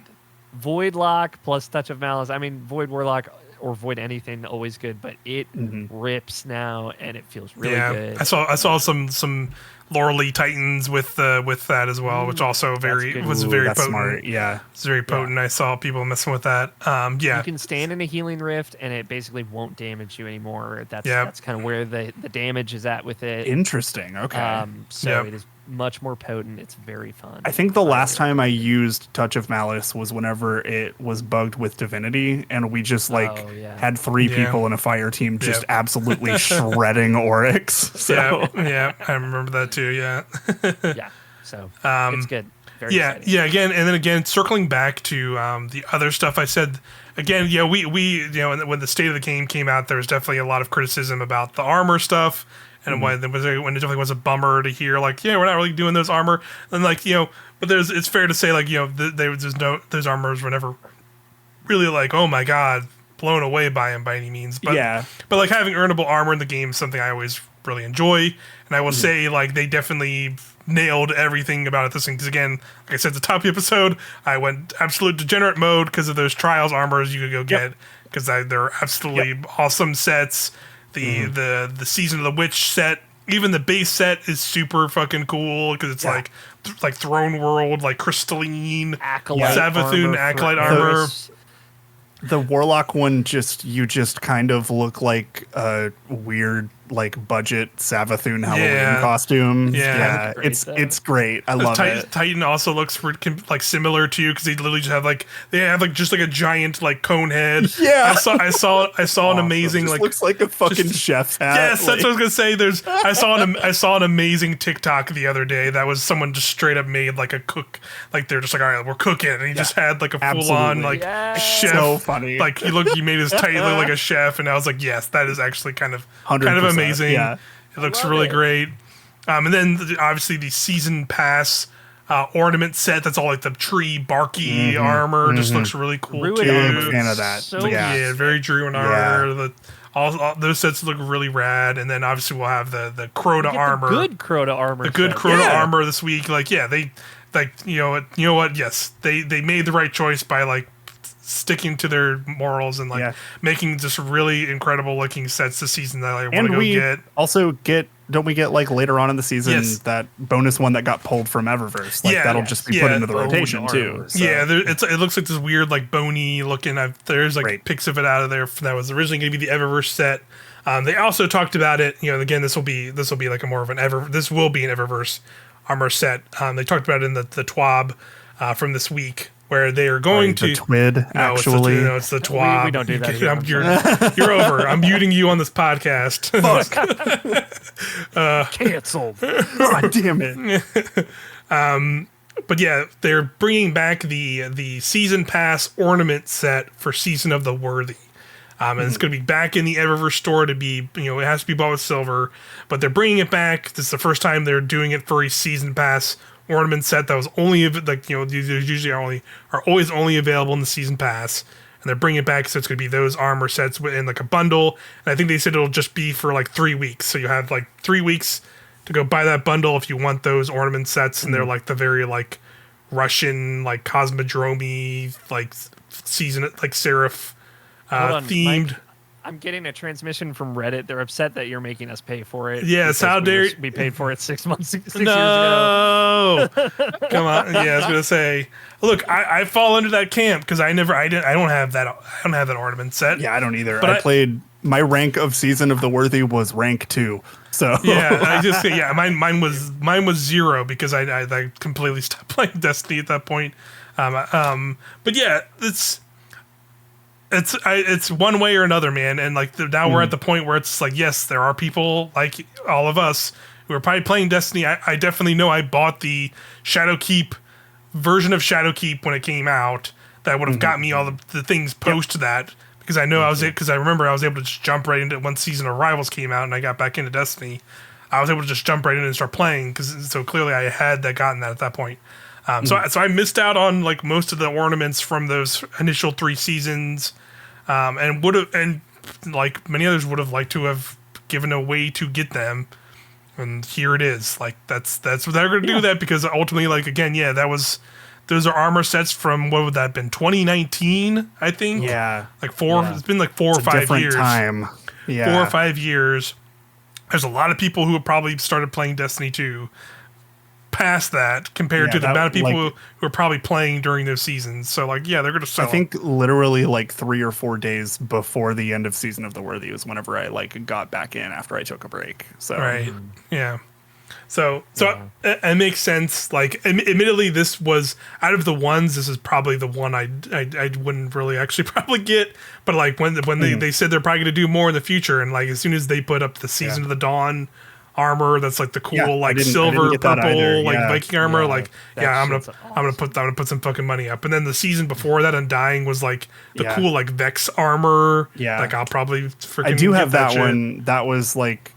Void Lock plus Touch of Malice. I mean, Void Warlock or Void anything, always good, but it rips now, and it feels really good. I saw some Loreley Titans with that as well, which also was very potent. Smart. Yeah, it's very potent. I saw people messing with that. You can stand in a healing rift, and it basically won't damage you anymore. That's kind of where the damage is at with it. Interesting. Okay. It is much more potent. It's very fun. I think the last time I used Touch of Malice was whenever it was bugged with Divinity, and we just had 3 people in a fire team just absolutely shredding Oryx. So. Yeah, I remember that too. Yeah. So it's good. Very exciting. Again, and then again, circling back to the other stuff I said. Again, we when the state of the game came out, there was definitely a lot of criticism about the armor stuff. And when it definitely was a bummer to hear, like, we're not really doing those armor, and like, but it's fair to say, like, those armors were never really like, oh my god, blown away by him by any means. But but like having earnable armor in the game is something I always really enjoy, and I will say, like, they definitely nailed everything about it this thing. Because again, like I said at the top of the episode, I went absolute degenerate mode because of those trials armors you could go get, because they're absolutely awesome sets. The Season of the Witch set, even the base set is super fucking cool because it's like Throne World, like crystalline Savathun Acolyte armor. The Warlock one you just kind of look like a weird like budget Savathun Halloween costume. Yeah, it's great. I love it. Titan also looks like similar to you because they literally just have just like a giant like cone head. Yeah, I saw an amazing just looks like a fucking chef's hat. Yes, that's what I was gonna say. I saw an amazing TikTok the other day that was someone just straight up made like a cook, like they're just like, all right, we're cooking, and he just had like a full on like chef. So funny. Like he made his Titan look like a chef, and I was like, yes, that is actually kind of amazing. Yeah. It looks really great. And then obviously the season pass ornament set that's all like the tree barky armor just looks really cool Druid too. armor. I'm a fan of that. Very Druid armor. All those sets look really rad. And then obviously we'll have the Crota armor. The good Crota armor. The good Crota armor this week. Like they you know what? Yes, they made the right choice by like sticking to their morals and like making just really incredible looking sets this season that I want to go get. Also don't we get like later on in the season that bonus one that got pulled from Eververse? Like that'll just be put into the rotation too. So. Yeah, it looks like this weird like bony looking. There's like pics of it out of there that was originally going to be the Eververse set. They also talked about it. Again, this will be like a more of an this will be an Eververse armor set. They talked about it in the TWAB from this week, where they are going to the TWID. Actually, it's the TWAB. We don't do that. You're over. I'm muting you on this podcast. Canceled. God damn it. But yeah, they're bringing back the season pass ornament set for Season of the Worthy. And it's going to be back in the Eververse store to be, it has to be bought with silver, but they're bringing it back. This is the first time they're doing it for a season pass ornament set that was only these usually are always only available in the season pass, and they're bringing it back, so it's going to be those armor sets in like a bundle. And I think they said it'll just be for like 3 weeks, so you have like 3 weeks to go buy that bundle if you want those ornament sets, and they're like the very like Russian like Cosmodromy like season like serif themed. Mike, I'm getting a transmission from Reddit. They're upset that you're making us pay for it. Yes, how dare we paid for it 6 months, 6 years no. ago. Come on. Yeah, I was gonna say. Look, I fall under that camp because I don't have that ornament set. Yeah, I don't either. But I played, my rank of Season of the Worthy was rank 2. So yeah, mine was 0 because I completely stopped playing Destiny at that point. But yeah, it's one way or another, man. And like now we're at the point where it's like, yes, there are people like all of us who are probably playing Destiny. I definitely know I bought the Shadowkeep version of Shadowkeep when it came out. That would have got me all the things post that, because I know because I remember I was able to just jump right into it once Season of Rivals came out and I got back into Destiny. I was able to just jump right in and start playing so clearly I had gotten that at that point. So I missed out on like most of the ornaments from those initial 3 seasons, and like many others would have liked to have given a way to get them, and here it is. Like that's what they're going to do that, because ultimately, like again, those are armor sets from, what would that have been, 2019, I think. Yeah, like 4. Yeah. It's been like 4 or 5 years. Time. Yeah, 4 or 5 years. There's a lot of people who have probably started playing Destiny 2 past that compared to the amount of people who are probably playing during those seasons. So like, yeah, they're going to sell. I think literally like 3 or 4 days before the end of Season of the Worthy was whenever I like got back in after I took a break. So right, yeah. So it makes sense. Like, admittedly, this was out of the ones. This is probably the one I wouldn't really actually probably get. But like when they said they're probably going to do more in the future, and like as soon as they put up the Season of the Dawn armor, that's like the cool silver purple like Viking armor. I'm gonna put some fucking money up. And then the season before that, Undying, was like the cool like Vex armor. Yeah, like I'll probably freaking. I do have that one. That was like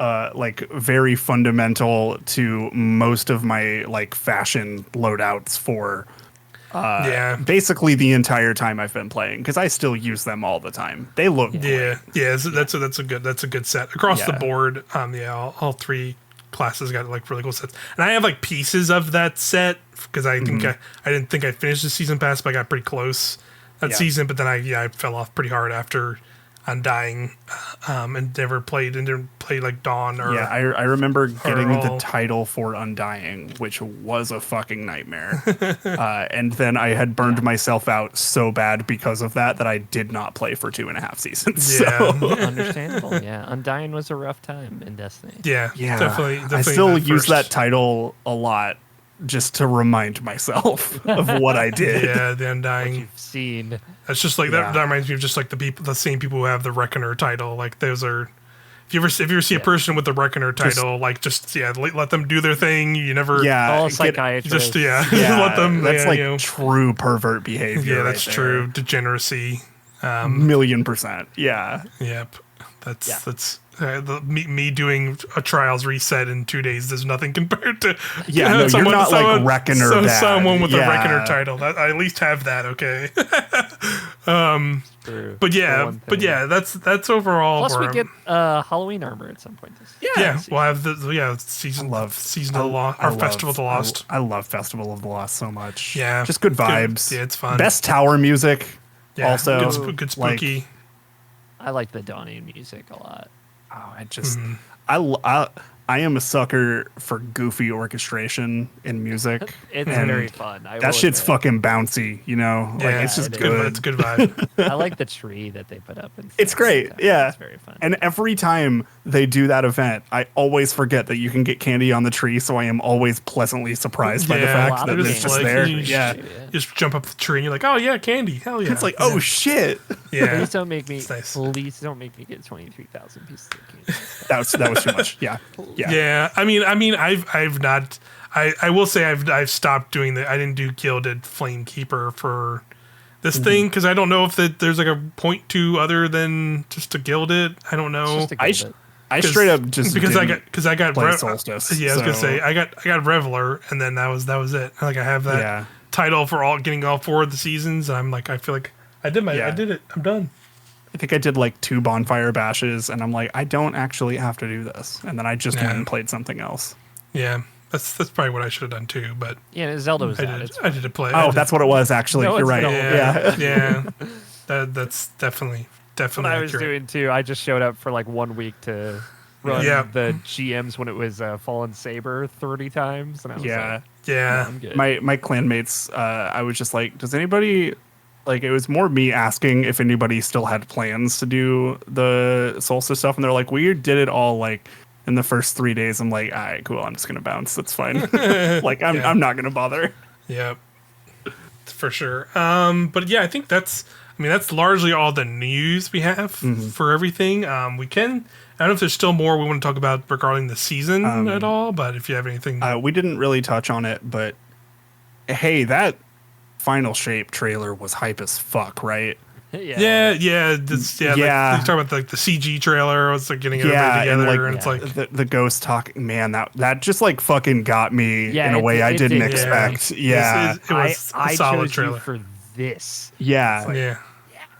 very fundamental to most of my like fashion loadouts for basically the entire time I've been playing, because I still use them all the time. They look great. That's a good set across the board. All 3 classes got like really cool sets, and I have like pieces of that set because I think I didn't think I finished the season pass, but I got pretty close that season. But then I fell off pretty hard after Undying, and never played like Dawn or I remember getting the title for Undying, which was a fucking nightmare. And then I had burned myself out so bad because of that I did not play for 2.5 seasons. Yeah, so. Understandable. Yeah, Undying was a rough time in Destiny. Yeah, definitely. I still use that title a lot, just to remind myself of what I did. Yeah, the Undying. What you've seen. That's just like that reminds me of just like the same people who have the Reckoner title. Like those are, if you ever see a person with the Reckoner title, let them do their thing. You never all psychiatrists. Let them. That's true pervert behavior. Yeah, that's true degeneracy. 1,000,000%. Yeah. Yep. That's. Me doing a trials reset in 2 days is nothing compared to you're not like Reckoner dad. Someone with a Reckoner title. I at least have that, okay. That's overall. Plus, we get Halloween armor at some point. We'll have the season of the Lost, or Festival of the Lost. I love Festival of the Lost so much. Yeah, just good vibes. It's fun. Best tower music. Yeah, also good spooky. I like the dawning music a lot. Oh, I am a sucker for goofy orchestration in music. It's very fun. That shit's fucking bouncy, it's just good. It's a good vibe. I like the tree that they put up. It's great. Yeah. It's very fun. And every time they do that event, I always forget that you can get candy on the tree, so I am always pleasantly surprised by the fact that it's just there. Just jump up the tree and you're like, oh yeah, candy. Hell yeah. It's like, oh shit. Yeah. Please don't make me get 23,000 pieces of candy. That was too much. Yeah. Yeah. I mean, I've not. I will say I've stopped doing that. I didn't do Gilded Flamekeeper for this thing, because I don't know if there's like a point to other than just to guild it. I don't know. I straight up just because I got play Solstice. Yeah, I was gonna say I got Reveler, and then that was it. Like I have that title for getting all 4 of the seasons. And I'm like, I feel like I did it. I'm done. I think I did like 2 bonfire bashes, and I'm like, I don't actually have to do this. And then I just went and played something else. Yeah, that's probably what I should have done too. But Zelda was I did play. Oh, that's what it was actually. No, You're right. Yeah. That's definitely. What I was doing too. I just showed up for like 1 week to run the GMs when it was Fallen Saber 30 times, and I was like, no, I'm good. My clanmates, I was just like, does anybody like? It was more me asking if anybody still had plans to do the Solstice stuff, and they're like, we did it all like in the first 3 days. I'm like, all right, cool. I'm just gonna bounce. That's fine. Like I'm not gonna bother. Yep, for sure. But yeah, I think that's largely all the news we have for everything. We can. I don't know if there's still more we want to talk about regarding the season at all, but if you have anything, we didn't really touch on it, but hey, that Final Shape trailer was hype as fuck, right? Yeah. Like, you talk about like the CG trailer. It's like getting everybody together, and it's like the ghost talking. Man, that just like fucking got me in a way I didn't expect. Yeah, it was a solid trailer for this. Yeah,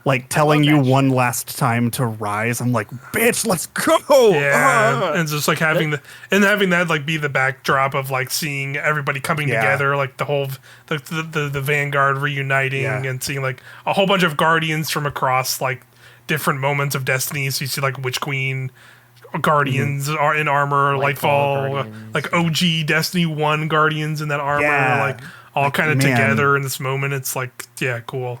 like telling you one last time to rise. I'm like, bitch, let's go. Yeah, and just like having that like be the backdrop of like seeing everybody coming together, like the whole the Vanguard reuniting and seeing like a whole bunch of Guardians from across like different moments of Destiny. So you see like Witch Queen, Guardians are in armor, Lightfall, like OG Destiny 1 Guardians in that armor, like all kind of together in this moment. It's like cool.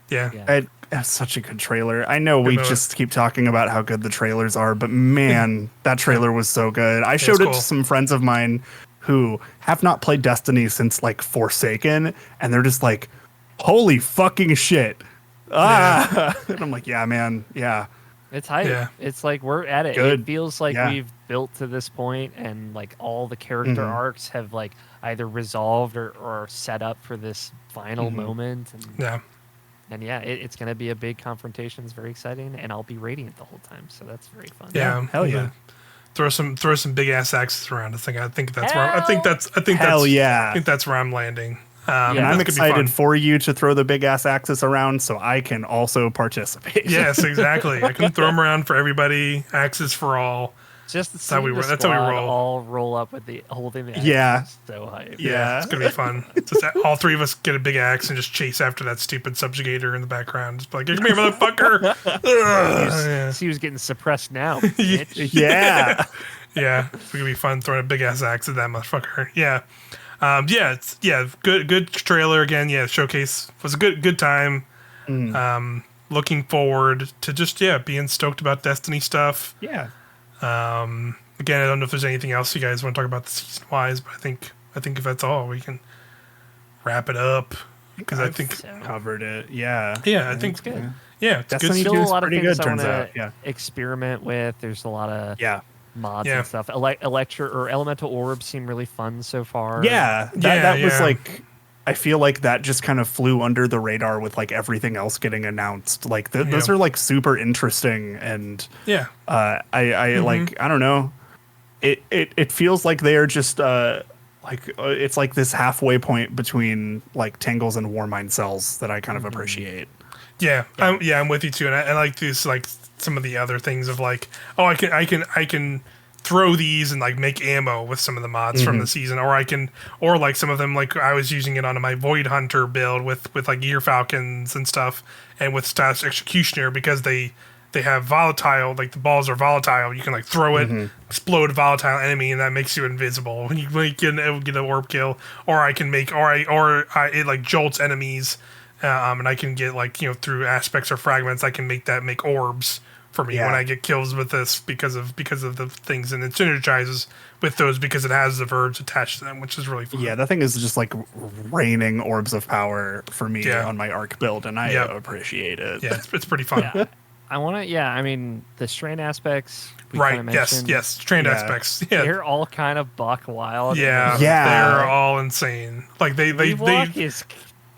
Yeah. That's such a good trailer. I know we just keep talking about how good the trailers are, but man, that trailer was so good. I showed it to some friends of mine who have not played Destiny since like Forsaken, and they're just like, holy fucking shit. And I'm like, yeah, man. Yeah. It's hype. Yeah. It's like we're at it. Good. It feels like we've built to this point, and like all the character arcs have like either resolved or set up for this final moment. And And it's going to be a big confrontation. It's very exciting, and I'll be Radiant the whole time, so that's very fun. Yeah, hell yeah! Throw some big ass axes around. I think that's where I'm landing. And I'm excited for you to throw the big ass axis around, so I can also participate. Yes, exactly. I can throw them around for everybody. Axes for all. Just that's how we roll. All roll up with the holding the axe. Yeah, so hype. Yeah, it's gonna be fun. Just all 3 of us get a big axe and just chase after that stupid subjugator in the background. Just be like, "Come here, motherfucker!" He was getting suppressed now. Yeah, it's gonna be fun throwing a big ass axe at that motherfucker. Yeah, good trailer again. Yeah, showcase was a good time. Looking forward to just being stoked about Destiny stuff. Yeah. Again, I don't know if there's anything else you guys want to talk about season wise, but I think if that's all, we can wrap it up because I think covered it. Yeah, I think it's good. Yeah, it's Destiny good. Still a lot of things I want to experiment with. There's a lot of mods and stuff. Elemental orbs seem really fun so far. Yeah, that was like. I feel like that just kind of flew under the radar with like everything else getting announced. Like those are like super interesting, and I like I don't know. It feels like they are just it's like this halfway point between like Tangles and Warmind cells that I kind of appreciate. Yeah, I'm with you too, and I like these like some of the other things of like I can throw these and like make ammo with some of the mods from the season, or like some of them, like I was using it on my Void Hunter build with like Gear Falcons and stuff, and with Status Executioner because they have volatile, like the balls are volatile. You can like throw it, explode a volatile enemy, and that makes you invisible when you get an orb kill. Or I can make it like jolts enemies, and I can get like through aspects or fragments I can make orbs for me when I get kills with this because of the things, and it synergizes with those because it has the verbs attached to them, which is really fun. Yeah, that thing is just like raining orbs of power for me on my arc build, and I appreciate it. Yeah, it's pretty fun. I want to. I mean, the strain aspects. Yes. Strain aspects. Yeah, they're all kind of buck wild. Yeah. They're all insane. Like they is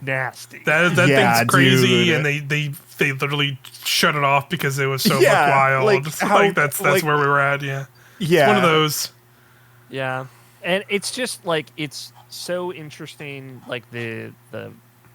nasty. That thing's crazy, dude. And they literally shut it off because it was so much wild. Like, that's where we were at. Yeah, it's one of those. Yeah, and it's just like it's so interesting. Like the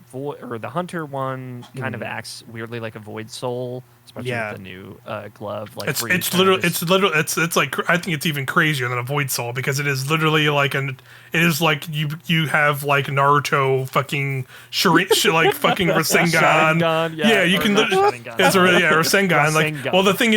void or the hunter one kind of acts weirdly like a void soul, especially with the new glove. Like it's like I think it's even crazier than a void soul because it is literally like you have like Naruto fucking like fucking Rasengan. Yeah, you can literally Rasengan. Like, well, the thing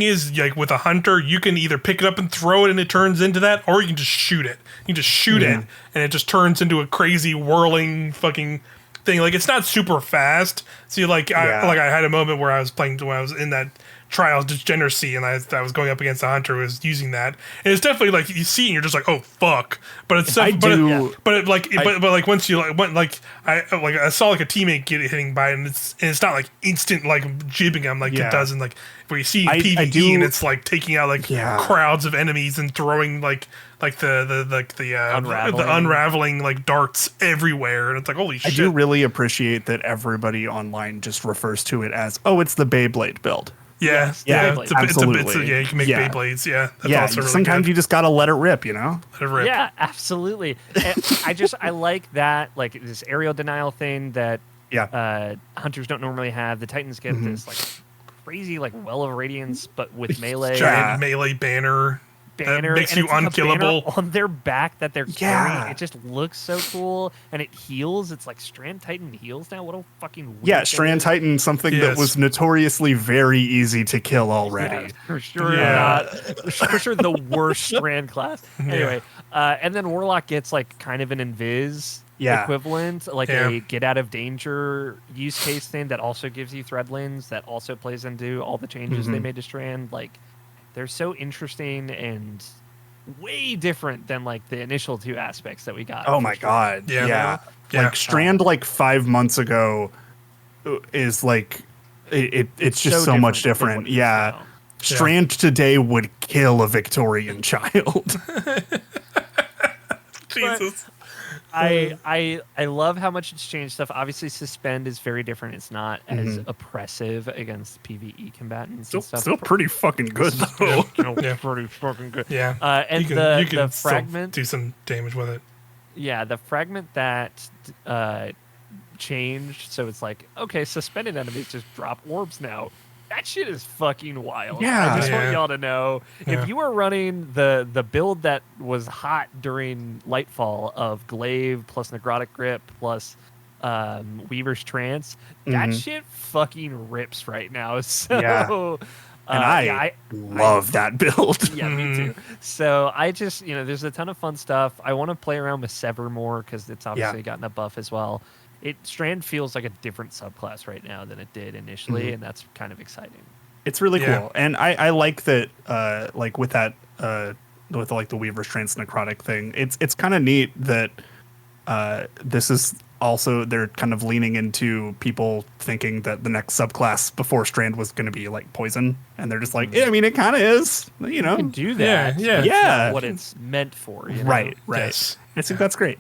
is like with a hunter, you can either pick it up and throw it and it turns into that, or you can just shoot it. You can just shoot it and it just turns into a crazy whirling fucking thing. Like, it's not super fast. See, I had a moment where I was playing when I was in that Trials Degeneracy, and I was going up against a hunter who was using that, and it's definitely like you see, and you're just like, oh fuck. But it's but once you I saw like a teammate get hitting by it, and it's not like instant like jibbing them like it does in like where you see PvE and it's like taking out like crowds of enemies and throwing the unraveling like darts everywhere, and it's like holy shit. I do really appreciate that everybody online just refers to it as, oh, it's the Beyblade build. Yeah, absolutely. You can make Beyblades. Yeah, that's also really sometimes good. You just gotta let it rip, you know. Let it rip. Yeah, absolutely. I like that, like this aerial denial thing that hunters don't normally have. The Titans get this like crazy like well of radiance, but with melee, giant melee banner. That makes you unkillable on their back that they're carrying. It just looks so cool, and it heals. It's like Strand Titan heals now. What a fucking Strand Titan, something that was notoriously very easy to kill already. For sure, for sure the worst Strand class. Anyway, and then Warlock gets like kind of an invis equivalent, like a get out of danger use case thing that also gives you threadlings, that also plays into all the changes they made to Strand. Like, they're so interesting and way different than like the initial two aspects that we got. Oh my god. Yeah. Like Strand like 5 months ago is like it's just so much different. Yeah. Strand today would kill a Victorian child. Jesus. I love how much it's changed stuff. Obviously, Suspend is very different. It's not as oppressive against PvE combatants and stuff. Still pretty fucking good, though. Pretty fucking good. Yeah. And the fragment... do some damage with it. Yeah, the fragment that changed, so it's like, okay, suspended enemies just drop orbs now. That shit is fucking wild. Yeah. I just want y'all to know, if you are running the build that was hot during Lightfall of Glaive plus Necrotic Grip plus Weaver's Trance, that shit fucking rips right now. So, and I love that build. Yeah, me too. So I just, there's a ton of fun stuff. I want to play around with Sever more because it's obviously gotten a buff as well. Strand feels like a different subclass right now than it did initially, and that's kind of exciting. It's really cool, and I like that. Like with that, with like the Weaver's Trance Necrotic thing, it's kind of neat that this is also they're kind of leaning into people thinking that the next subclass before Strand was going to be like Poison, and they're just like, I mean, it kind of is, You can do that. Yeah. It's not what it's meant for. Right. Yes. I think that's great.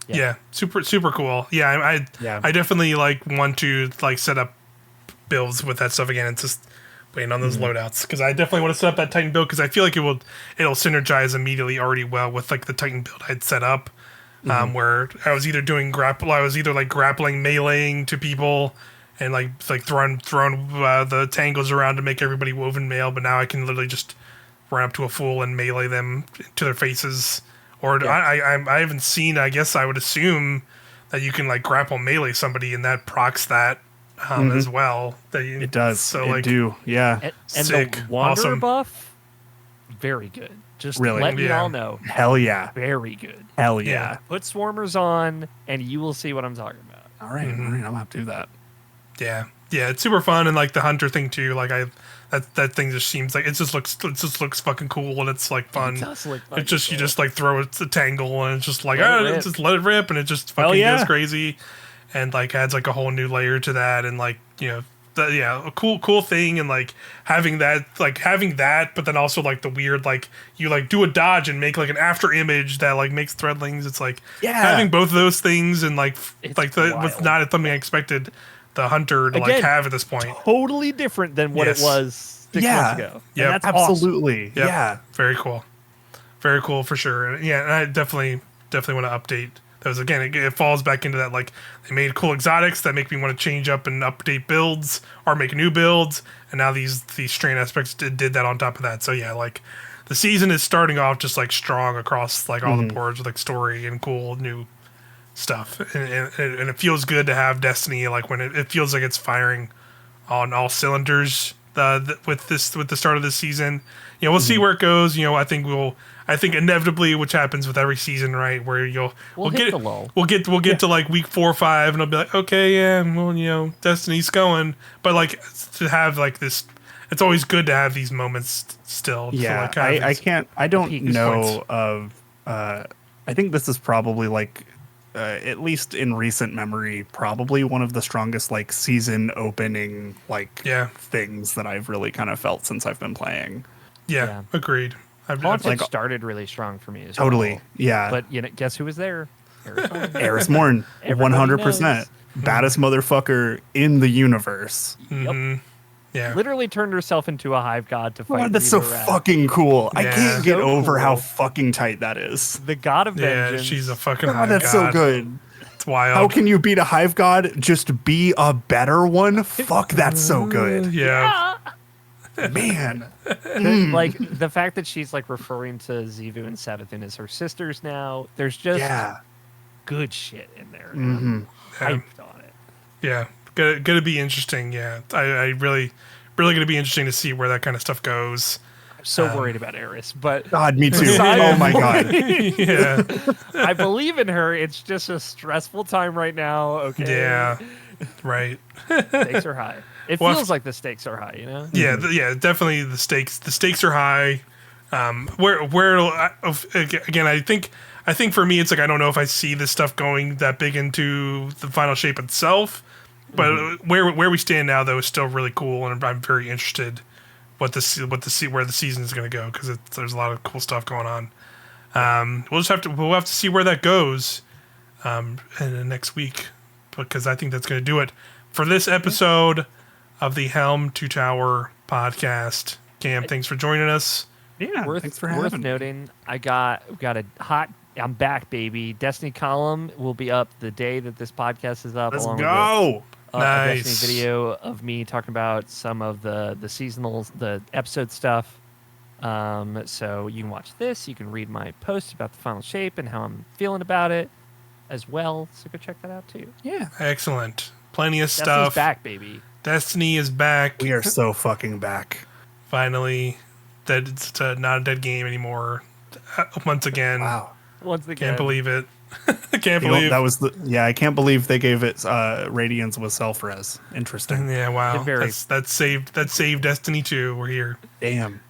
Yeah, super cool. Yeah, I definitely like want to like set up builds with that stuff again. It's just waiting on those loadouts because I definitely want to set up that Titan build because I feel like it'll synergize immediately already well with like the Titan build I'd set up, where I was either doing grappling meleeing to people and like throwing the tangles around to make everybody woven mail, but now I can literally just run up to a fool and melee them to their faces. Or I haven't seen. I guess I would assume that you can like grapple melee somebody, and that procs that as well. It does. So and sick, the Wanderer awesome buff, very good. Just really, let you all know. Hell yeah, very good. Hell yeah. Put Swarmers on, and you will see what I'm talking about. All right, I'm gonna have to do that. Yeah, it's super fun, and like the hunter thing too. Like that thing just seems like it just looks fucking cool, and it's like fun. It does look you just like throw a tangle, and it's just like just let it rip, and it just fucking goes crazy, and like adds like a whole new layer to that, and like a cool thing, and like having that, but then also like the weird, like you like do a dodge and make like an after image that like makes threadlings. It's like having both of those things, and like with not something I expected the hunter to like have at this point. Totally different than what it was 6 months ago. Yeah, that's absolutely. Awesome. Yep. Yeah, very cool for sure. And yeah, and I definitely want to update those again. It falls back into that, like they made cool exotics that make me want to change up and update builds or make new builds, and now these strain aspects did that on top of that. So yeah, like the season is starting off just like strong across like all the boards with like story and cool new stuff, and it feels good to have Destiny like when it feels like it's firing on all cylinders with the start of this season. You know, we'll see where it goes. You know, I think inevitably, which happens with every season, right, where we'll get to like week 4 or 5, and I'll be like, okay, yeah, well, you know, Destiny's going, but like to have like this, it's always good to have these moments still. Yeah, to, like, I don't know points. of. I think this is probably like. At least in recent memory, probably one of the strongest like season opening things that I've really kind of felt since I've been playing. Yeah. Agreed. Politics started really strong for me as totally, well. Yeah. But you know, guess who was there? Eris Morn, 100%, baddest motherfucker in the universe. Yep. Yeah. Literally turned herself into a hive god to fight. God, that's so fucking cool. Yeah. I can't get over cool. how fucking tight that is. The god of vengeance. Yeah, she's a fucking God, hive that's god. so good. It's wild. How can you beat a hive god? Just be a better one? Fuck, that's so good. Yeah. Man. Like the fact that she's like referring to Zivu and Savathun as her sisters now. There's just good shit in there. I'm hyped on it. Yeah. Gonna be interesting. Yeah. I really gonna be interesting to see where that kind of stuff goes. I'm so worried about Eris, but God, me too. Oh my God. Yeah. I believe in her. It's just a stressful time right now. Okay. Yeah. Right. Stakes are high. It feels like the stakes are high, you know? Yeah, definitely the stakes are high. Again, I think for me it's like I don't know if I see this stuff going that big into the final shape itself, but where we stand now though is still really cool, and I'm very interested where the season is going to go, because there's a lot of cool stuff going on. We'll have to see where that goes in the next week, because I think that's going to do it for this episode of the Helm to Tower podcast. Cam, thanks for joining us. Yeah, thanks for having me. Worth noting, we got a hot. I'm back, baby. Destiny column will be up the day that this podcast is up. Let's along go. With a Destiny video of me talking about some of the seasonals, the episode stuff. So you can watch this. You can read my post about the final shape and how I'm feeling about it as well. So go check that out too. Yeah, excellent. Plenty of Destiny's stuff. Back, baby. Destiny is back. We are so fucking back. Finally, that it's not a dead game anymore. Once again. Wow. Once again. Can't believe it. I can't believe that was I can't believe they gave it Radiance with self-res. Interesting. Yeah, wow. That saved Destiny 2. We're here. Damn.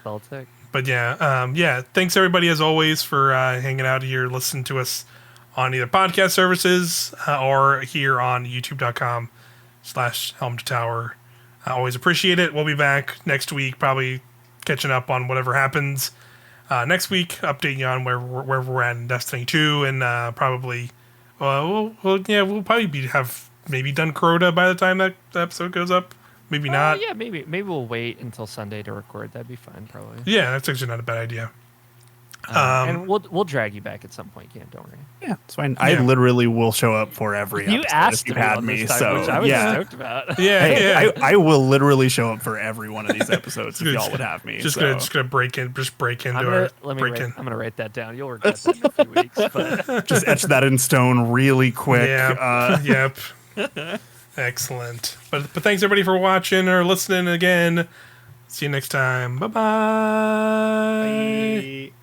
Politics. But yeah, thanks everybody as always for hanging out here, listening to us on either podcast services or here on youtube.com/Helm to Tower. I always appreciate it. We'll be back next week, probably catching up on whatever happens next week, updating you on where we're at in Destiny 2, and probably we'll probably have maybe done Crota by the time that episode goes up. Maybe not. Yeah, maybe we'll wait until Sunday to record. That'd be fine, probably. Yeah, that's actually not a bad idea. And we'll drag you back at some point, Cam. Don't worry. Yeah, it's fine. I literally will show up for every episode. You asked if you me had on me, this time, so which I was stoked about. Yeah, I will literally show up for every one of these episodes if y'all would have me. Just gonna break into I'm gonna write that down. You'll regret that in a few weeks, but just etch that in stone really quick. Yeah. Yep. Excellent. But thanks everybody for watching or listening again. See you next time. Bye-bye. Bye.